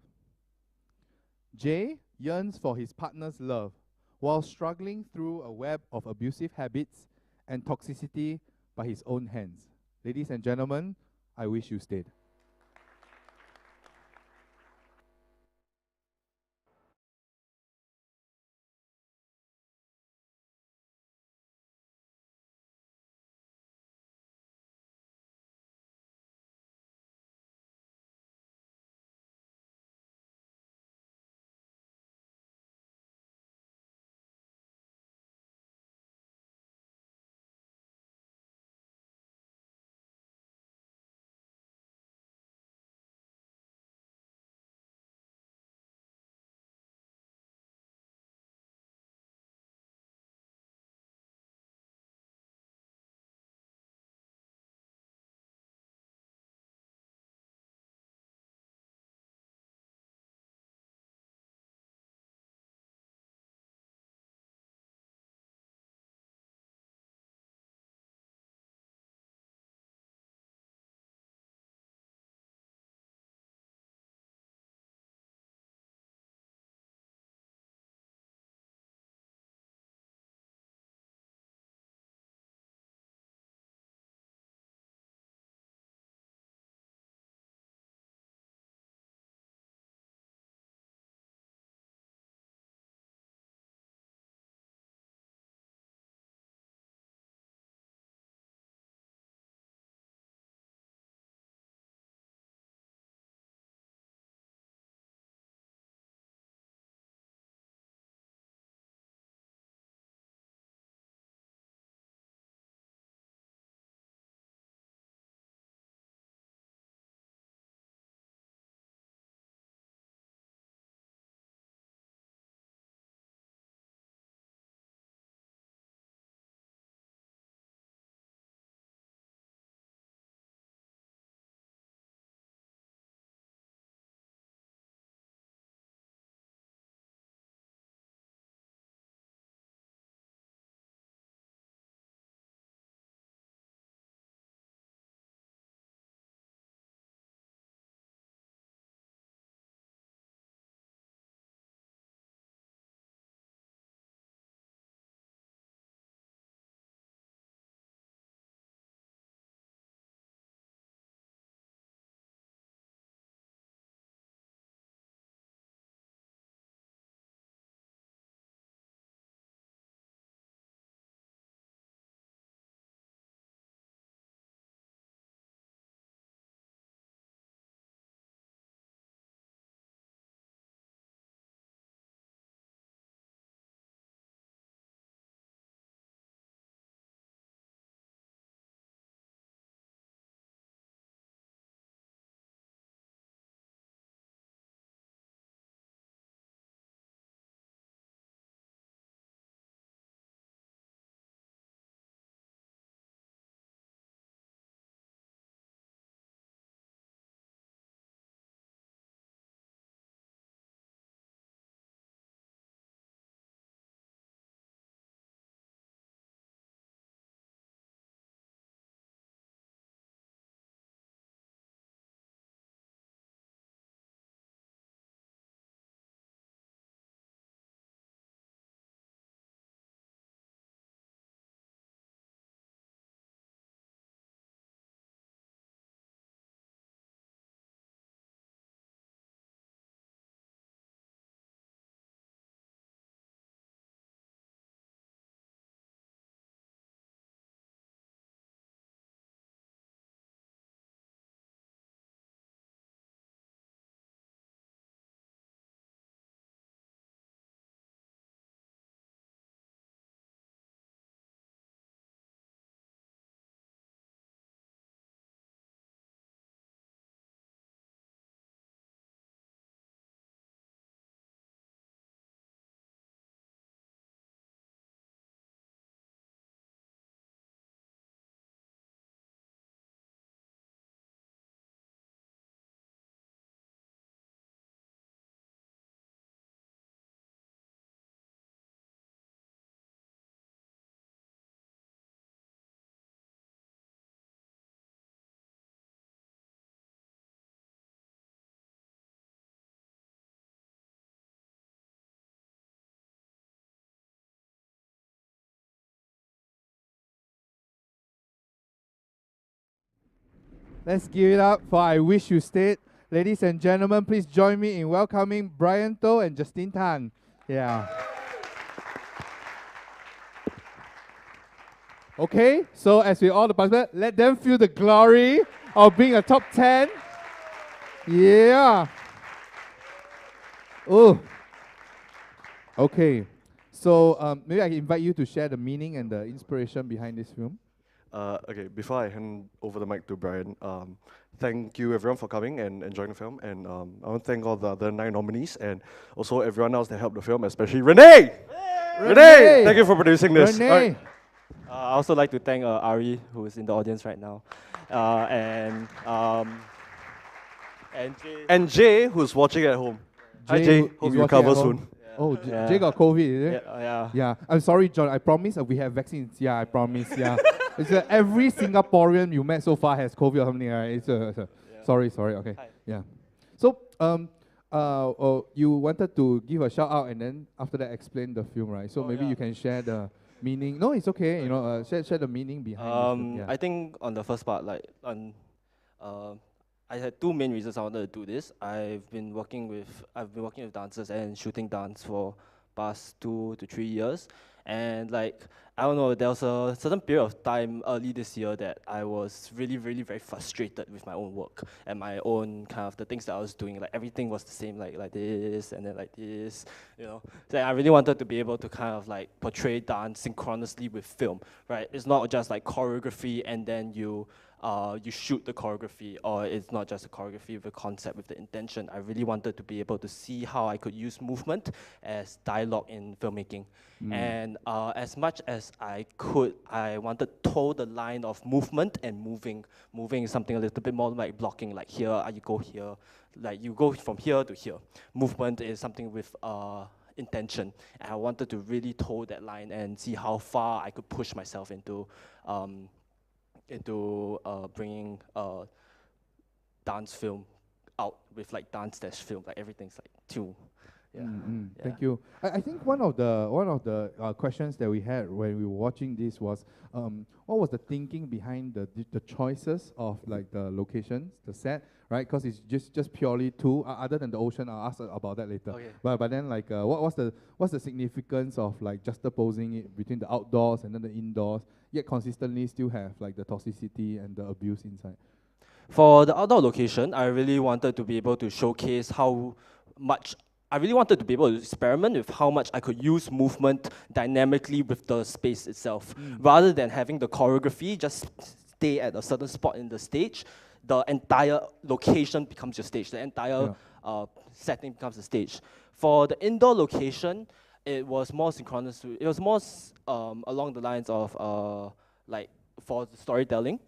Jay yearns for his partner's love while struggling through a web of abusive habits and toxicity by his own hands. Ladies and gentlemen, I Wish You Stayed. Let's give it up for I Wish You Stayed. Ladies and gentlemen, please join me in welcoming Brian Toh and Justine Tan. Yeah. Okay, so as we all the participants, let them feel the glory of being a top 10. Yeah. Oh. Okay. So maybe I can invite you to share the meaning and the inspiration behind this film. Okay, before I hand over the mic to Brian, thank you everyone for coming and enjoying the film. And I want to thank all the other 9 nominees and also everyone else that helped the film, especially Renee! Renee! Thank you for producing this. Renee! I also like to thank Ari, who is in the audience right now, and Jay. And Jay, who's watching at home. Hi Jay, hope you recover soon. Oh, Jay got COVID, is it? Yeah. Yeah. I'm sorry, John. I promise we have vaccines. Yeah, I promise. Yeah. It's every Singaporean you met so far has COVID or something, right? Sorry. Okay. Hi. Yeah. So, you wanted to give a shout out and then after that explain the film, right? So maybe you can share the meaning. No, it's okay. You know, share the meaning behind the film. Yeah. I think on the first part, I had 2 main reasons I wanted to do this. I've been working with dancers and shooting dance for past 2 to 3 years, and I don't know, there was a certain period of time early this year that I was really very frustrated with my own work and my own kind of the things that I was doing. Like everything was the same, like this and then like this, you know. So I really wanted to be able to kind of portray dance synchronously with film, right? It's not just like choreography and then you shoot the choreography, or it's not just a choreography with a concept, with the intention. I really wanted to be able to see how I could use movement as dialogue in filmmaking. And as much as I could, I wanted to toe the line of movement and moving. Moving is something a little bit more like blocking, like here, you go here, like you go from here to here. Movement is something with intention. And I wanted to really toe that line and see how far I could push myself into bringing dance film out with dance-film, everything's two. Yeah. Thank you. I think one of the questions that we had when we were watching this was, what was the thinking behind the choices of the locations, the set, right? Because it's just purely 2, other than the ocean. I'll ask about that later. Okay. But then what's the significance of juxtaposing it between the outdoors and then the indoors, yet consistently still have the toxicity and the abuse inside? For the outdoor location, I really wanted to be able to showcase how much. I really wanted to be able to experiment with how much I could use movement dynamically with the space itself. Rather than having the choreography just stay at a certain spot in the stage, the entire location becomes your stage. The entire setting becomes the stage. For the indoor location, it was more synchronous. It was more along the lines of for the storytelling.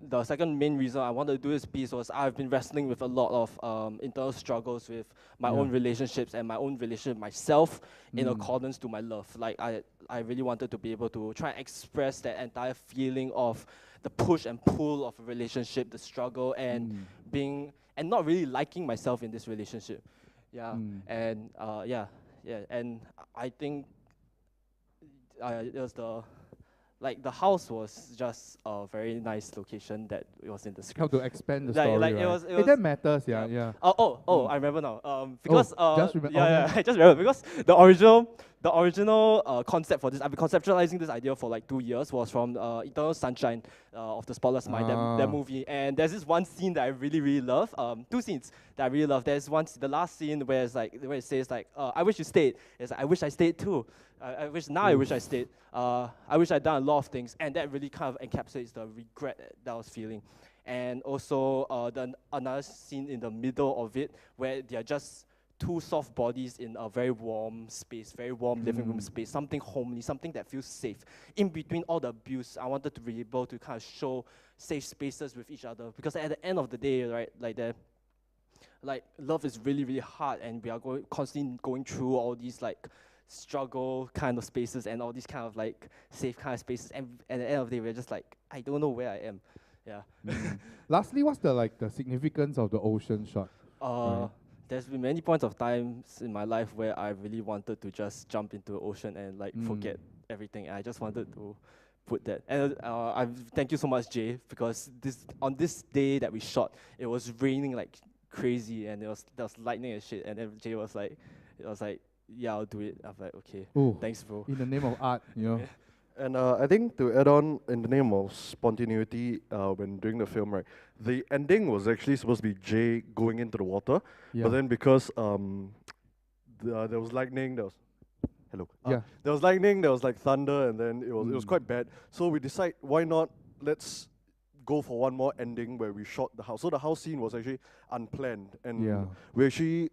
The second main reason I wanted to do this piece was I've been wrestling with a lot of internal struggles with my own relationships and my own relationship with myself in accordance to my love. I really wanted to be able to try and express that entire feeling of the push and pull of a relationship, the struggle, and and not really liking myself in this relationship. Yeah, and and I think it was the house was just a very nice location that it was in the script. How to expand the story, right? It was that matters, yeah. I remember now. Because just remember. I just remember because the original concept for this, I've been conceptualizing this idea for 2 years, was from Eternal Sunshine of the Spotless Mind, that movie. And there's this one scene that I really love. 2 scenes that I really love. There's the last scene where it says I wish you stayed. It's I wish I stayed too. I wish I stayed. I wish I'd done a lot of things, and that really kind of encapsulates the regret that I was feeling. And also another scene in the middle of it where they are just 2 soft bodies in a very warm space, very warm living room space, something homely, something that feels safe. In between all the abuse, I wanted to be able to kind of show safe spaces with each other, because at the end of the day, right, love is really hard, and we are constantly going through all these struggle kind of spaces and all these kind of safe kind of spaces, and at the end of the day we're just I don't know where I am. Yeah. Lastly, what's the significance of the ocean shot? There's been many points of times in my life where I really wanted to just jump into the ocean and forget everything, and I just wanted to put that. And thank you so much, Jay, because on this day that we shot, it was raining like crazy, and there was lightning and shit. And then Jay was like, yeah, I'll do it. I was like, okay, Ooh, thanks, bro. in the name of art, you know. And I think to add on, in the name of spontaneity, when doing the film, right, the ending was actually supposed to be Jay going into the water, Yeah. but then because there was lightning, there was Yeah. there was lightning, there was like thunder, and then it was quite bad. So we decided, why not let's go for one more ending where we shot the house. So the house scene was actually unplanned, and Yeah. we actually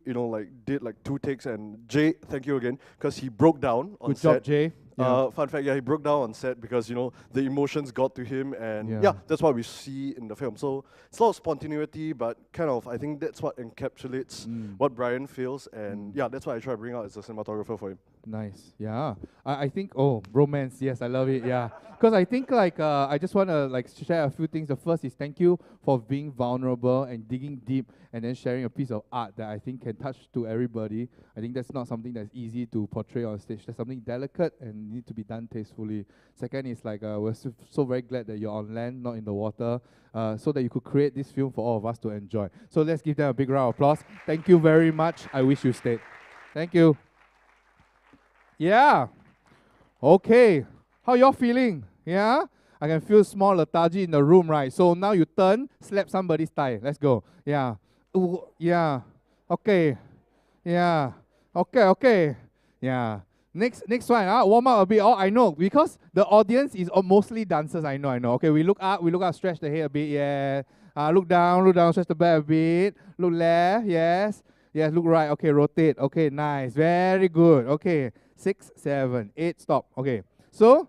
did like 2 takes. And Jay, thank you again, because he broke down on Good set. job, Jay. Yeah. Fun fact, he broke down on set because the emotions got to him, and Yeah. that's what we see in the film. So it's a lot of spontaneity, but kind of I think that's what encapsulates what Brian feels, and that's what I try to bring out as a cinematographer for him. Nice. Yeah. I think, romance. Yes, I love it. Yeah. Because I think I just want to share a few things. The first is thank you for being vulnerable and digging deep and then sharing a piece of art that I think can touch to everybody. I think that's not something that's easy to portray on stage. That's something delicate and need to be done tastefully. Second is we're so very glad that you're on land, not in the water, so that you could create this film for all of us to enjoy. So let's give them a big round of applause. Thank you very much. I wish you stayed. Thank you. Yeah. Okay. How y'all feeling? Yeah? I can feel small lethargy in the room, right? So now you turn, slap somebody's thigh. Let's go. Yeah. Ooh, yeah. Okay. Yeah. Okay. Yeah. Next one. Warm up a bit. Oh, I know. Because the audience is mostly dancers. I know. Okay, we look up, stretch the head a bit. Yeah. Look down, stretch the back a bit. Look left. Yes. Yes, look right. Okay, rotate. Okay, nice. Very good. Okay. 6, 7, 8, stop. Okay. So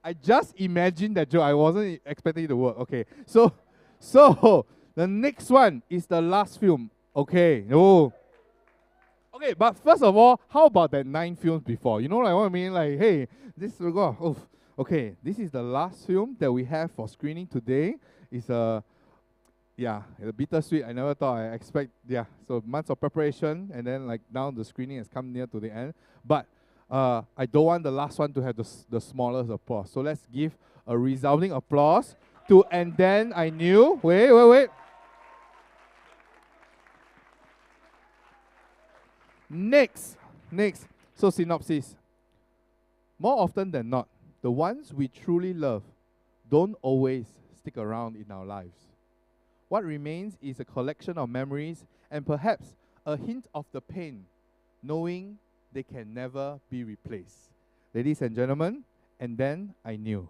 I just imagined that joke. I wasn't expecting it to work. Okay. So the next one is the last film. Okay. Oh. Okay, but first of all, how about that 9 films before? You know what I mean? Like, hey, this will go. Oh, okay, this is the last film that we have for screening today. It's a bittersweet. I never thought I expect. Yeah, so months of preparation, and then now the screening has come near to the end. But I don't want the last one to have the smallest applause. So let's give a resounding applause to And Then I Knew. Wait. Next. So synopsis. More often than not, the ones we truly love don't always stick around in our lives. What remains is a collection of memories and perhaps a hint of the pain, knowing they can never be replaced. Ladies and gentlemen, And Then I Knew.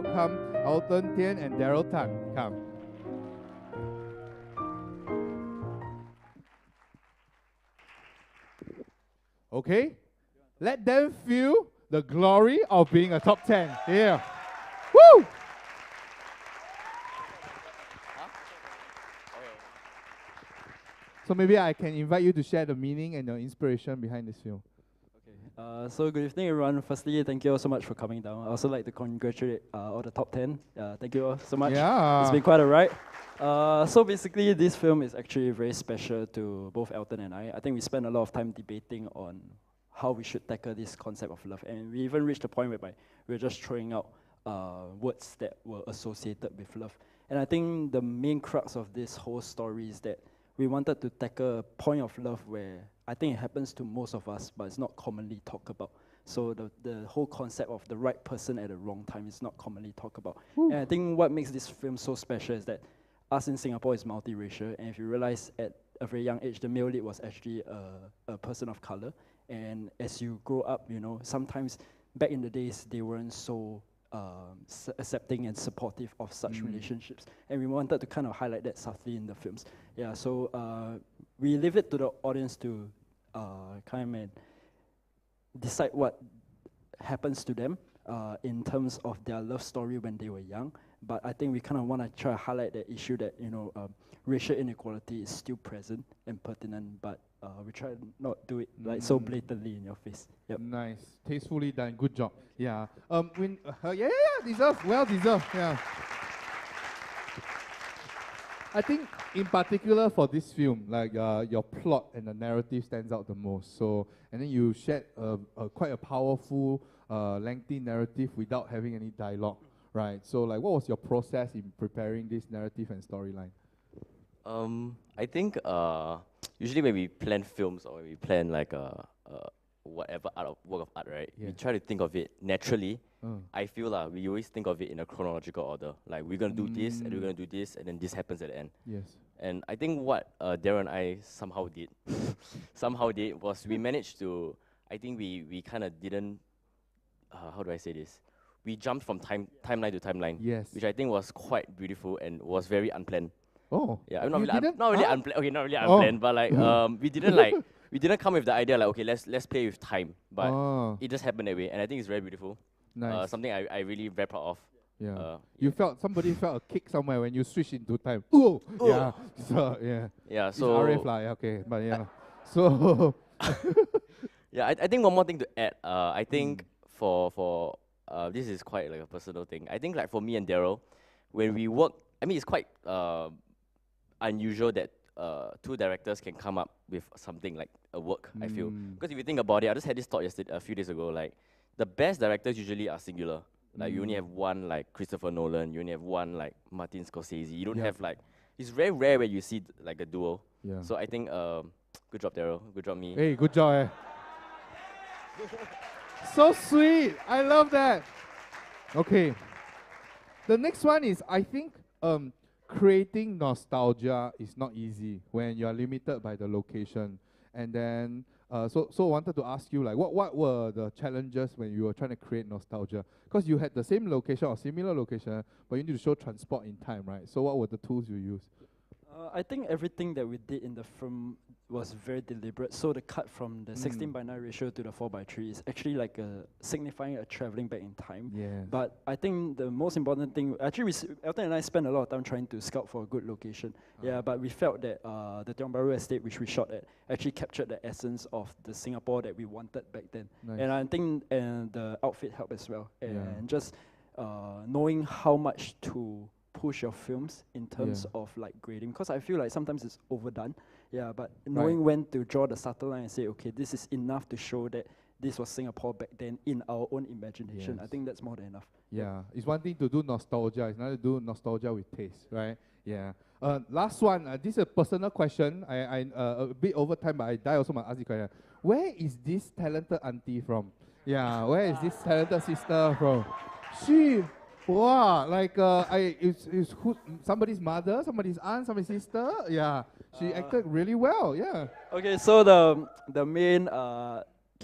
welcome Elton Tian and Daryl Tan. Come. Okay, let them feel the glory of being a top 10. Yeah. Woo! So maybe I can invite you to share the meaning and your inspiration behind this film. So good evening, everyone. Firstly, thank you all so much for coming down. I also like to congratulate all the top 10. Thank you all so much. Yeah. It's been quite a ride. So basically, this film is actually very special to both Elton and I. I think we spent a lot of time debating on how we should tackle this concept of love. And we even reached a point whereby we were just throwing out words that were associated with love. And I think the main crux of this whole story is that we wanted to tackle a point of love where I think it happens to most of us, but it's not commonly talked about. So the whole concept of the right person at the wrong time is not commonly talked about. And I think what makes this film so special is that us in Singapore is multiracial, and if you realize at a very young age, the male lead was actually a person of color. And as you grow up, you know, sometimes back in the days, they weren't so accepting and supportive of such relationships. And we wanted to kind of highlight that subtly in the films. Yeah, so we leave it to the audience to kind of decide what happens to them in terms of their love story when they were young. But I think we kind of want to try to highlight the issue that, you know, racial inequality is still present and pertinent, but we try to not do it like so blatantly in your face. Yep. Nice, tastefully done. Good job. Yeah. Yeah, deserved. Well deserved. Yeah. I think in particular for this film, like your plot and the narrative stands out the most. So, and then you shared quite a powerful, lengthy narrative without having any dialogue, right? So, like, what was your process in preparing this narrative and storyline? I think usually when we plan films or when we plan like whatever work of art, right? We try to think of it naturally. I feel we always think of it in a chronological order. Like we're gonna do this and we're gonna do this and then this happens at the end. Yes. And I think what Darren and I somehow did was we managed to. I think we kind of didn't. How do I say this? We jumped from timeline to timeline. Yes. Which I think was quite beautiful and was very unplanned. Oh. Yeah, not really unplanned. Okay, not really unplanned, but like we didn't come with the idea like, okay, let's play with time, but it just happened that way, and I think it's very beautiful. Nice. Something I really very proud of. Yeah. Somebody felt a kick somewhere when you switch into time. Ooh. Yeah. So yeah. Yeah. So it's RF lah. Okay, but yeah. So. Yeah, I think one more thing to add. I think for this is quite like a personal thing. I think like for me and Daryl, when we work, I mean it's quite unusual that two directors can come up with something like a work, I feel. Because if you think about it, I just had this thought a few days ago, like the best directors usually are singular. Like you only have one like Christopher Nolan, you only have one like Martin Scorsese. You don't have like, it's very rare where you see like a duo. Yeah. So I think, good job Daryl, good job me. Hey, good job. So sweet, I love that. Okay, the next one is, I think, creating nostalgia is not easy when you are limited by the location. And then, so I wanted to ask you, like, what were the challenges when you were trying to create nostalgia? Because you had the same location or similar location, but you need to show transport in time, right? So what were the tools you used? I think everything that we did in the film was very deliberate. So the cut from the 16:9 ratio to the 4:3 is actually like signifying a traveling back in time. Yes. But I think the most important thing, actually, Elton and I spent a lot of time trying to scout for a good location. Yeah, but we felt that the Tiong Bahru estate, which we shot at, actually captured the essence of the Singapore that we wanted back then. Nice. And I think the outfit helped as well. And just knowing how much to push your films in terms of like grading, because I feel like sometimes it's overdone. Yeah, but knowing when to draw the subtle line and say, okay, this is enough to show that this was Singapore back then in our own imagination. I think that's more than enough. Yeah, it's one thing to do nostalgia, it's another to do nostalgia with taste, right? Yeah. Last one, this is a personal question. I a bit over time, but I also might ask you question. Where is this talented auntie from? Yeah, where is this talented sister from? She. Wow, like it's somebody's mother, somebody's aunt, somebody's sister. Yeah, she acted really well. Yeah. Okay, so the main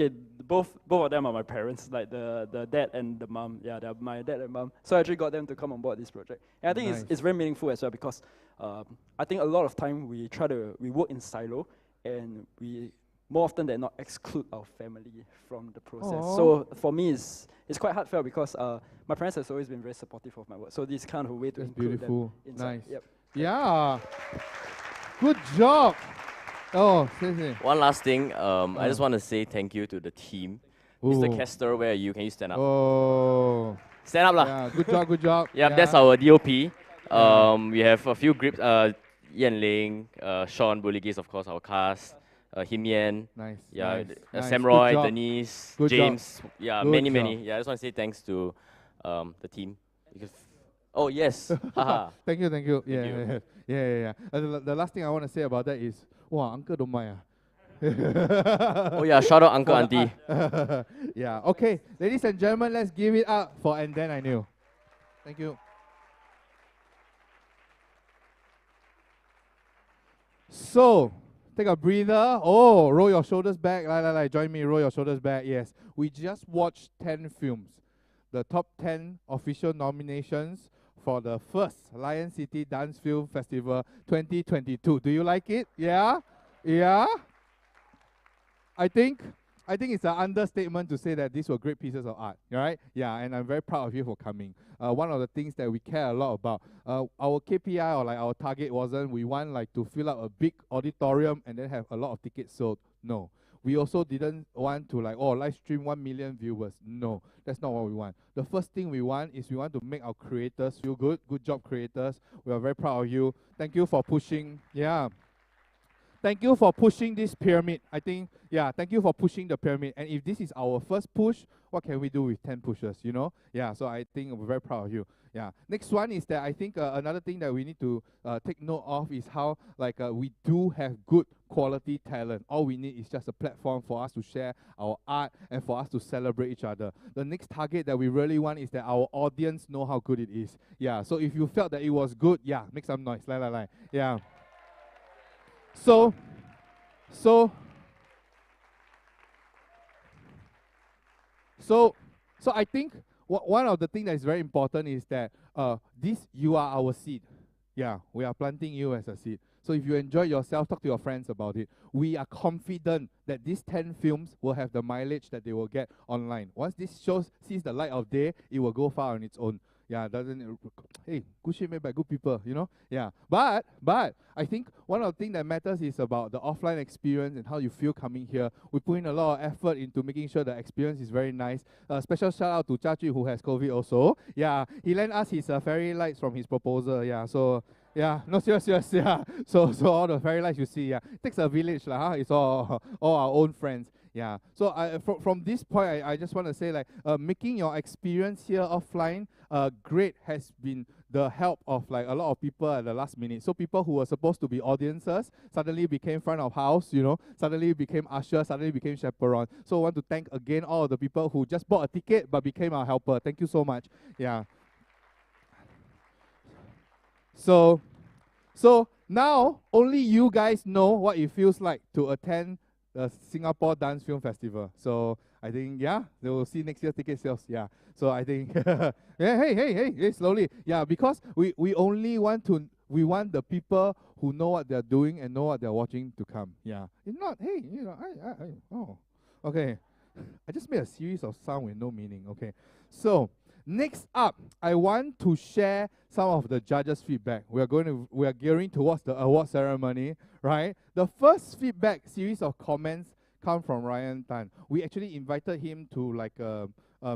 okay, both of them are my parents, like the dad and the mom. Yeah, they're my dad and mom. So I actually got them to come on board this project. And I think it's very meaningful as well because I think a lot of time we work in silo and we more often than not exclude our family from the process. Aww. So for me, it's quite heartfelt because my parents has always been very supportive of my work. So this is kind of a way to include them inside. Nice. Yep. Yeah. Good job. Oh, seriously. One last thing, I just want to say thank you to the team. Mr. Kester, where are you? Can you stand up? Oh. Stand up lah. Yeah, good job, good job. Yep, Yeah. that's our DOP. We have a few grips, Yan Ling, Sean Buligis, of course, our cast. Him Yan, nice, yeah, nice. Sam Good Roy, job. Denise, Good James, job. yeah, Good many. job. Yeah, I just want to say thanks to the team. Because, oh yes, haha. Thank you. Thank Yeah, you. yeah. The last thing I want to say about that is, wow, uncle don't mind. Oh yeah, shout out uncle, For the auntie. art. Yeah, okay. Ladies and gentlemen, let's give it up for And Then I Knew. Thank you. So, take a breather. Oh, roll your shoulders back. Join me, roll your shoulders back. Yes, we just watched 10 films. The top 10 official nominations for the first Lion City Dance Film Festival 2022. Do you like it? Yeah? Yeah? I think it's an understatement to say that these were great pieces of art, right? Yeah, and I'm very proud of you for coming. One of the things that we care a lot about, our KPI or like our target wasn't we want like to fill up a big auditorium and then have a lot of tickets sold. No. We also didn't want to like, live stream 1 million viewers. No, that's not what we want. The first thing we want is we want to make our creators feel good. Good job, creators. We are very proud of you. Thank you for pushing. Yeah. Thank you for pushing this pyramid. I think, yeah, thank you for pushing the pyramid. And if this is our first push, what can we do with 10 pushes, you know? Yeah, so I think we're very proud of you. Yeah. Next one is that I think another thing that we need to take note of is how we do have good quality talent. All we need is just a platform for us to share our art and for us to celebrate each other. The next target that we really want is that our audience know how good it is. Yeah, so if you felt that it was good, yeah, make some noise. Yeah. So I think one of the things that is very important is that you are our seed. Yeah, we are planting you as a seed. So if you enjoy yourself, talk to your friends about it. We are confident that these 10 films will have the mileage that they will get online. Once this show sees the light of day, it will go far on its own. Yeah, hey, good shit made by good people, you know? Yeah, but I think one of the things that matters is about the offline experience and how you feel coming here. We put in a lot of effort into making sure the experience is very nice. Special shout out to Jia Jun, who has COVID also. Yeah, he lent us his fairy lights from his proposal. Yeah, so yeah, no, serious, yeah. So all the fairy lights you see, yeah, it takes a village, huh? It's all our own friends. Yeah, so from this point, I just want to say making your experience here offline great has been the help of like a lot of people at the last minute. So people who were supposed to be audiences suddenly became front of house, you know, suddenly became usher, suddenly became chaperone. So I want to thank again all of the people who just bought a ticket but became our helper. Thank you so much. Yeah. So now only you guys know what it feels like to attend the Singapore Dance Film Festival. So I think, yeah, they will see next year ticket sales. Yeah. So I think, yeah, hey, slowly. Yeah, because we only want the people who know what they're doing and know what they're watching to come. Yeah. If not, hey, you know, okay. I just made a series of sound with no meaning. Okay. So next up, I want to share some of the judges' feedback. We are gearing towards the award ceremony, right? The first feedback series of comments come from Ryan Tan. We actually invited him to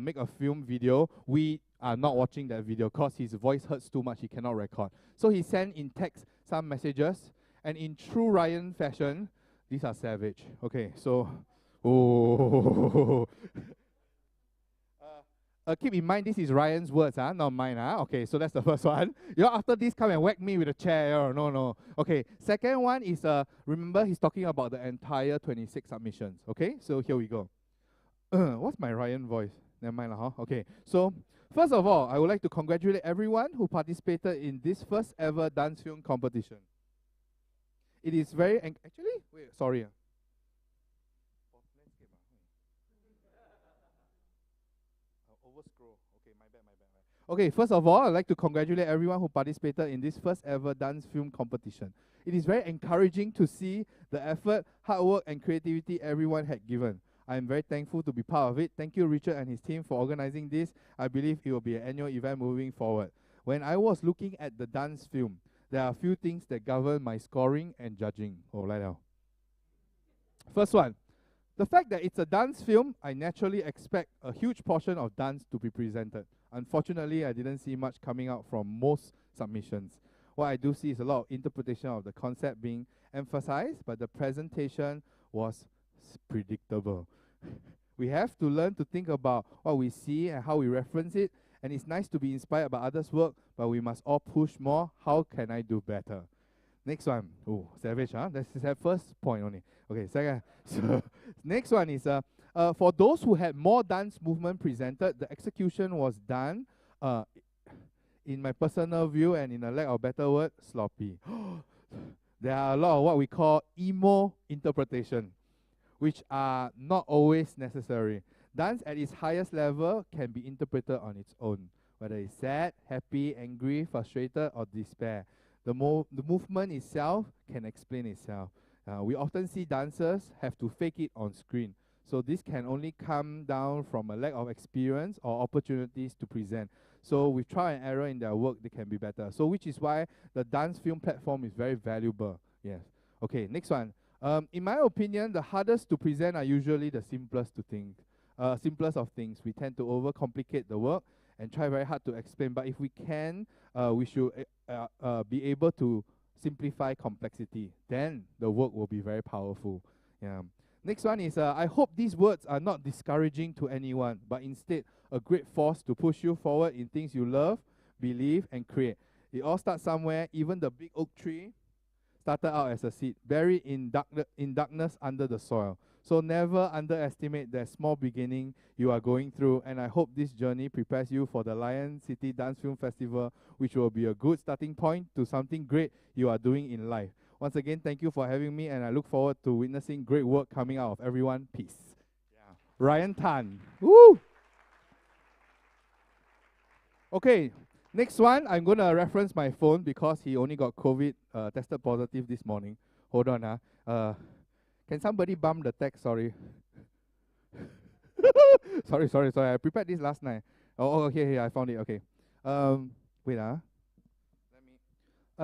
make a film video. We are not watching that video because his voice hurts too much. He cannot record. So he sent in text some messages, and in true Ryan fashion, these are savage. Okay, so keep in mind, this is Ryan's words, not mine. Okay, so that's the first one. You know, after this, come and whack me with a chair. No. Okay, second one is, remember, he's talking about the entire 26 submissions. Okay, so here we go. What's my Ryan voice? Never mind, huh? Okay, so first of all, I would like to congratulate everyone who participated in this first ever dance film competition. It is very, actually, wait, sorry. Over-scroll. Okay, my bad. Okay, first of all, I'd like to congratulate everyone who participated in this first ever dance film competition. It is very encouraging to see the effort, hard work, and creativity everyone had given. I am very thankful to be part of it. Thank you, Richard and his team, for organizing this. I believe it will be an annual event moving forward. When I was looking at the dance film, there are a few things that govern my scoring and judging. Oh, right now. First one, the fact that it's a dance film, I naturally expect a huge portion of dance to be presented. Unfortunately, I didn't see much coming out from most submissions. What I do see is a lot of interpretation of the concept being emphasized, but the presentation was predictable. We have to learn to think about what we see and how we reference it, and it's nice to be inspired by others' work, but we must all push more. How can I do better? Next one. Oh, savage, huh? That's the first point only. Okay, second. So, next one is, for those who had more dance movement presented, the execution was done, in my personal view and in a lack of better word, sloppy. There are a lot of what we call emo interpretation, which are not always necessary. Dance at its highest level can be interpreted on its own, whether it's sad, happy, angry, frustrated, or despair. The movement itself can explain itself. We often see dancers have to fake it on screen. So this can only come down from a lack of experience or opportunities to present. So with trial and error in their work, they can be better. So which is why the dance film platform is very valuable. Yes. Okay, next one. In my opinion, the hardest to present are usually the simplest of things. We tend to overcomplicate the work and try very hard to explain. But if we can, we should be able to simplify complexity. Then the work will be very powerful. Yeah. Next one is, I hope these words are not discouraging to anyone, but instead a great force to push you forward in things you love, believe, and create. It all starts somewhere. Even the big oak tree started out as a seed, buried in darkness under the soil. So never underestimate that small beginning you are going through, and I hope this journey prepares you for the Lion City Dance Film Festival, which will be a good starting point to something great you are doing in life. Once again, thank you for having me, and I look forward to witnessing great work coming out of everyone. Peace. Yeah. Ryan Tan. Woo! Okay, next one, I'm going to reference my phone because he only got COVID, tested positive this morning. Hold on. Can somebody bump the text? Sorry. sorry. I prepared this last night. Oh, here, I found it. Okay. Wait.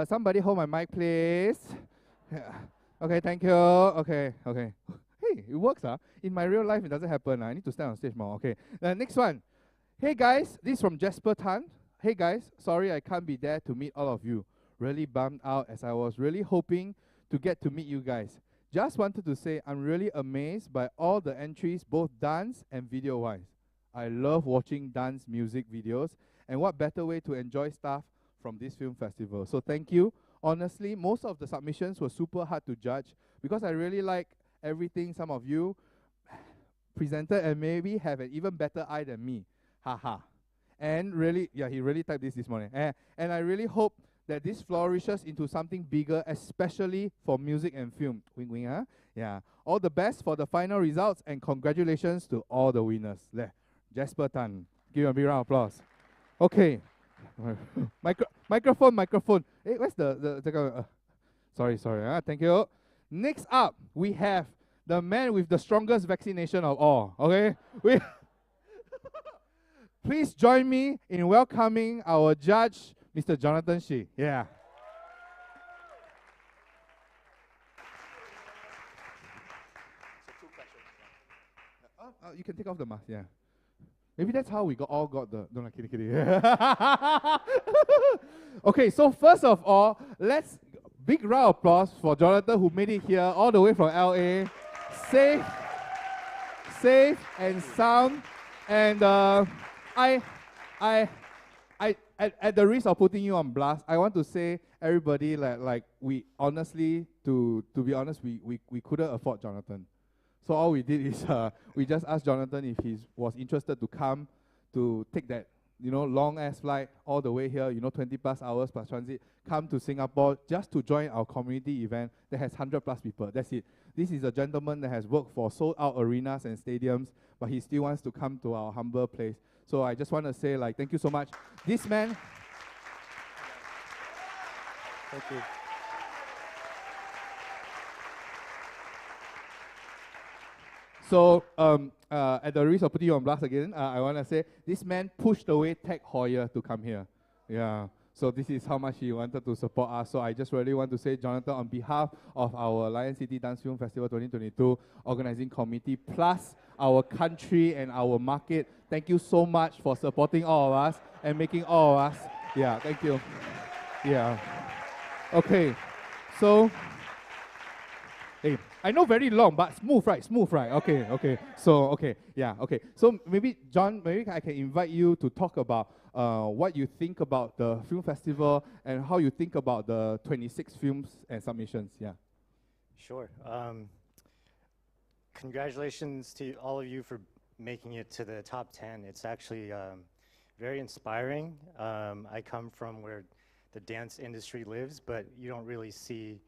Somebody hold my mic, please. Yeah. Okay, thank you. Okay. Hey, it works. In my real life, it doesn't happen. I need to stand on stage more. Okay. Next one. Hey, guys. This is from Jasper Tan. Hey, guys. Sorry I can't be there to meet all of you. Really bummed out as I was really hoping to get to meet you guys. Just wanted to say I'm really amazed by all the entries, both dance and video-wise. I love watching dance music videos, and what better way to enjoy stuff from this film festival. So thank you. Honestly, most of the submissions were super hard to judge because I really like everything some of you presented and maybe have an even better eye than me. Haha. And really, yeah, he really typed this morning. And I really hope that this flourishes into something bigger, especially for music and film. Wing wing, huh? Yeah. All the best for the final results and congratulations to all the winners. There. Jasper Tan. Give him a big round of applause. Okay. Microphone. Hey, where's the sorry. Thank you. Next up, we have the man with the strongest vaccination of all. Okay? Please join me in welcoming our judge, Mr. Jonathan Shih. Yeah. You can take off the mask, yeah. Maybe that's how we all got the... No, kidding. Okay, so first of all, let's... Big round of applause for Jonathan, who made it here all the way from LA. Safe and sound. And at the risk of putting you on blast, I want to say, everybody, like we honestly, to be honest, we couldn't afford Jonathan. So all we did is we just asked Jonathan if he was interested to come to take that, long-ass flight all the way here, 20 plus hours plus transit, come to Singapore just to join our community event that has 100 plus people. That's it. This is a gentleman that has worked for sold-out arenas and stadiums, but he still wants to come to our humble place. So I just want to say like thank you so much. This man. Thank you. So at the risk of putting you on blast again, I want to say this man pushed away Tech Hoyer to come here. Yeah. So this is how much he wanted to support us. So I just really want to say, Jonathan, on behalf of our Lion City Dance Film Festival 2022 organizing committee, plus our country and our market, thank you so much for supporting all of us and making all of us. Yeah, thank you. Yeah. Okay. So, hey, I know very long, but smooth, right? Smooth, right? Okay, okay. So, okay, yeah, okay. So maybe, John, maybe I can invite you to talk about what you think about the film festival and how you think about the 26 films and submissions. Yeah. Sure. Congratulations to all of you for making it to the top 10. It's actually very inspiring. I come from where the dance industry lives, but you don't really see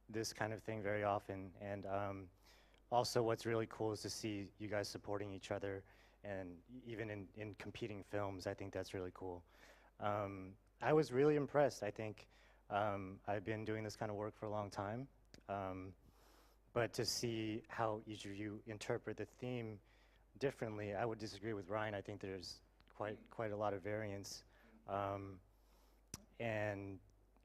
this kind of thing very often. And also what's really cool is to see you guys supporting each other, and even in competing films. I think that's really cool. I was really impressed. I think I've been doing this kind of work for a long time, but to see how each of you interpret the theme differently, I would disagree with Ryan. I think there's quite a lot of variance. And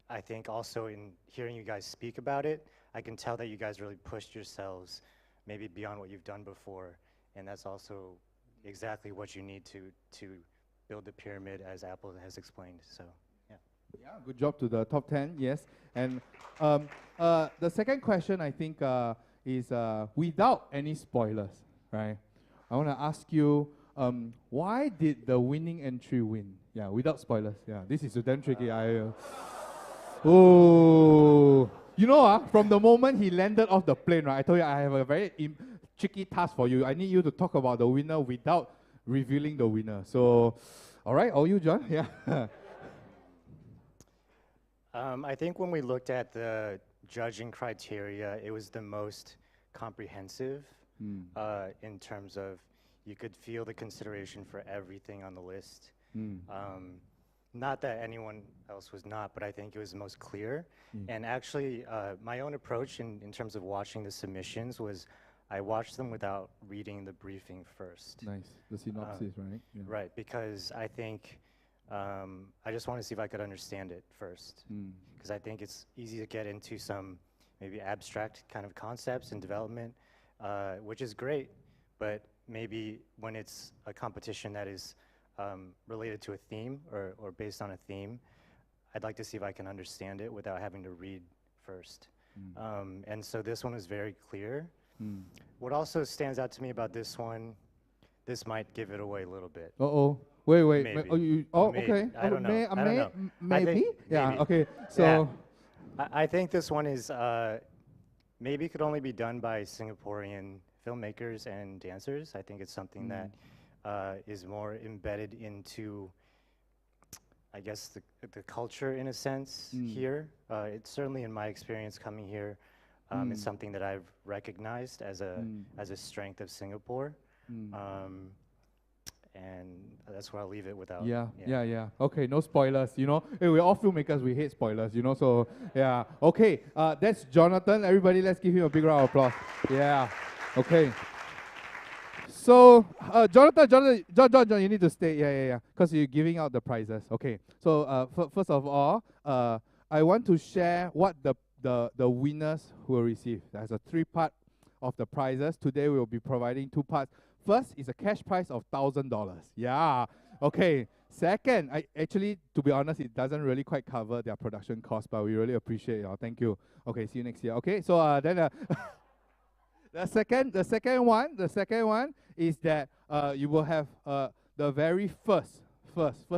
I think also in hearing you guys speak about it, I can tell that you guys really pushed yourselves maybe beyond what you've done before, and that's also exactly what you need to build the pyramid, as Apple has explained. So, yeah. Yeah, good job to the top 10, yes. And the second question, I think, is without any spoilers, right? I want to ask you, why did the winning entry win? Yeah, without spoilers. Yeah, this is damn tricky. Oh, you know, from the moment he landed off the plane, right? I told you I have a very tricky task for you. I need you to talk about the winner without revealing the winner. So, all right, all you, John? Yeah. I think when we looked at the judging criteria, it was the most comprehensive in terms of you could feel the consideration for everything on the list. Not that anyone else was not, but I think it was the most clear. And actually, my own approach in terms of watching the submissions was I watched them without reading the briefing first. Nice, the synopsis, right? Yeah. Right, because I think I just want to see if I could understand it first. Because I think it's easy to get into some maybe abstract kind of concepts and development, which is great, but maybe when it's a competition that is related to a theme or based on a theme, I'd like to see if I can understand it without having to read first. And so this one was very clear. What also stands out to me about this one, this might give it away a little bit. Uh-oh. Wait. Maybe. Okay. I don't know. I don't know. Maybe? Yeah, maybe. okay. So, yeah. I think this one is maybe could only be done by Singaporean filmmakers and dancers. I think it's something that is more embedded into, I guess, the culture in a sense here. It's certainly in my experience coming here, it's something that I've recognized as a strength of Singapore. And that's where I'll leave it without. Yeah. Okay, no spoilers, you know. Hey, we're all filmmakers, we hate spoilers, you know, so yeah. Okay, that's Jonathan. Everybody, let's give him a big round of applause. Yeah, okay. So, Jonathan, John, you need to stay. Yeah, because you're giving out the prizes. Okay. So, first of all, I want to share what the winners will receive. There's a 3-part of the prizes. Today we'll be providing 2 parts. First is a cash prize of $1,000. Yeah. Okay. Second, to be honest, it doesn't really quite cover their production cost, but we really appreciate it. Thank you. Okay. See you next year. Okay. So then. The second one is that you will have the very first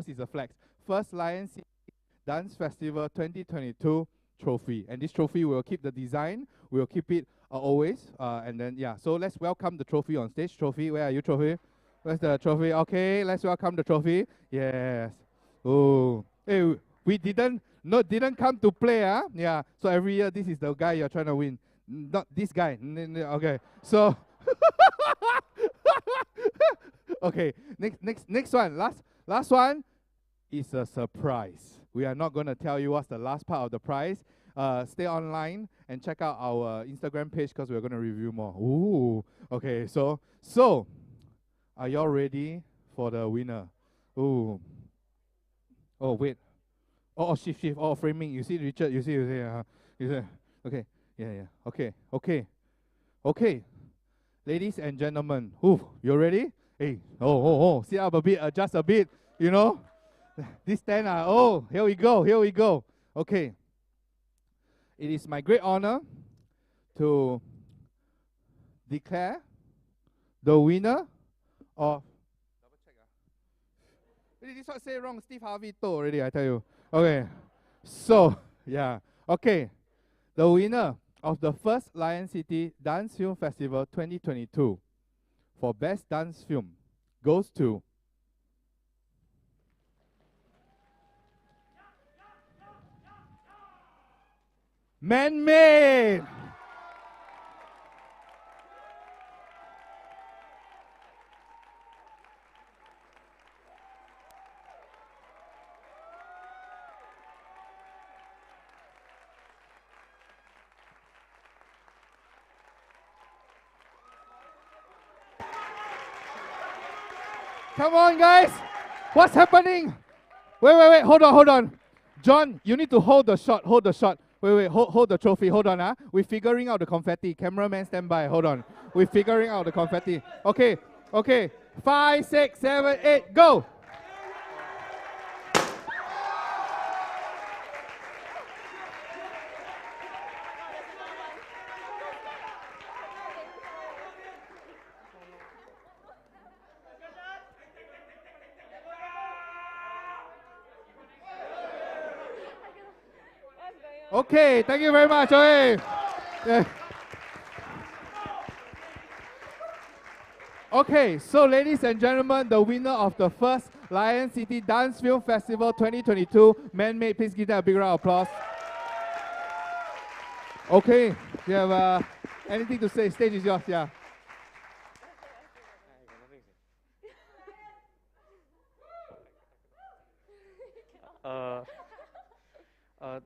is a flex, first Lion City Dance Festival 2022 trophy, and this trophy will keep the design, we'll keep it always, and then so let's welcome the trophy on stage. Trophy, where are you, trophy? Where's the trophy? Okay, let's welcome the trophy. Yes. Oh, hey, we didn't come to play, huh? Yeah. So every year this is the guy you're trying to win. Not this guy. Okay. So Okay, next one. Last one is a surprise. We are not going to tell you what's the last part of the prize. Stay online and check out our Instagram page because we're going to review more. Ooh. Okay, so are y'all ready for the winner? Ooh. Oh, wait. Oh, shift. Oh, framing. You see, Richard, you see. You see. Okay. Yeah. Okay. Ladies and gentlemen, you ready? Hey, sit up a bit, adjust a bit, you know. This stand, here we go. Okay. It is my great honor to declare the winner of... This one say wrong, Steve Harvey told already, I tell you. Okay, so, yeah. Okay, the winner of the first Lion City Dance Film Festival 2022 for Best Dance Film goes to Man-Made! Come on, guys. What's happening? Wait. Hold on. John, you need to hold the shot. Wait. Hold the trophy. Hold on. We're figuring out the confetti. Cameraman, stand by. Hold on. We're figuring out the confetti. Okay. 5, 6, 7, 8, go. Okay, thank you very much. Okay. Yeah. Okay, so ladies and gentlemen, the winner of the first Lion City Dance Film Festival 2022, Man-Made. Please give them a big round of applause. Okay, you have anything to say? Stage is yours, yeah.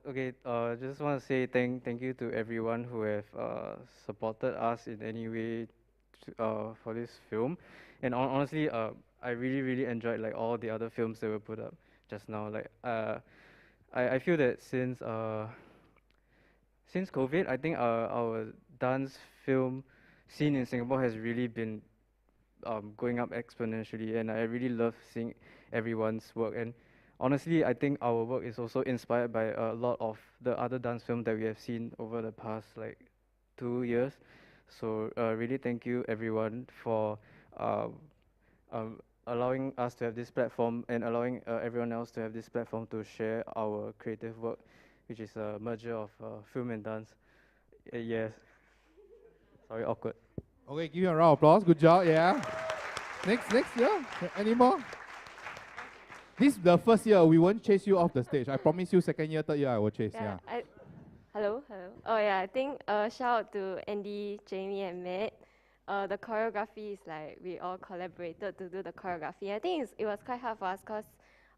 Okay, just want to say thank you to everyone who have supported us in any way for this film. And honestly, I really enjoyed like all the other films that were put up just now. Like I feel that since COVID, I think our dance film scene in Singapore has really been going up exponentially, and I really love seeing everyone's work. And honestly, I think our work is also inspired by a lot of the other dance films that we have seen over the past like 2 years. So really thank you everyone for allowing us to have this platform and allowing everyone else to have this platform to share our creative work, which is a merger of film and dance. Yes. Sorry, awkward. Okay, give you a round of applause. Good job, yeah. Next, yeah. Any more? This is the first year we won't chase you off the stage. I promise you second year, third year I will chase. Yeah. Hello. Oh yeah, I think shout out to Andy, Jamie and Matt. The choreography is like we all collaborated to do the choreography. I think it was quite hard for us because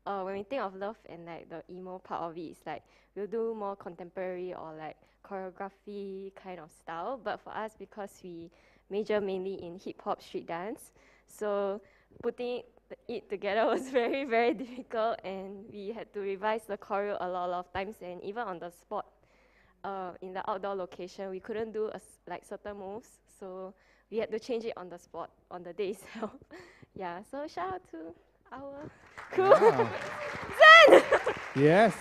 when we think of love and like the emo part of it, it's like we'll do more contemporary or like choreography kind of style. But for us, because we major mainly in hip hop street dance, so putting it together was very difficult, and we had to revise the choreo a lot of times, and even on the spot in the outdoor location we couldn't do like certain moves, so we had to change it on the spot on the day itself. Yeah, so shout out to our crew. Wow. Zen! Yes.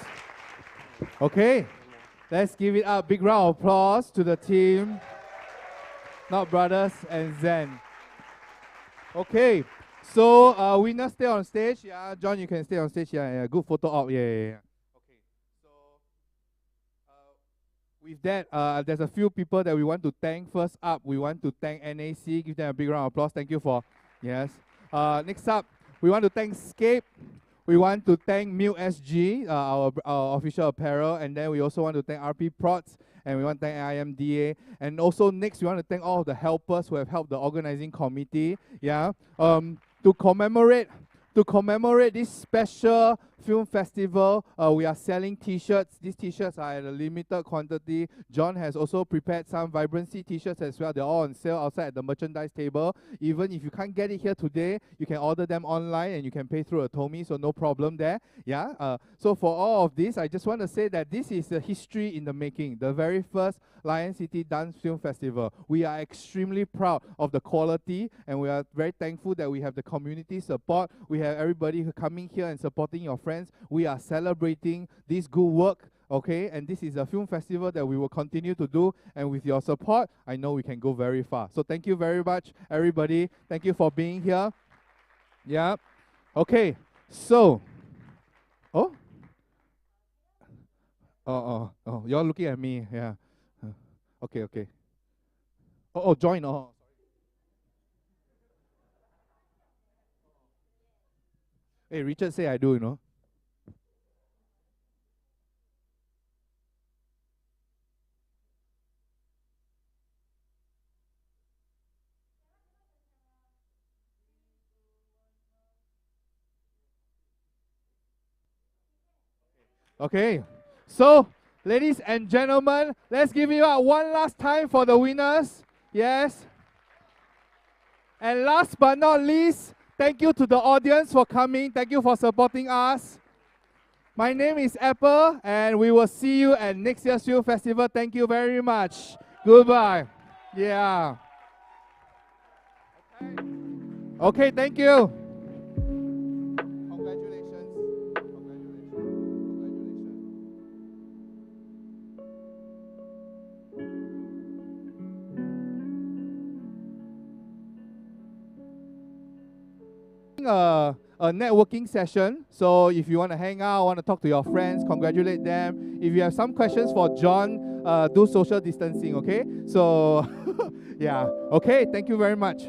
Okay, let's give it up. Big round of applause to the team, Not Brothers and Zen. Okay. So, winner stay on stage. Yeah, John, you can stay on stage. Yeah. Good photo op. Yeah. Okay. So, with that, there's a few people that we want to thank. First up, we want to thank NAC. Give them a big round of applause. Thank you for, yes. Next up, we want to thank SCAPE. We want to thank MUTE.SG, our official apparel. And then we also want to thank RPProds. and we want to thank IMDA. And also next, we want to thank all of the helpers who have helped the organizing committee. Yeah, to commemorate this special film festival, we are selling t-shirts. These t-shirts are at a limited quantity. John has also prepared some vibrancy t-shirts as well. They're all on sale outside at the merchandise table. Even if you can't get it here today, you can order them online and you can pay through a Tomy, so no problem there. Yeah. So for all of this, I just want to say that this is a history in the making. The very first Lion City Dance Film Festival. We are extremely proud of the quality, and we are very thankful that we have the community support. We have everybody coming here and supporting your friends. We are celebrating this good work, okay? And this is a film festival that we will continue to do, and with your support, I know we can go very far. So thank you very much, everybody. Thank you for being here. Yeah. Okay. So, oh, you're looking at me. Yeah. Okay. Join. Hey, Richard say I do, you know. Okay, so ladies and gentlemen, let's give it up one last time for the winners. Yes. And last but not least, thank you to the audience for coming. Thank you for supporting us. My name is Apple, and we will see you at next year's film festival. Thank you very much. Goodbye. Yeah. Okay, thank you. A networking session. So if you want to hang out, want to talk to your friends, congratulate them. If you have some questions for John, do social distancing, okay? So, yeah. Okay, thank you very much.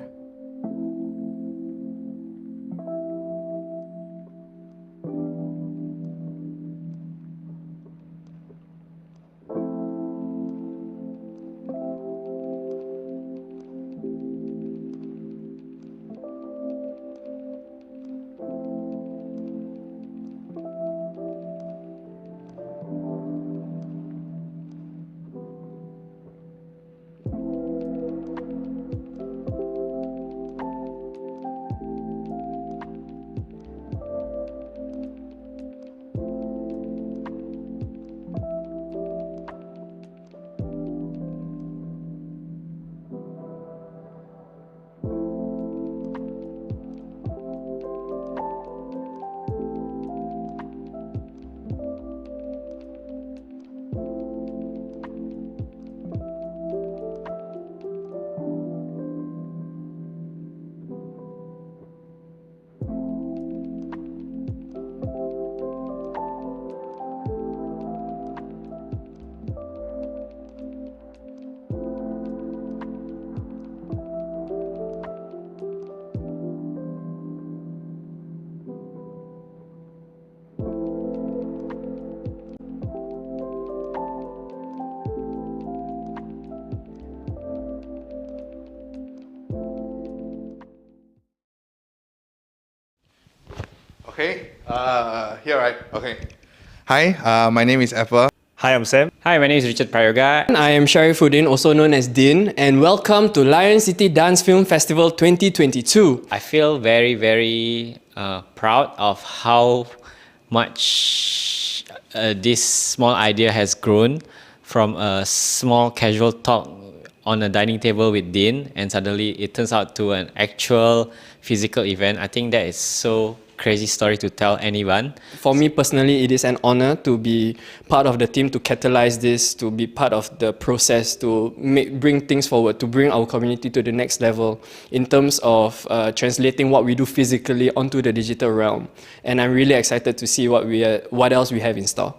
Okay, here, right? Okay. Hi, my name is Apple. Hi, I'm Sam. Hi, my name is Richard Prayoga. And I am Sharifuddin, also known as Din, and welcome to Lion City Dance Film Festival 2022. I feel very, very proud of how much this small idea has grown from a small casual talk on a dining table with Din, and suddenly it turns out to an actual physical event. I think that is so crazy story to tell anyone. For me personally, it is an honor to be part of the team to catalyze this, to be part of the process, to bring things forward, to bring our community to the next level in terms of translating what we do physically onto the digital realm. And I'm really excited to see what else we have in store.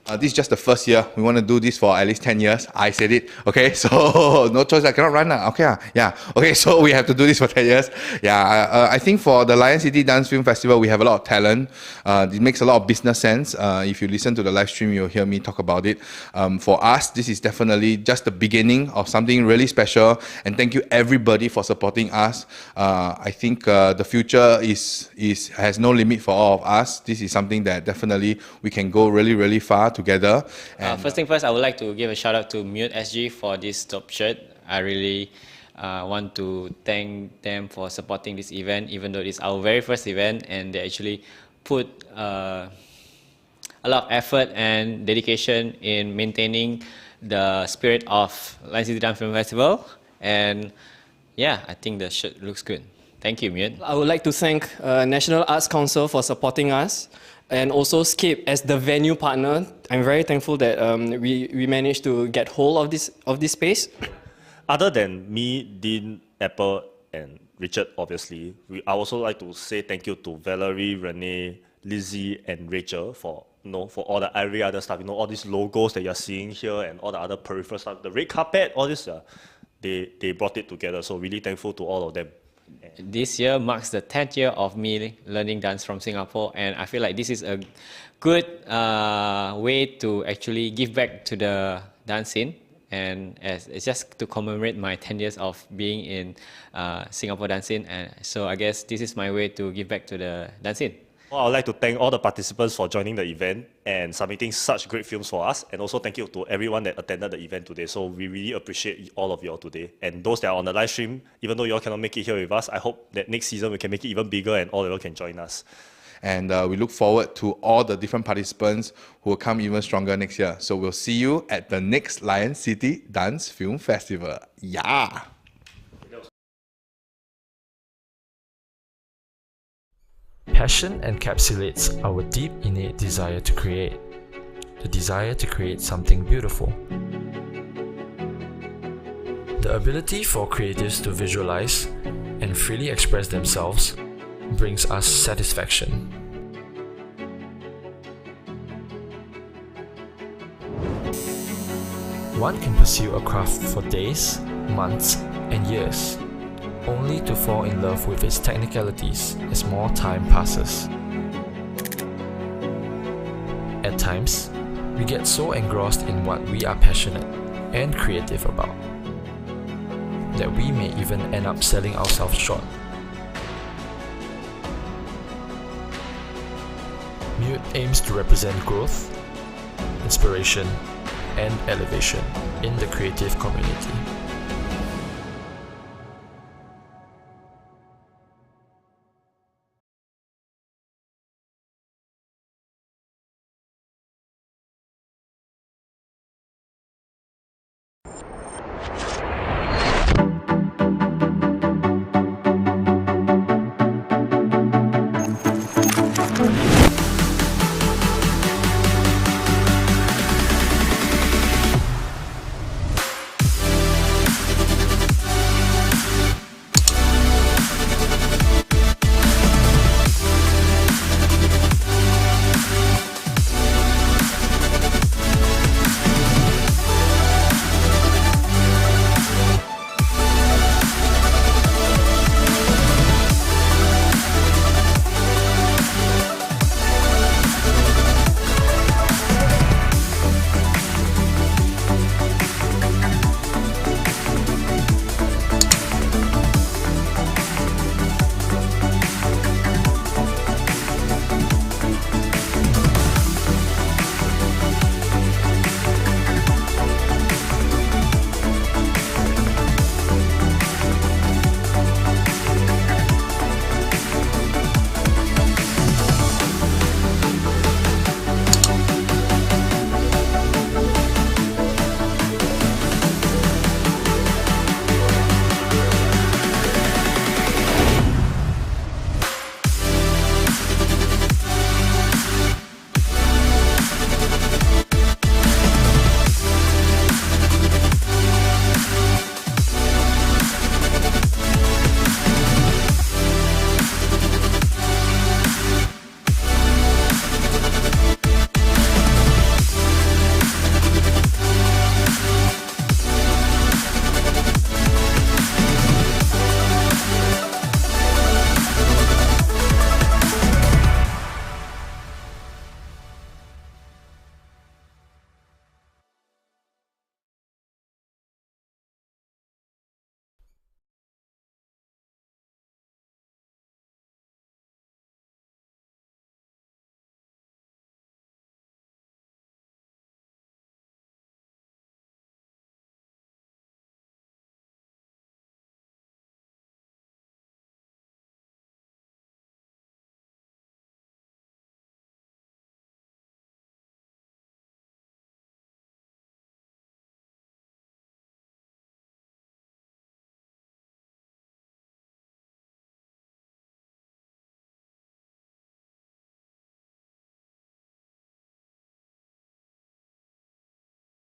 This is just the first year. We want to do this for at least 10 years. I said it. Okay, so no choice. I cannot run. Okay, yeah. Okay, so we have to do this for 10 years. Yeah, I think for the Lion City Dance Film Festival, we have a lot of talent. It makes a lot of business sense. If you listen to the live stream, you'll hear me talk about it. For us, this is definitely just the beginning of something really special. And thank you everybody for supporting us. I think the future has no limit for all of us. This is something that definitely we can go really, really far together. First thing first, I would like to give a shout out to MUTE.SG for this top shirt. I really want to thank them for supporting this event, even though it's our very first event, and they actually put a lot of effort and dedication in maintaining the spirit of Lion City Dance Film Festival. And yeah, I think the shirt looks good. Thank you, Mute. I would like to thank National Arts Council for supporting us, and also SCAPE as the venue partner. I'm very thankful that we managed to get hold of this space. Other than me, Dean, Apple, and Richard, obviously, I also like to say thank you to Valerie, Renee, Lizzie, and Rachel for all the every other stuff. All these logos that you're seeing here and all the other peripheral stuff, the red carpet, all this, they brought it together. So really thankful to all of them. This year marks the 10th year of me learning dance from Singapore, and I feel like this is a good way to actually give back to the dance scene, and it's just to commemorate my 10 years of being in Singapore dance scene, and so I guess this is my way to give back to the dance scene. Well, I'd like to thank all the participants for joining the event and submitting such great films for us. And also thank you to everyone that attended the event today. So we really appreciate all of you all today. And those that are on the live stream, even though you all cannot make it here with us, I hope that next season we can make it even bigger and all of you all can join us. And we look forward to all the different participants who will come even stronger next year. So we'll see you at the next Lion City Dance Film Festival. Yeah! Passion encapsulates our deep innate desire to create, the desire to create something beautiful. The ability for creatives to visualize and freely express themselves brings us satisfaction. One can pursue a craft for days, months, and years, only to fall in love with its technicalities as more time passes. At times, we get so engrossed in what we are passionate and creative about that we may even end up selling ourselves short. MUTE aims to represent growth, inspiration, and elevation in the creative community.